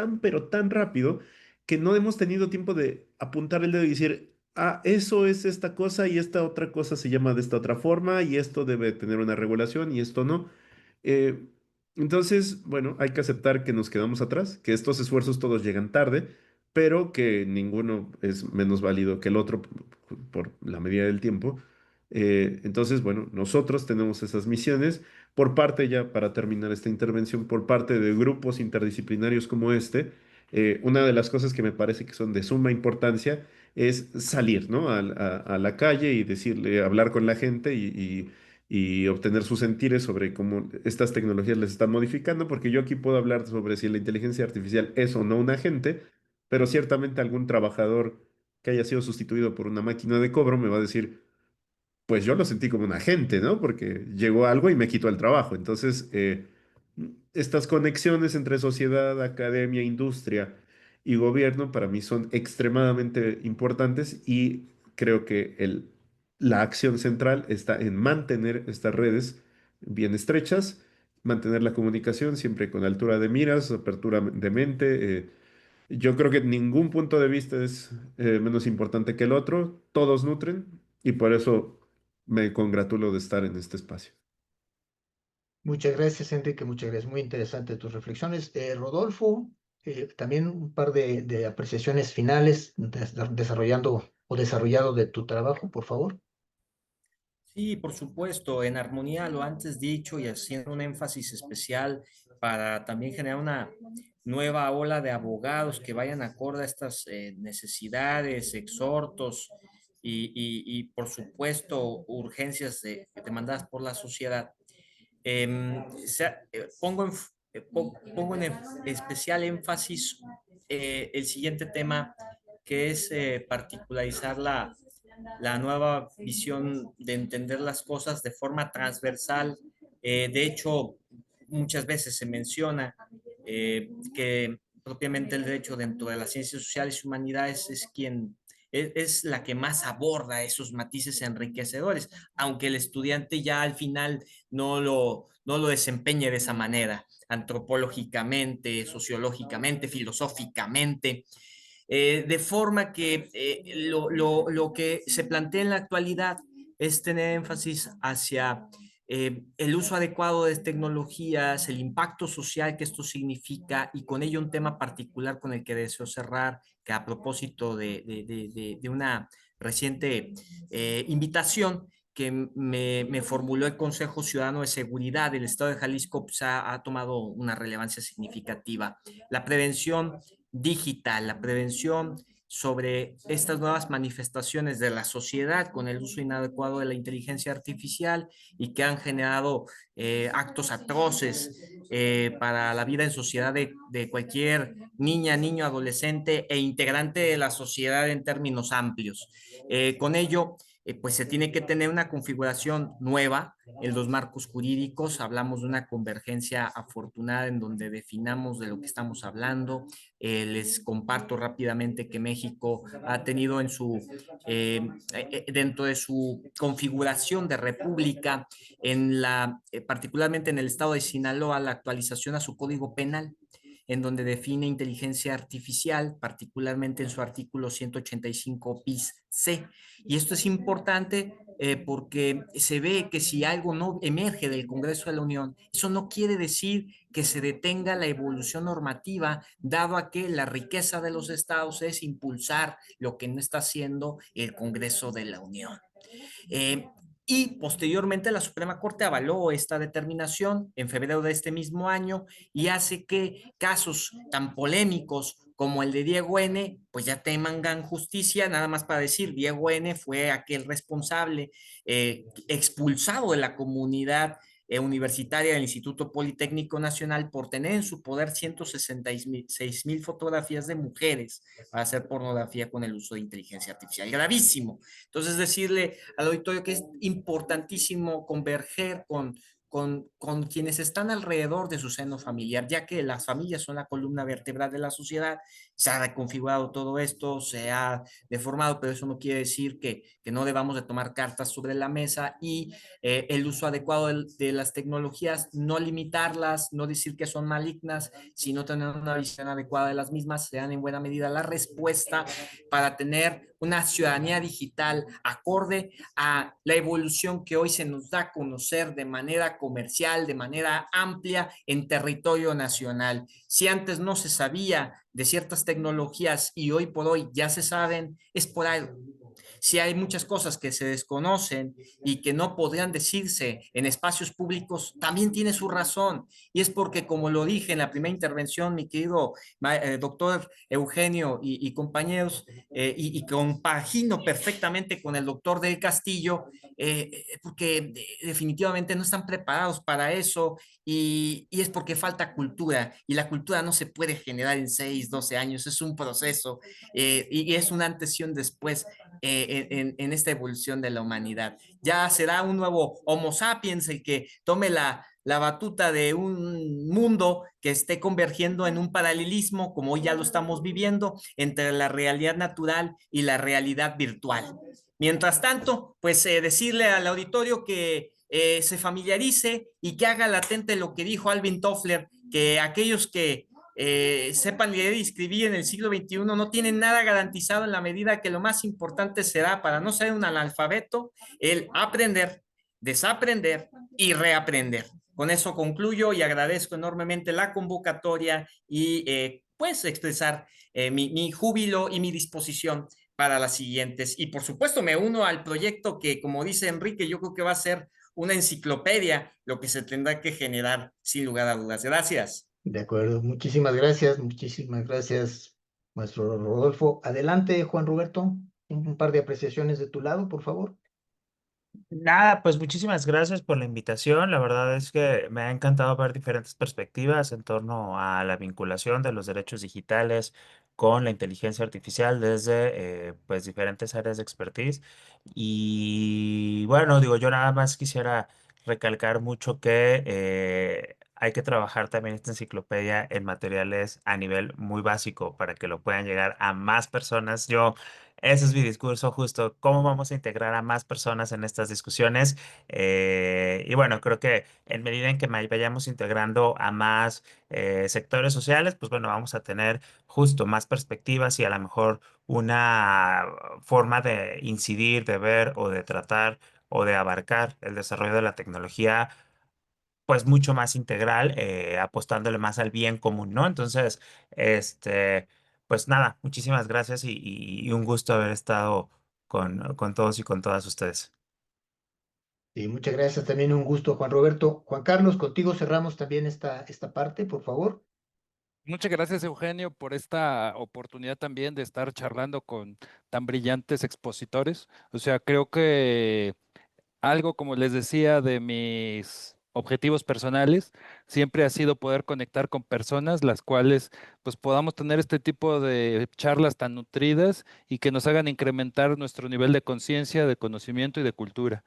tan rápido que no hemos tenido tiempo de apuntar el dedo y decir, ah, eso es esta cosa y esta otra cosa se llama de esta otra forma y esto debe tener una regulación y esto no. Eh, entonces, bueno, hay que aceptar que nos quedamos atrás, que estos esfuerzos todos llegan tarde, pero que ninguno es menos válido que el otro por la medida del tiempo. Entonces, bueno, nosotros tenemos esas misiones por parte ya, para terminar esta intervención, por parte de grupos interdisciplinarios como este. Una de las cosas que me parece que son de suma importancia es salir, ¿no? A la calle y decirle, hablar con la gente y obtener sus sentires sobre cómo estas tecnologías les están modificando, porque yo aquí puedo hablar sobre si la inteligencia artificial es o no un agente, pero ciertamente algún trabajador que haya sido sustituido por una máquina de cobro me va a decir, pues yo lo sentí como un agente, ¿no? Porque llegó algo y me quitó el trabajo. Entonces, estas conexiones entre sociedad, academia, industria y gobierno para mí son extremadamente importantes y creo que la acción central está en mantener estas redes bien estrechas, mantener la comunicación siempre con altura de miras, apertura de mente. Yo creo que ningún punto de vista es menos importante que el otro, todos nutren y por eso me congratulo de estar en este espacio. Muchas gracias, Enrique, muchas gracias. Muy interesante tus reflexiones. Rodolfo, también un par de apreciaciones finales desarrollando o desarrollado de tu trabajo, por favor. Sí, por supuesto, en armonía a lo antes dicho y haciendo un énfasis especial para también generar una nueva ola de abogados que vayan acorde a estas necesidades, exhortos por supuesto, urgencias demandadas por la sociedad. Pongo en especial énfasis el siguiente tema, que es particularizar la nueva visión de entender las cosas de forma transversal. De hecho, muchas veces se menciona que propiamente el derecho dentro de las ciencias sociales y humanidades es la que más aborda esos matices enriquecedores, aunque el estudiante ya al final no lo desempeñe de esa manera, antropológicamente, sociológicamente, filosóficamente. de forma que lo que se plantea en la actualidad es tener énfasis hacia el uso adecuado de tecnologías, el impacto social que esto significa y con ello un tema particular con el que deseo cerrar, que a propósito de una reciente invitación que me formuló el Consejo Ciudadano de Seguridad del Estado de Jalisco, pues ha tomado una relevancia significativa. La prevención digital, la prevención sobre estas nuevas manifestaciones de la sociedad con el uso inadecuado de la inteligencia artificial y que han generado actos atroces para la vida en sociedad de cualquier niña, niño, adolescente e integrante de la sociedad en términos amplios. Con ello, pues se tiene que tener una configuración nueva en los marcos jurídicos. Hablamos de una convergencia afortunada en donde definamos de lo que estamos hablando. Les comparto rápidamente que México ha tenido en dentro de su configuración de república, particularmente en el estado de Sinaloa, la actualización a su código penal, en donde define inteligencia artificial, particularmente en su artículo 185 bis C. Y esto es importante porque se ve que si algo no emerge del Congreso de la Unión, eso no quiere decir que se detenga la evolución normativa, dado a que la riqueza de los estados es impulsar lo que no está haciendo el Congreso de la Unión. Y posteriormente la Suprema Corte avaló esta determinación en febrero de este mismo año y hace que casos tan polémicos como el de Diego N., pues ya tengan justicia. Nada más para decir, Diego N. fue aquel responsable expulsado de la comunidad universitaria del Instituto Politécnico Nacional por tener en su poder 166,000 fotografías de mujeres para hacer pornografía con el uso de inteligencia artificial. Gravísimo. Entonces, decirle al auditorio que es importantísimo converger con quienes están alrededor de su seno familiar, ya que las familias son la columna vertebral de la sociedad. Se ha reconfigurado todo esto, se ha deformado, pero eso no quiere decir que no debamos de tomar cartas sobre la mesa y el uso adecuado de las tecnologías, no limitarlas, no decir que son malignas, sino tener una visión adecuada de las mismas, sean en buena medida la respuesta para tener una ciudadanía digital acorde a la evolución que hoy se nos da a conocer de manera comercial, de manera amplia en territorio nacional. Si antes no se sabía de ciertas tecnologías y hoy por hoy ya se saben, es por algo. Si hay muchas cosas que se desconocen y que no podrían decirse en espacios públicos, también tiene su razón. Y es porque, como lo dije en la primera intervención, mi querido doctor Eugenio y compañeros, y compagino perfectamente con el doctor del Castillo, porque definitivamente no están preparados para eso y es porque falta cultura y la cultura no se puede generar en 6, 12 años, es un proceso y es un antes y un después en esta evolución de la humanidad. Ya será un nuevo Homo sapiens el que tome la batuta de un mundo que esté convergiendo en un paralelismo, como hoy ya lo estamos viviendo, entre la realidad natural y la realidad virtual. Mientras tanto, pues decirle al auditorio que se familiarice y que haga latente lo que dijo Alvin Toffler, que aquellos que sepan leer y escribir en el siglo XXI no tienen nada garantizado en la medida que lo más importante será, para no ser un analfabeto, el aprender, desaprender y reaprender. Con eso concluyo y agradezco enormemente la convocatoria y pues expresar mi júbilo y mi disposición para las siguientes. Y por supuesto me uno al proyecto que, como dice Enrique, yo creo que va a ser una enciclopedia lo que se tendrá que generar sin lugar a dudas. Gracias. De acuerdo, muchísimas gracias, maestro Rodolfo. Adelante, Juan Roberto, un par de apreciaciones de tu lado, por favor. Nada, pues muchísimas gracias por la invitación. La verdad es que me ha encantado ver diferentes perspectivas en torno a la vinculación de los derechos digitales con la inteligencia artificial desde pues diferentes áreas de expertise. Y bueno, digo, yo nada más quisiera recalcar mucho que hay que trabajar también esta enciclopedia en materiales a nivel muy básico para que lo puedan llegar a más personas. Yo ese es mi discurso justo, cómo vamos a integrar a más personas en estas discusiones. Y bueno, creo que en medida en que vayamos integrando a más sectores sociales, pues bueno, vamos a tener justo más perspectivas y a lo mejor una forma de incidir, de ver o de tratar o de abarcar el desarrollo de la tecnología pues mucho más integral, apostándole más al bien común, ¿no? Entonces, pues nada, muchísimas gracias y un gusto haber estado con todos y con todas ustedes. Y muchas gracias, también un gusto, Juan Roberto. Juan Carlos, contigo cerramos también esta parte, por favor. Muchas gracias, Eugenio, por esta oportunidad también de estar charlando con tan brillantes expositores. O sea, creo que algo, como les decía, de mis objetivos personales siempre ha sido poder conectar con personas las cuales pues podamos tener este tipo de charlas tan nutridas y que nos hagan incrementar nuestro nivel de conciencia, de conocimiento y de cultura.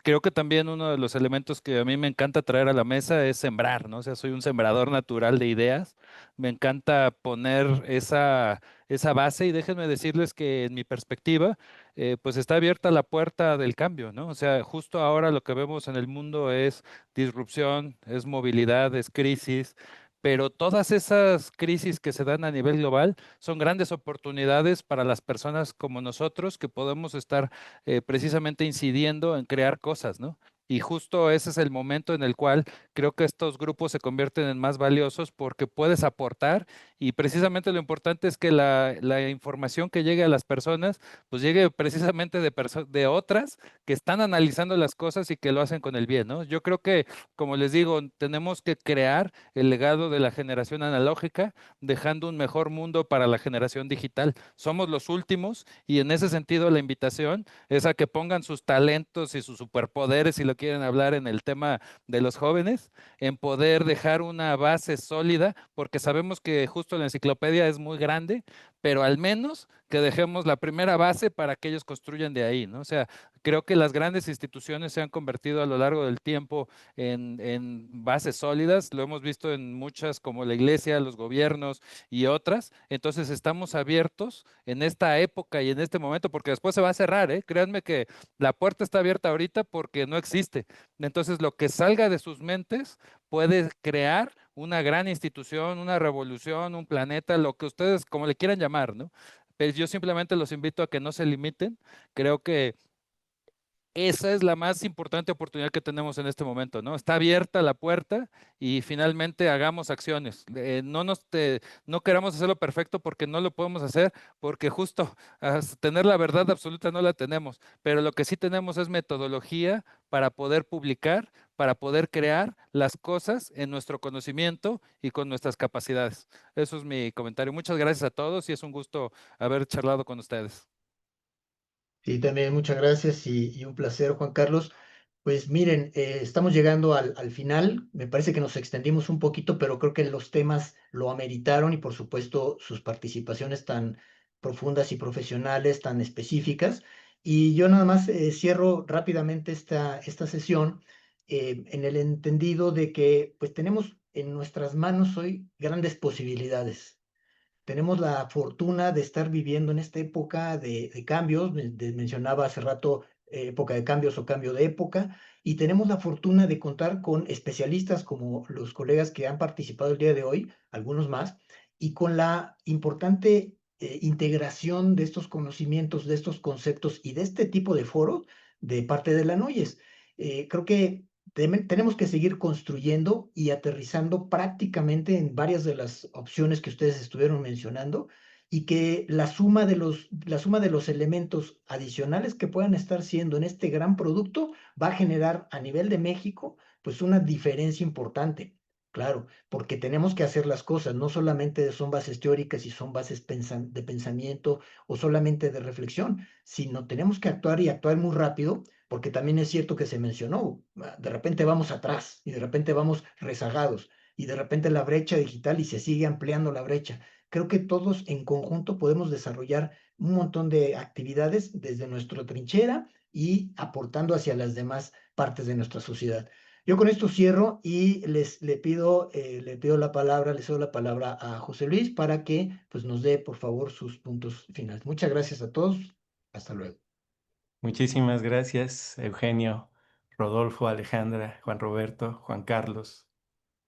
Creo que también uno de los elementos que a mí me encanta traer a la mesa es sembrar, ¿no? O sea, soy un sembrador natural de ideas. Me encanta poner esa base y déjenme decirles que en mi perspectiva, pues está abierta la puerta del cambio, ¿no? O sea, justo ahora lo que vemos en el mundo es disrupción, es movilidad, es crisis. Pero todas esas crisis que se dan a nivel global son grandes oportunidades para las personas como nosotros que podemos estar precisamente incidiendo en crear cosas, ¿no? Y justo ese es el momento en el cual creo que estos grupos se convierten en más valiosos porque puedes aportar y precisamente lo importante es que la información que llegue a las personas, pues llegue precisamente de otras que están analizando las cosas y que lo hacen con el bien, ¿no? Yo creo que, como les digo, tenemos que crear el legado de la generación analógica, dejando un mejor mundo para la generación digital. Somos los últimos y en ese sentido la invitación es a que pongan sus talentos y sus superpoderes, si lo quieren hablar en el tema de los jóvenes, en poder dejar una base sólida, porque sabemos que justo la enciclopedia es muy grande, pero al menos que dejemos la primera base para que ellos construyan de ahí, ¿no? O sea, creo que las grandes instituciones se han convertido a lo largo del tiempo en bases sólidas, lo hemos visto en muchas como la iglesia, los gobiernos y otras, entonces estamos abiertos en esta época y en este momento, porque después se va a cerrar, ¿eh? Créanme que la puerta está abierta ahorita porque no existe. Entonces, lo que salga de sus mentes puede crear una gran institución, una revolución, un planeta, lo que ustedes como le quieran llamar, ¿no? Pero yo simplemente los invito a que no se limiten. Creo que esa es la más importante oportunidad que tenemos en este momento, ¿no? Está abierta la puerta y finalmente hagamos acciones. No queramos hacerlo perfecto porque no lo podemos hacer, porque justo tener la verdad absoluta no la tenemos, pero lo que sí tenemos es metodología para poder publicar, para poder crear las cosas en nuestro conocimiento y con nuestras capacidades. Eso es mi comentario. Muchas gracias a todos y es un gusto haber charlado con ustedes. Sí, también muchas gracias y un placer, Juan Carlos. Pues miren, estamos llegando al final. Me parece que nos extendimos un poquito, pero creo que los temas lo ameritaron y por supuesto sus participaciones tan profundas y profesionales, tan específicas. Y yo nada más cierro rápidamente esta sesión en el entendido de que pues tenemos en nuestras manos hoy grandes posibilidades. Tenemos la fortuna de estar viviendo en esta época de cambios, mencionaba hace rato época de cambios o cambio de época, y tenemos la fortuna de contar con especialistas como los colegas que han participado el día de hoy, algunos más, y con la importante integración de estos conocimientos, de estos conceptos y de este tipo de foro de parte de la NOYES. Creo que tenemos que seguir construyendo y aterrizando prácticamente en varias de las opciones que ustedes estuvieron mencionando y que la suma de los elementos adicionales que puedan estar siendo en este gran producto va a generar a nivel de México pues una diferencia importante. Claro, porque tenemos que hacer las cosas, no solamente son bases teóricas y son bases de pensamiento o solamente de reflexión, sino tenemos que actuar y actuar muy rápido porque también es cierto que se mencionó, de repente vamos atrás y de repente vamos rezagados y de repente la brecha digital y se sigue ampliando la brecha. Creo que todos en conjunto podemos desarrollar un montón de actividades desde nuestra trinchera y aportando hacia las demás partes de nuestra sociedad. Yo con esto cierro y le pido la palabra, le cedo la palabra a José Luis para que pues, nos dé, por favor, sus puntos finales. Muchas gracias a todos. Hasta luego. Muchísimas gracias, Eugenio, Rodolfo, Alejandra, Juan Roberto, Juan Carlos,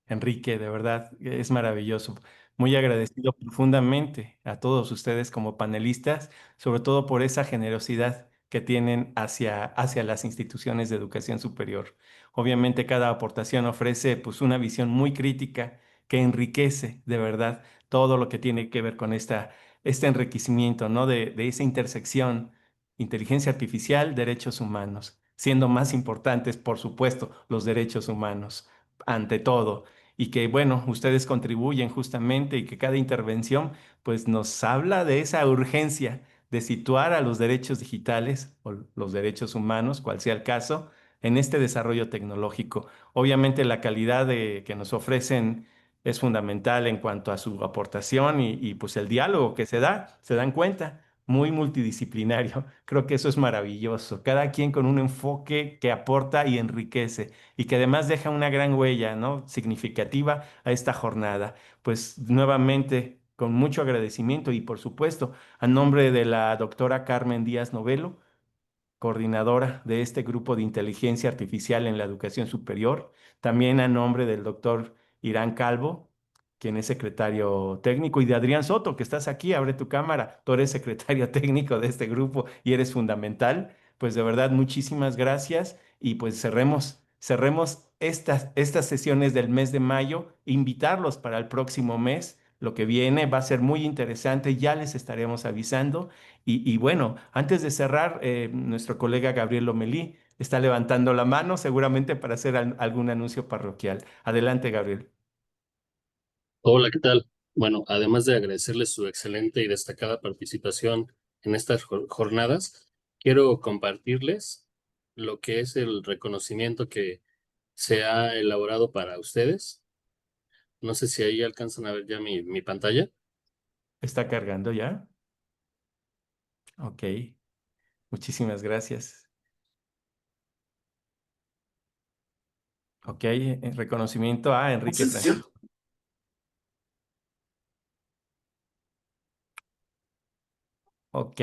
Enrique, de verdad, es maravilloso. Muy agradecido profundamente a todos ustedes como panelistas, sobre todo por esa generosidad que tienen hacia las instituciones de educación superior. Obviamente cada aportación ofrece pues una visión muy crítica que enriquece de verdad todo lo que tiene que ver con este enriquecimiento, ¿no? De esa intersección, inteligencia artificial, derechos humanos, siendo más importantes, por supuesto, los derechos humanos ante todo y que, bueno, ustedes contribuyen justamente y que cada intervención pues nos habla de esa urgencia de situar a los derechos digitales o los derechos humanos, cual sea el caso, en este desarrollo tecnológico. Obviamente la calidad que nos ofrecen es fundamental en cuanto a su aportación y pues el diálogo que se dan cuenta, muy multidisciplinario. Creo que eso es maravilloso. Cada quien con un enfoque que aporta y enriquece y que además deja una gran huella, ¿no? Significativa a esta jornada. Pues nuevamente, con mucho agradecimiento y por supuesto, a nombre de la doctora Carmen Díaz Novelo, coordinadora de este grupo de inteligencia artificial en la educación superior, también a nombre del doctor Irán Calvo, quien es secretario técnico, y de Adrián Soto, que estás aquí, abre tu cámara, tú eres secretario técnico de este grupo y eres fundamental. Pues de verdad, muchísimas gracias y pues cerremos estas sesiones del mes de mayo, invitarlos para el próximo mes. Lo que viene va a ser muy interesante, ya les estaremos avisando. Y bueno, antes de cerrar, nuestro colega Gabriel Lomelí está levantando la mano seguramente para hacer algún anuncio parroquial. Adelante, Gabriel. Hola, ¿qué tal? Bueno, además de agradecerles su excelente y destacada participación en estas jornadas, quiero compartirles lo que es el reconocimiento que se ha elaborado para ustedes. No sé si ahí alcanzan a ver ya mi pantalla. ¿Está cargando ya? Ok, muchísimas gracias. Ok, reconocimiento a Enrique Francisco. Ok,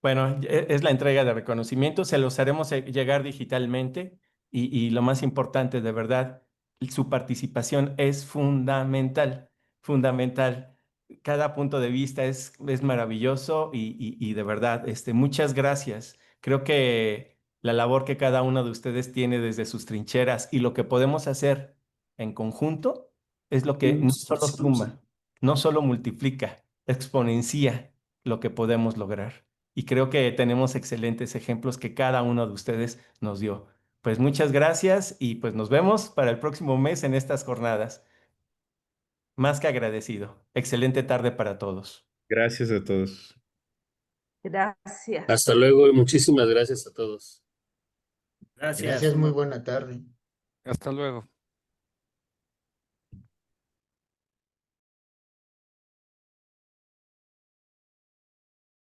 bueno, es la entrega de reconocimiento, se los haremos llegar digitalmente y lo más importante, de verdad, su participación es fundamental, fundamental. Cada punto de vista es maravilloso y de verdad, muchas gracias. Creo que la labor que cada uno de ustedes tiene desde sus trincheras y lo que podemos hacer en conjunto es lo que no solo suma, no solo multiplica, exponencia lo que podemos lograr. Y creo que tenemos excelentes ejemplos que cada uno de ustedes nos dio. Pues muchas gracias y pues nos vemos para el próximo mes en estas jornadas. Más que agradecido. Excelente tarde para todos. Gracias a todos. Gracias. Hasta luego y muchísimas gracias a todos. Gracias. Gracias, muy buena tarde. Hasta luego.